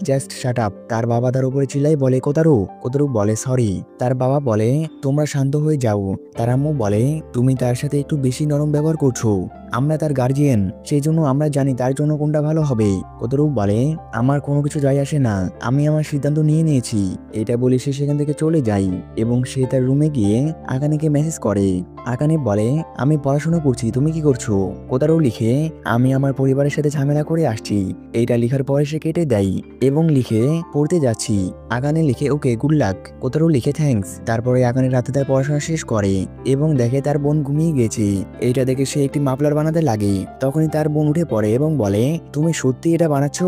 জাস্ট শাট আপ। তার বাবা তার উপরে চিল্লাই বলে কোতারু। কোতারু বলে সরি। তার বাবা বলে তোমরা শান্ত হয়ে যাও। তার আম্মু বলে তুমি তার সাথে একটু বেশি নরম ব্যবহার করছো, আমরা তার গার্জিয়ান, সেই জন্য আমরা জানি তার জন্য কোনটা ভালো হবে। কোতারু বলে আমার কোনো কিছু যায় আসে না, আমি আমার সিদ্ধান্ত নিয়ে নিয়েছি। এটা বলে সে সেখান থেকে চলে যায় এবং সে তার রুমে গিয়ে আকানেকে মেসেজ করে। আকানে বলে আমি পড়াশোনা করছি, তুমি কি করছো। কোতারু লিখে আমি আমার পরিবারের সাথে ঝামেলা করে আসছি। এইটা লিখার পরে সে কেটে দেয় এবং লিখে পড়তে যাচ্ছি। আকানে লিখে ওকে গুড লাক। কোতারু লিখে থ্যাঙ্কস। তারপরে আকানে রাতে তার পড়াশোনা শেষ করে এবং দেখে তার বোন ঘুমিয়ে গেছে। এইটা দেখে সে একটি মাফলার বানাতে লাগে। তখনই তার বোন উঠে পড়ে এবং বলে তুমি সত্যি এটা বানাচ্ছ।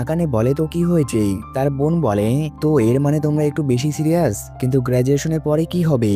আকানে বলে তো কি হয়েছে। তার বোন বলে তো এর মানে তোমরা একটু বেশি সিরিয়াস, কিন্তু গ্র্যাজুয়েশনের পরে কি হবে,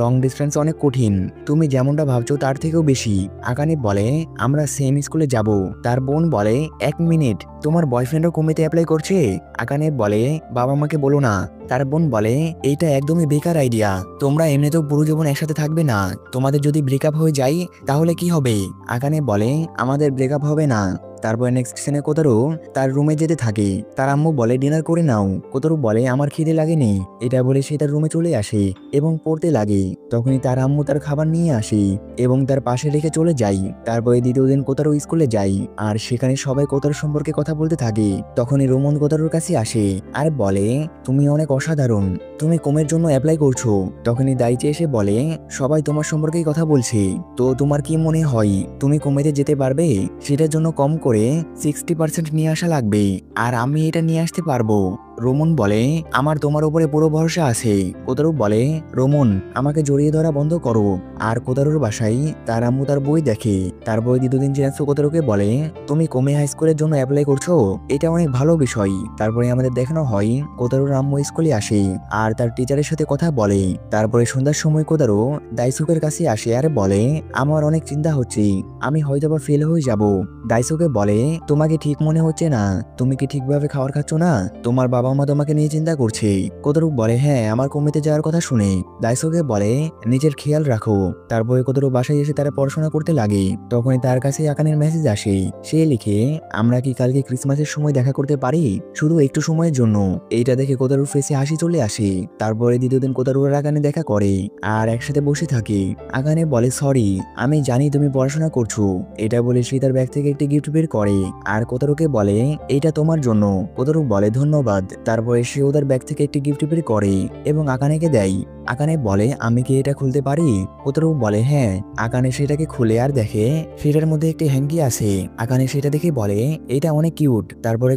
লং ডিস্টেন্স অনেক কঠিন, তুমি যেমনটা ভাবছো তার থেকেও বেশি। আকানে বলে আমরা সেম স্কুলে যাব। তার বোন বলে এক মিনিট, তোমার বয়ফ্রেন্ডও কমিতে অ্যাপ্লাই করছে। আকানে বলে বাবা মাকে বলো না। তার বোন বলে এইটা একদমই বেকার আইডিয়া, তোমরা এমনিতেও পুরো জীবন একসাথে থাকবে না, তোমাদের যদি ব্রেকআপ হয়ে যায় তাহলে কি হবে। আকানে বলে আমাদের ব্রেকআপ হবে না। তারপর নেক্সট সিনে কোতারু তার রুমে যেতে থাকে। তার আম্মু বলে ডিনার করে নাও। কোতারু বলে আমার খিদে লাগেনি। এটা বলে সে তার রুমে চলে আসে এবং পড়তে লাগে। তখনই তার আম্মু তার খাবার নিয়ে আসে এবং তার পাশে রেখে চলে যায়। তারপরে দ্বিতীয় দিন কোতারু স্কুলে যায় আর সেখানে সবাই কোতারু সম্পর্কে কথা বলতে থাকে। তখনই রোমন কোতারুর কাছে আসে আর বলে তুমি অনেক অসাধারণ, তুমি কোমের জন্য অ্যাপ্লাই করছো। তখনই দাইচে এসে বলে সবাই তোমার সম্পর্কেই কথা বলছে, তো তোমার কি মনে হয় তুমি কোমেতে যেতে পারবে। সেটার জন্য কম করে 60% নিয়ে আসা লাগবে আর আমি এটা নিয়ে আসতে পারবো। রোমন বলে আমার তোমার উপরে পুরো ভরসা আছে। কোতারু বলে রোমন আমাকে জড়িয়ে ধরা বন্ধ করো। আর কোতারুর বাসায় তার আম্মু তার বই দেখে। তার বই দ্বিতীয় দিন জিনাসু কোতারুকে বলে তুমি কোমে হাই স্কুলের জন্য অ্যাপ্লাই করছো, এটা অনেক ভালো বিষয়। তারপরে আমাদের দেখানো হয় কোতারুর আম্মু স্কুলে আসে আর তার টিচারের সাথে কথা বলে। তারপরে সন্ধ্যার সময় কোতারু দাইসুকের কাছে আসে আর বলে আমার অনেক চিন্তা হচ্ছে, আমি হয়তোবা ফেল হয়ে যাব। দাইসুকে বলে তোমাকে ঠিক মনে হচ্ছে না, তুমি কি ঠিকভাবে খাবার খাচ্ছ না, তোমার বাবা মা তোমাকে নিয়ে চিন্তা করছে। কোতারু বলে হ্যাঁ আমার কমিতে যাওয়ার কথা শুনে। দাইসুকে বলে নিজের খেয়াল রাখো। তারপরে কোতারু বাসায় এসে তারা পড়াশোনা করতে লাগে। তখনই তার কাছে আকানের মেসেজ আসে। সে লিখে আমরা কি কালকে ক্রিসমাসের সময় দেখা করতে পারি, শুধু একটু সময়ের জন্য। এইটা দেখে কোতারুর ফেসে হাসি চলে আসে। তারপরে দ্বিতীয় দিন কোতারু আর আকানে দেখা করে আর একসাথে বসে থাকে। আকানে বলে সরি, আমি জানি তুমি পড়াশোনা করছো। এটা বলে সে তার ব্যাগ থেকে একটি গিফট বের করে আর কোতারুকে বলে এটা তোমার জন্য। কোতারু বলে ধন্যবাদ। তারপরে সে ওদের ব্যাগ থেকে একটি গিফট বের করে এবং আকানেকে দেয়। আকানে বলে আমি কি এটা খুলতে পারি? কোতারু বলে হ্যাঁ। আকানে সেটাকে খুলে আর দেখে সেটার মধ্যে একটি হ্যাঙ্কি আছে। আকানে সেটা দেখে বলে এটা অনেক কিউট। তারপরে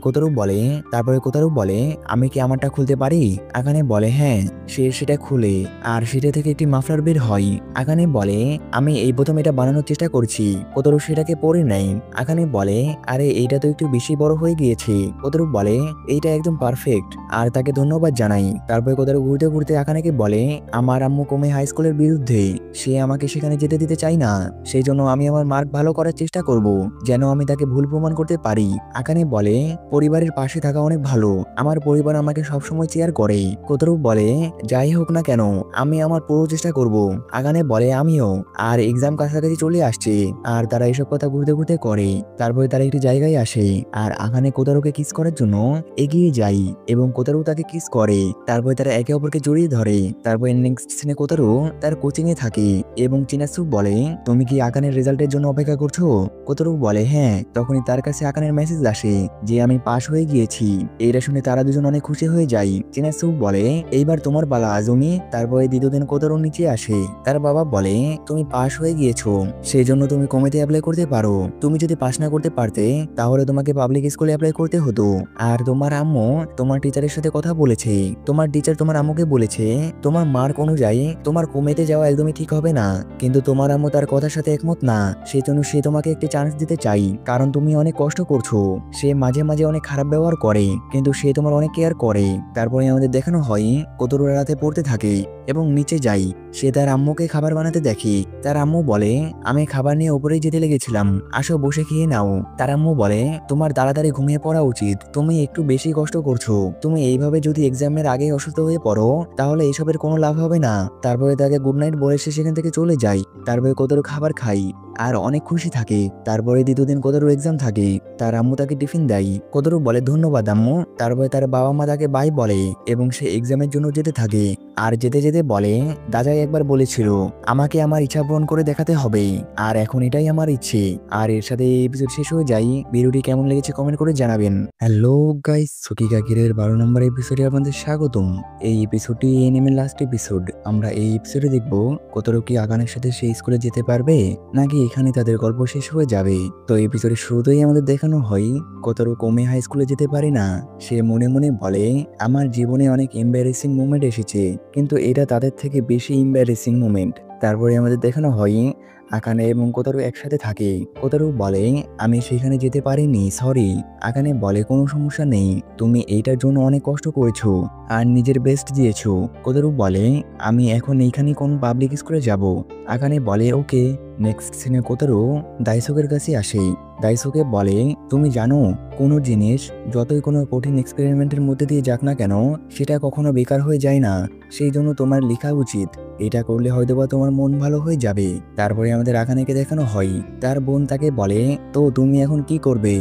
কোতারু বলে আমি কি আমারটা খুলতে পারি? আকানে বলে হ্যাঁ। সে সেটা খুলে আর সেটা থেকে একটি মাফলার বের হয়। আকানে বলে আমি এই প্রথম এটা বানানোর চেষ্টা করছি। কোতারু সেটাকে পরে নেয়। আকানে বলে আরে এইটা তো একটু বেশি বড় হয়ে গিয়েছে। কোতারু বলে এইটা একদম পারফেক্ট আর তাকে ধন্যবাদ জানাই। তারপরে কোতারু ঘুরতে ঘুরতে আকানেকে বলে আমার আম্মু কোমে হাই স্কুলের বিরুদ্ধে, সে আমাকে সেখানে যেতে দিতে চায় না। সেই জন্য আমি আমার মার্ক ভালো করার চেষ্টা করব, যেন আমি তাকে ভুল প্রমাণ করতে পারি। আকানে বলে পরিবারের পাশে থাকা অনেক ভালো, আমার পরিবার আমাকে সবসময় চেয়ার করে। কোতারু বলে যাই হোক না কেন আমি আমার পুরো চেষ্টা করব। আকানে বলে আমিও। আর এক্সাম কাছাকাছি চলে আসছে আর তারা এসব কথা ঘুরতে ঘুরতে করে। তারপরে তারা একটি জায়গায় আসে আর আকানে কোতারুকে কিস করার জন্য এগিয়ে যায় এবং কোতারু তাকে কিস করে। তারপরে তারা একে অপরকে জড়িয়ে ধরে। তারপরে নেক্সট সিনে কোতারু তার কোচিং এ থাকে এবং চিনাসু বলে তুমি কি আকানের রেজাল্টের জন্য অপেক্ষা করছো? কোতারু বলে হ্যাঁ। তখনই তার কাছে আকানের মেসেজ আসে যে আমি পাশ হয়ে গিয়েছি। এটা শুনে তারা দুজন অনেক খুশি হয়ে যায়। চিনাসু বলে এইবার তোমার পালা আজুমি। তারপরে দ্বিতীয় দিন কোতারু নিচে আসে। তার বাবা বলে তুমি পাশ হয়ে গিয়েছো, সেই জন্য তুমি কমিটি অ্যাপ্লাই করতে পারো। তুমি যদি পাশ না করতে পারতে তাহলে তোমাকে পাবলিক স্কুলে অ্যাপ্লাই করতে হতো। আর তোমার আম্মু তোমার টিচারের সাথে কথা বলেছে। তোমার টিচার তোমার আম্মুকে বলেছে তোমার মার্ক অনুযায়ী তোমার কমিতে যাওয়া একদমই ঠিক হবে না, কিন্তু তোমার আম্মু তার কথার সাথে একমত না। সেই জন্য সে তোমাকে একটি চান্স দিতে চাই, কারণ তুমি অনেক কষ্ট করছো। সে মাঝে মাঝে অনেক খারাপ ব্যবহার করে, কিন্তু সে তোমার অনেক কেয়ার করে। তারপরে আমাদের দেখানো হয় কোতারু রাতে পড়তে থাকে এবং নিচে যাই। সে তার আম্মুকে খাবার বানাতে দেখে। তার আম্মু বলে আমি খাবার নিয়ে উপরেই যেতে লেগেছিলাম, আসো বসে খেয়ে নাও। তার আম্মু বলে তোমার তাড়াতাড়ি ঘুমিয়ে পড়া উচিত, তুমি একটু বেশি কষ্ট করছো। তুমি এইভাবে যদি এক্সামের আগে অসুস্থ হয়ে পড়ো তাহলে এসবের কোনো লাভ হবে না। তারপরে তাকে গুড নাইট বলে সে সেখান থেকে চলে যায়। তারপরে কোতারু খাবার খাই আর অনেক খুশি থাকে। তারপরে দ্বিতীয় দিন কোতারু এক্সাম থাকে। তার আম্মু তাকে টিফিন দেয়। কোতারু বলে ধন্যবাদ আম্মু। তারপরে তার বাবা মা তাকে বাই বলে এবং সে এক্সামের জন্য যেতে থাকে। আর যেতে যেতে বলে দাদাই একবার বলেছিল আমাকে আমার ইচ্ছা পূরণ করে দেখাতে হবে, আর এখন এটাই আমার ইচ্ছে। আর এর সাথে এই এপিসোড শেষ হয়ে যায়। ভিডিওটি কেমন লেগেছে কমেন্ট করে জানাবেন। হ্যালো গাইস, সুকিগাকিরের 12 নম্বর এপিসোডে আপনাদের স্বাগতম। এই এপিসোডটি এনিমের লাস্ট এপিসোড। আমরা এই এপিসোডে দেখব কোতারু কি আকানের সাথে সেই স্কুলে যেতে পারবে নাকি এখানে তাদের গল্প শেষ হয়ে যাবে। তো এপিসোডের শুরুতেই আমাদের দেখানো হয় কোতারু কোমে হাই স্কুলে যেতে পারে না। সে মনে মনে বলে আমার জীবনে অনেক এম্বারেসিং মোমেন্ট এসেছে, কিন্তু এটা তাদের থেকে বেশি এম্বারেসিং মোমেন্ট। তারপরে আমাদের দেখানো হয় আকানে এবং কোতারু একসাথে থাকে। কোতারু বলে আমি সেখানে যেতে পারিনি, সরি। আকানে বলে কোনো সমস্যা নেই, তুমি এইটার জন্য অনেক কষ্ট করেছো আর নিজের বেস্ট দিয়েছো। কোতারু বলে আমি এখন এইখানে কোন পাবলিক স্কুলে যাব। আকানে বলে ওকে। নেক্সট সিনে কোতারু দাইসুকের কাছে আসে। দাইসুকে বলে তুমি জানো কোনো জিনিস যতই কোনো কঠিন এক্সপেরিমেন্টের মধ্যে দিয়ে যাক না কেন সেটা কখনো বেকার হয়ে যায় না। সেই জন্য তোমার লেখা উচিত, এটা করলে হয়তোবা তোমার মন ভালো হয়ে যাবে। তারপরে আমাদের আকানেকে দেখানো হয় তার বোন তাকে বলে তো তুমি এখন কি করবে,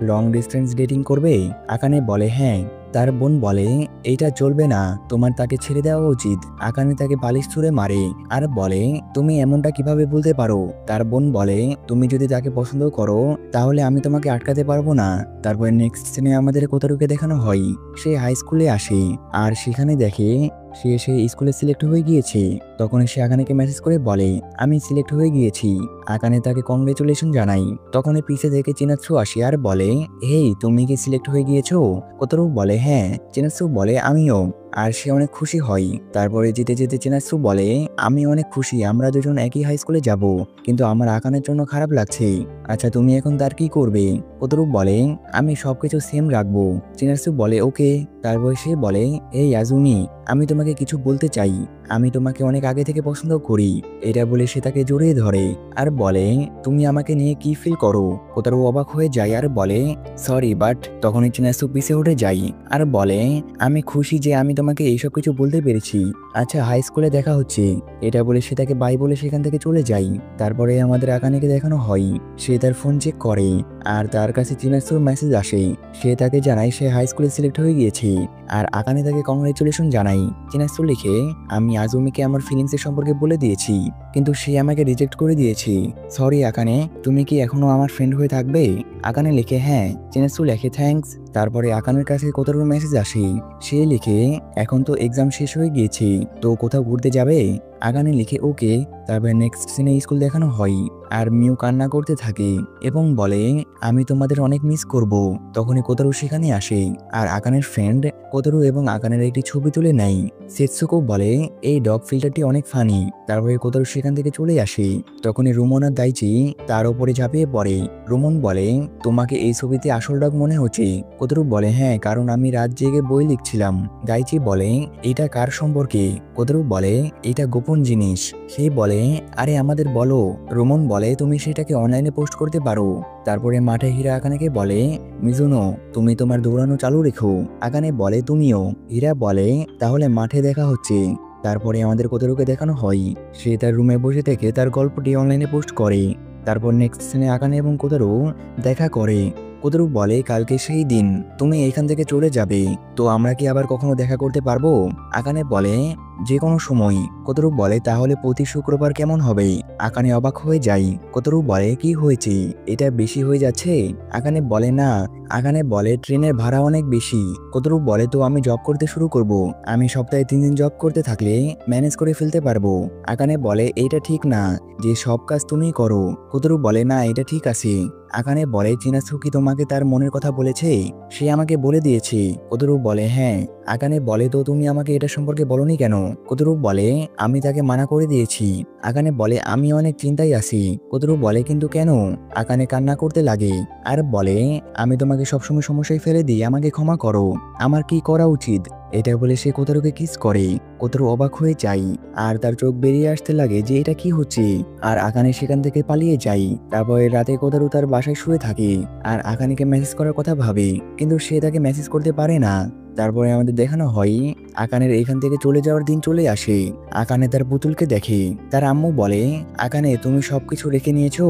লং ডিস্টেন্স ডেটিং করবে? আকানে বলে হ্যাঁ। তার বোন বলে এইটা চলবে না, তোমার তাকে ছেড়ে দেওয়া উচিত। আকানে তাকে বালিশ ছুঁড়ে মারে আর বলে তুমি এমনটা কিভাবে বলতে পারো। তার বোন বলে তুমি যদি তাকে পছন্দ করো তাহলে আমি তোমাকে আটকাতে পারবো না। তারপরে নেক্সট সিনে আমাদের কোতারুকে দেখানো হয় সে হাই স্কুলে আসে আর সেখানে দেখে সে স্কুলে সিলেক্ট হয়ে গিয়েছে। তখন সে আকানেকে মেসেজ করে বলে আমি সিলেক্ট হয়ে গিয়েছি। আকানে তাকে কংগ্রেচুলেশন জানাই। তখন পিছে থেকে চিনাৎসু আসে আর বলে হেই তুমি কি সিলেক্ট হয়ে গিয়েছো? কোতারু বলে হ্যাঁ। চিনাৎসু বলে আমিও। আর সে অনেক খুশি হয়। তারপরে যেতে যেতে চিনাৎসু বলে আমি অনেক খুশি আমরা দুজন একই হাই স্কুলে যাব, কিন্তু আমার আকানের জন্য খারাপ লাগছে। আচ্ছা তুমি এখন তার কি করবে? কোতারু বলে আমি সবকিছু সেম রাখবো। চিনাৎসু বলে ওকে। তারপর সে বলে এই আজুমি, আমি তোমাকে কিছু বলতে চাই, আমি তোমাকে অনেক আগে থেকে পছন্দ করি। এটা বলে সে তাকে জড়িয়ে ধরে আর বলে তুমি আমাকে নিয়ে কি ফিল করো? কোতারু অবাক হয়ে যায় আর বলে সরি বাট। তখনই চিনাৎসু পিছে উঠে যায় আর বলে আমি খুশি যে আমি তোমাকে এইসব কিছু বলতে পেরেছি। আচ্ছা হাই স্কুলে দেখা হচ্ছে। এটা বলে সে তাকে বাই বলে সেখান থেকে চলে যায়। তারপরে আমাদের আকানেকে দেখানো হয় সে তার ফোন চেক করে আর তার কাছে চিনাৎসুর মেসেজ আসে। সে তাকে জানায় সে হাই স্কুলে সিলেক্ট হয়ে গিয়েছে আর আকানে তাকে কংগ্রেচুলেশন জানাই। চিনাৎসু লিখে আমি আজুমিকে আমার ফিলিংসের সম্পর্কে বলে দিয়েছি, কিন্তু সে আমাকে রিজেক্ট করে দিয়েছে। সরি আকানে, তুমি কি এখনো আমার ফ্রেন্ড হয়ে থাকবে? আকানে লিখে হ্যাঁ। চিনাৎসু লেখে থ্যাঙ্কস। তারপরে আকানের কাছে কোথাও মেসেজ আসে। সে লিখে, এখন তো এক্সাম শেষ হয়ে গিয়েছে, তো কোথাও ঘুরতে যাবে? আকানে লিখে ওকে। তারপরে নেক্সট সিনে স্কুল দেখানো হয় আর মিউ কান্না করতে থাকে এবং বলে, আমি তোমাদের অনেক মিস করব। তখনই কোতারু সেখানে আসে আর আকানের ফ্রেন্ড কোতারু এবং আকানের একটি ছবি তুলে নেয়। সেটসুকো বলে, এই ডগ ফিল্টারটি অনেক ফানি। তারপরে কোতারু সেখান থেকে চলে আসে। তখনই রুমন আর দাইচি তার উপরে ঝাঁপিয়ে পড়ে। রুমন বলে, তোমাকে এই ছবিতে আসল ডগ মনে হচ্ছে? কোতারু বলে, হ্যাঁ, কারণ আমি রাত জেগে বই লিখছিলাম। দাইচি বলে, এটা কার সম্পর্কে? কোতারু বলে, এটা গোপন জিনিস। সে বলে, আরে আমাদের বলো। রোমন বলে, তুমি সেটাকে অনলাইনে পোস্ট করতে পারো। তারপরে মাঠে হীরা আকানেকে বলে, মিজুনো, তুমি তোমার দৌড়ানো চালু রেখো। আকানে বলে, তুমিও। হীরা বলে, তাহলে মাঠে দেখা হচ্ছে। তারপরে আমাদের কোতারুকে দেখানো হয় সে তার রুমে বসে থেকে তার গল্পটি অনলাইনে পোস্ট করে। তারপর নেক্সট সিনে আকানে এবং কোতারু দেখা করে। কোতারু বলে, কালকে সেই দিন, তুমি এখান থেকে চলে যাবে, তো আমরা কি আবার কখনো দেখা করতে পারবো? আকানে বলে, যে কোনো সময়। কোতারু বলে, তাহলে প্রতি শুক্রবার কেমন হবে? আকানে অবাক হয়ে যায়। কোতারু বলে, কি হয়েছে, এটা বেশি হয়ে যাচ্ছে? আকানে বলে, না। আকানে বলে, ট্রেনের ভাড়া অনেক বেশি। কোতারু বলে, তো আমি জব করতে শুরু করব। আমি সপ্তাহে 3 দিন জব করতে থাকলে ম্যানেজ করে ফেলতে পারবো। আকানে বলে, এইটা ঠিক না যে সব কাজ তুমিই করো। কোতারু বলে, না, এটা ঠিক আছে। আকানে বলে, চিনাসুকি তোমাকে তার মনের কথা বলেছে? সে আমাকে বলে দিয়েছে। কোতারু বলে, হ্যাঁ। আকানে বলে, তো তুমি আমাকে এটা সম্পর্কে বলনি কেন? কোতারু বলে, আমি তাকে মানা করে দিয়েছি। আকানে বলে, আমি অনেক চিন্তায় আছি। কোতারু বলে, কিন্তু কেন? আকানে কান্না করতে লাগে আর বলে, আমি তোমাকে সবসময় সমস্যায় ফেলে দিই, আমাকে ক্ষমা করো। আমার কি করা উচিত? এটা বলে সে কোতারুকে কিস করে। কোতারু অবাক হয়ে যায় আর তার চোখ বেরিয়ে আসতে লাগে যে এটা কি হচ্ছে। আর আকানে সেখান থেকে পালিয়ে যায়। তারপরে রাতে কোতারু তার বাসায় শুয়ে থাকে আর আকানেকে মেসেজ করার কথা ভাবে, কিন্তু সে তাকে মেসেজ করতে পারে না। তারপরে আমাদের দেখানো হয় আকানের এখান থেকে চলে যাওয়ার দিন চলে আসে। আকানে তার পুতুলকে দেখে। তার আম্মু বলে, আকানে, তুমি সবকিছু রেখে নিয়েছো?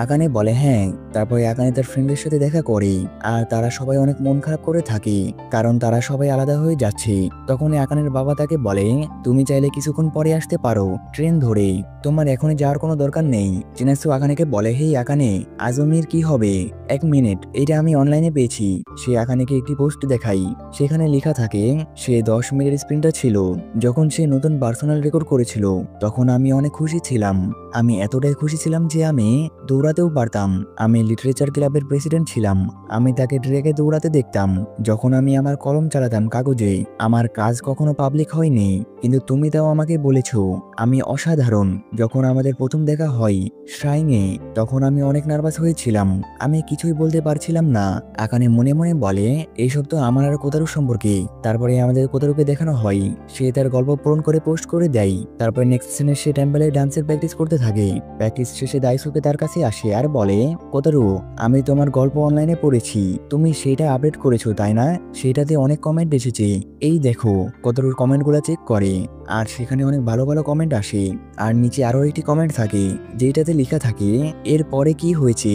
আকানে বলে, হ্যাঁ। তারপরে আকানে তার ফ্রেন্ডের সাথে দেখা করে আর তারা সবাই অনেক মন খারাপ করে থাকে কারণ তারা সবাই আলাদা হয়ে যাচ্ছে। তখনই আকানের বাবা তাকে বলে, তুমি চাইলে কিছুক্ষণ পরে আসতে পারো, ট্রেন ধরে। তোমার এখনই যাওয়ার কোনো দরকার নেই। চিনাসু আকানেকে বলে, হেই আকানে, আজমির কি হবে? 1 মিনিট, এটা আমি অনলাইনে পেয়েছি। সে আকানেকে একটি পোস্ট দেখাই। সেখানে লেখা থাকে, সে 10 মিনিট স্প্রিন্টার ছিল। যখন সে নতুন পার্সোনাল রেকর্ড করেছিল তখন আমি অনেক খুশি ছিলাম। আমি এতটাই খুশি ছিলাম যে আমি দৌড়াতেও পারতাম। আমি লিটারেচার ক্লাবের প্রেসিডেন্ট ছিলাম। আমি তাকে ট্রেকে দৌড়াতে দেখতাম যখন আমি আমার কলম চালাতাম কাগজে। আমার কাজ কখনো পাবলিক হয়নি, কিন্তু তুমি তাও আমাকে বলেছো আমি অসাধারণ। যখন আমাদের প্রথম দেখা হয় শ্রাইনে, তখন আমি অনেক নার্ভাস হয়েছিলাম। আমি কিছুই বলতে পারছিলাম না। আকানে মনে মনে বলে, এইসব তো আমার আর কোতারু সম্পর্কে। তারপরে আমাদের কোতারুকে দেখানো হয় সে তার গল্প পূরণ করে পোস্ট করে দেয়। তারপরে নেক্সট সিনে সে টেম্পলে ডান্সের প্র্যাকটিস করতে থাকে। প্র্যাকটিস শেষে দাইসুকে তার কাছে আসে আর বলে, কোতারু, আমি তোমার গল্প অনলাইনে পড়েছি, তুমি সেটা আপডেট করেছো তাই না? সেটাতে অনেক কমেন্ট এসেছে, এই দেখো। কোতারুর কমেন্টগুলো চেক করে আর সেখানে অনেক ভালো ভালো কমেন্ট আসে। আর নিচে আরো একটি কমেন্ট থাকে যেটাতে লেখা থাকে, এর পরে কি হয়েছে।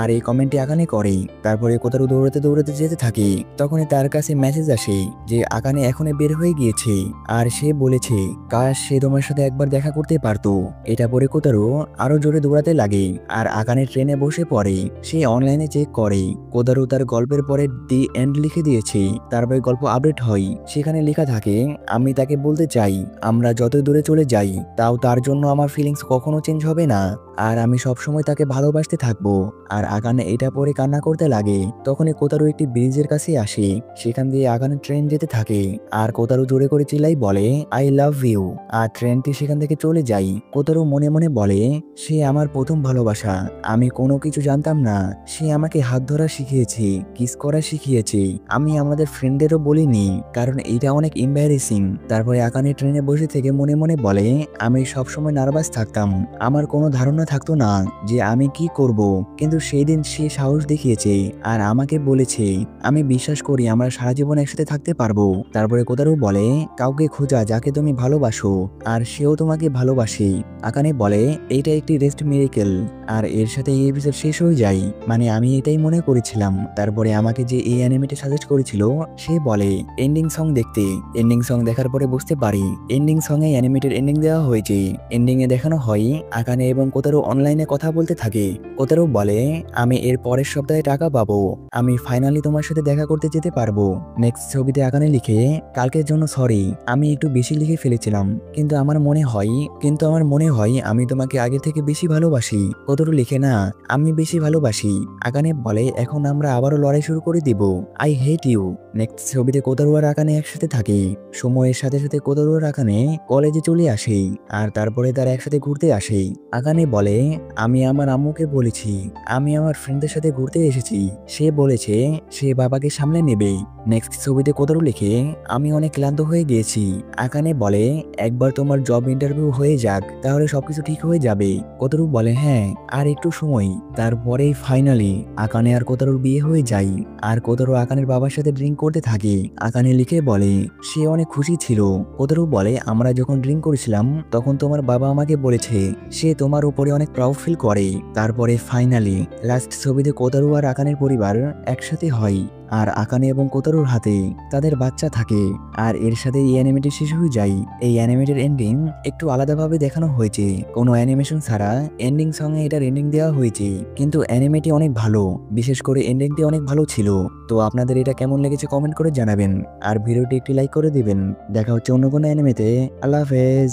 আর এই কমেন্টটি আকানে করে। তারপরে কোতারু দৌড়াতে দৌড়াতে যেতে থাকে। তখনই তার কাছে মেসেজ আসে যে আকানে এখনই বের হয়ে গিয়েছে আর সে বলেছে, কাশ সে তোমার সাথে একবার দেখা করতে পারতো। এটা পরে কোতারু আরো জোরে দৌড়াতে লাগে আর আকানে ট্রেনে বসে পড়ে। সে অনলাইনে চেক করে কোতারু তার গল্পের পরে দি এন্ড লিখে দিয়েছে। তারপরে গল্প আপডেট হয়। সেখানে লেখা থাকে, আমি তাকে বলতে চাই আমরা যত দূরে চলে যাই তাও তার জন্য আমার ফিলিংস কখনো চেঞ্জ হবে না আর আমি সবসময় তাকে ভালোবাসতে থাকবো। আর আকানে এটা পরে কান্না করতে লাগে। তখনই কোতারু একটি ব্রিজের কাছে আসে। সেখান দিয়ে আকানে ট্রেন যেতে থাকে আর কোতারু জোরে করে চিল্লাই বলে, আই লাভ ইউ। আর ট্রেনটি সেখান থেকে চলে যায়। কোতারু মনে মনে বলে, সে আমার প্রথম ভালোবাসা। আমি কোনো কিছু জানতাম না। সে আমাকে হাত ধরা শিখিয়েছে, কিস করা শিখিয়েছে। আমি আমাদের ফ্রেন্ডদেরও বলিনি কারণ এটা অনেক এম্বারেসিং। তারপরে আকানে ট্রেনে বসে থেকে মনে মনে বলে, আমি সবসময় নার্ভাস থাকতাম। আমার কোনো ধারণা থাকতো না যে আমি কি করব, কিন্তু সেই দিন সে সাহস দেখিয়েছে আর আমাকে বলেছে, আমি বিশ্বাস করি আমরা সারা জীবন একসাথে থাকতে পারবো। তারপরে কোতারু বলে, কাউকে খোঁজা যাকে তুমি ভালোবাসো আর সেও তোমাকে ভালোবাসে। আকানে বলে, এইটা একটি রেস্ট মিরেকেল। আর এর সাথে এই এপিসোড শেষ হয়ে যায়। মানে আমি এটাই মনে করেছিলাম। তারপরে আমাকে যে এই অ্যানিমেটে সাজেস্ট করেছিল সে বলে এন্ডিং সং দেখতে। এন্ডিং সং দেখার পরে বুঝতে পারি এন্ডিং সং এ অ্যানিমেটেড এন্ডিং দেওয়া হয়েছে। এন্ডিং এ দেখানো হয় আকানে এবং কোতারু কোতারু অনলাইনে কথা বলতে থাকে। কোতারু বলে, আমি এর পরের সপ্তাহে টাকা পাবো, আমি ফাইনালি তোমার সাথে দেখা করতে যেতে পারবো। নেক্সট ছবিতে আকানে লিখে, কালকের জন্য সরি, আমি একটু বেশি লিখে ফেলেছিলাম, কিন্তু আমার মনে হয় আমি তোমাকে আগে থেকে বেশি ভালোবাসি। কোতারু লিখে, না, আমি বেশি ভালোবাসি। আকানে বলে, এখন আমরা আবারও লড়াই শুরু করে দিব, আই হেট ইউ। নেক্সট ছবিতে কোতারু আর আকানে একসাথে থাকে। সময়ের সাথে সাথে কোতারু আর আকানে কলেজে চলে আসে, আর তারপরে তারা একসাথে ঘুরতে আসে। আকানে বলে, আমি আমার আম্মুকে বলেছি আমি আমার ফ্রেন্ডদের সাথে ঘুরতে এসেছি, সে বলেছে সে বাবাকে সামলে নেবে। নেক্সট ছবিতে কোতারু লিখে, আমি অনেক ক্লান্ত হয়ে গিয়েছি। আকানে বলে, একবার তোমার জব ইন্টারভিউ হয়ে যাক, তাহলে সবকিছু ঠিক হয়ে যাবে। কোতারু বলে, হ্যাঁ, আর একটু সময়। তারপরেই ফাইনালি আকানে আর কোতারুর বিয়ে হয়ে যায়। আর কোতারু আকানের বাবার সাথে ড্রিঙ্ক করতে থাকে। আকানে লিখে বলে, সে অনেক খুশি ছিল। কোতারু বলে, আমরা যখন ড্রিঙ্ক করেছিলাম তখন তোমার বাবা আমাকে বলেছে সে তোমার উপরে অনেক প্রাউড ফিল করে। তারপরে ফাইনালি লাস্ট ছবিতে কোতারু আর আকানের পরিবার একসাথে হয়, আর আকানে এবং কোতারুর হাতে তাদের বাচ্চা থাকে। আর এর সাথে এই অ্যানিমেটি শেষ হয়ে যায়। এই অ্যানিমেটের এন্ডিং একটু আলাদাভাবে দেখানো হয়েছে, কোনো অ্যানিমেশন ছাড়া এন্ডিং সঙ্গে এটার এন্ডিং দেওয়া হয়েছে, কিন্তু অ্যানিমেটি অনেক ভালো, বিশেষ করে এন্ডিংটি অনেক ভালো ছিল। তো আপনাদের এটা কেমন লেগেছে কমেন্ট করে জানাবেন, আর ভিডিওটি একটি লাইক করে দিবেন। দেখা হচ্ছে অন্য কোনো অ্যানিমেতে। আল্লাহ হাফেজ।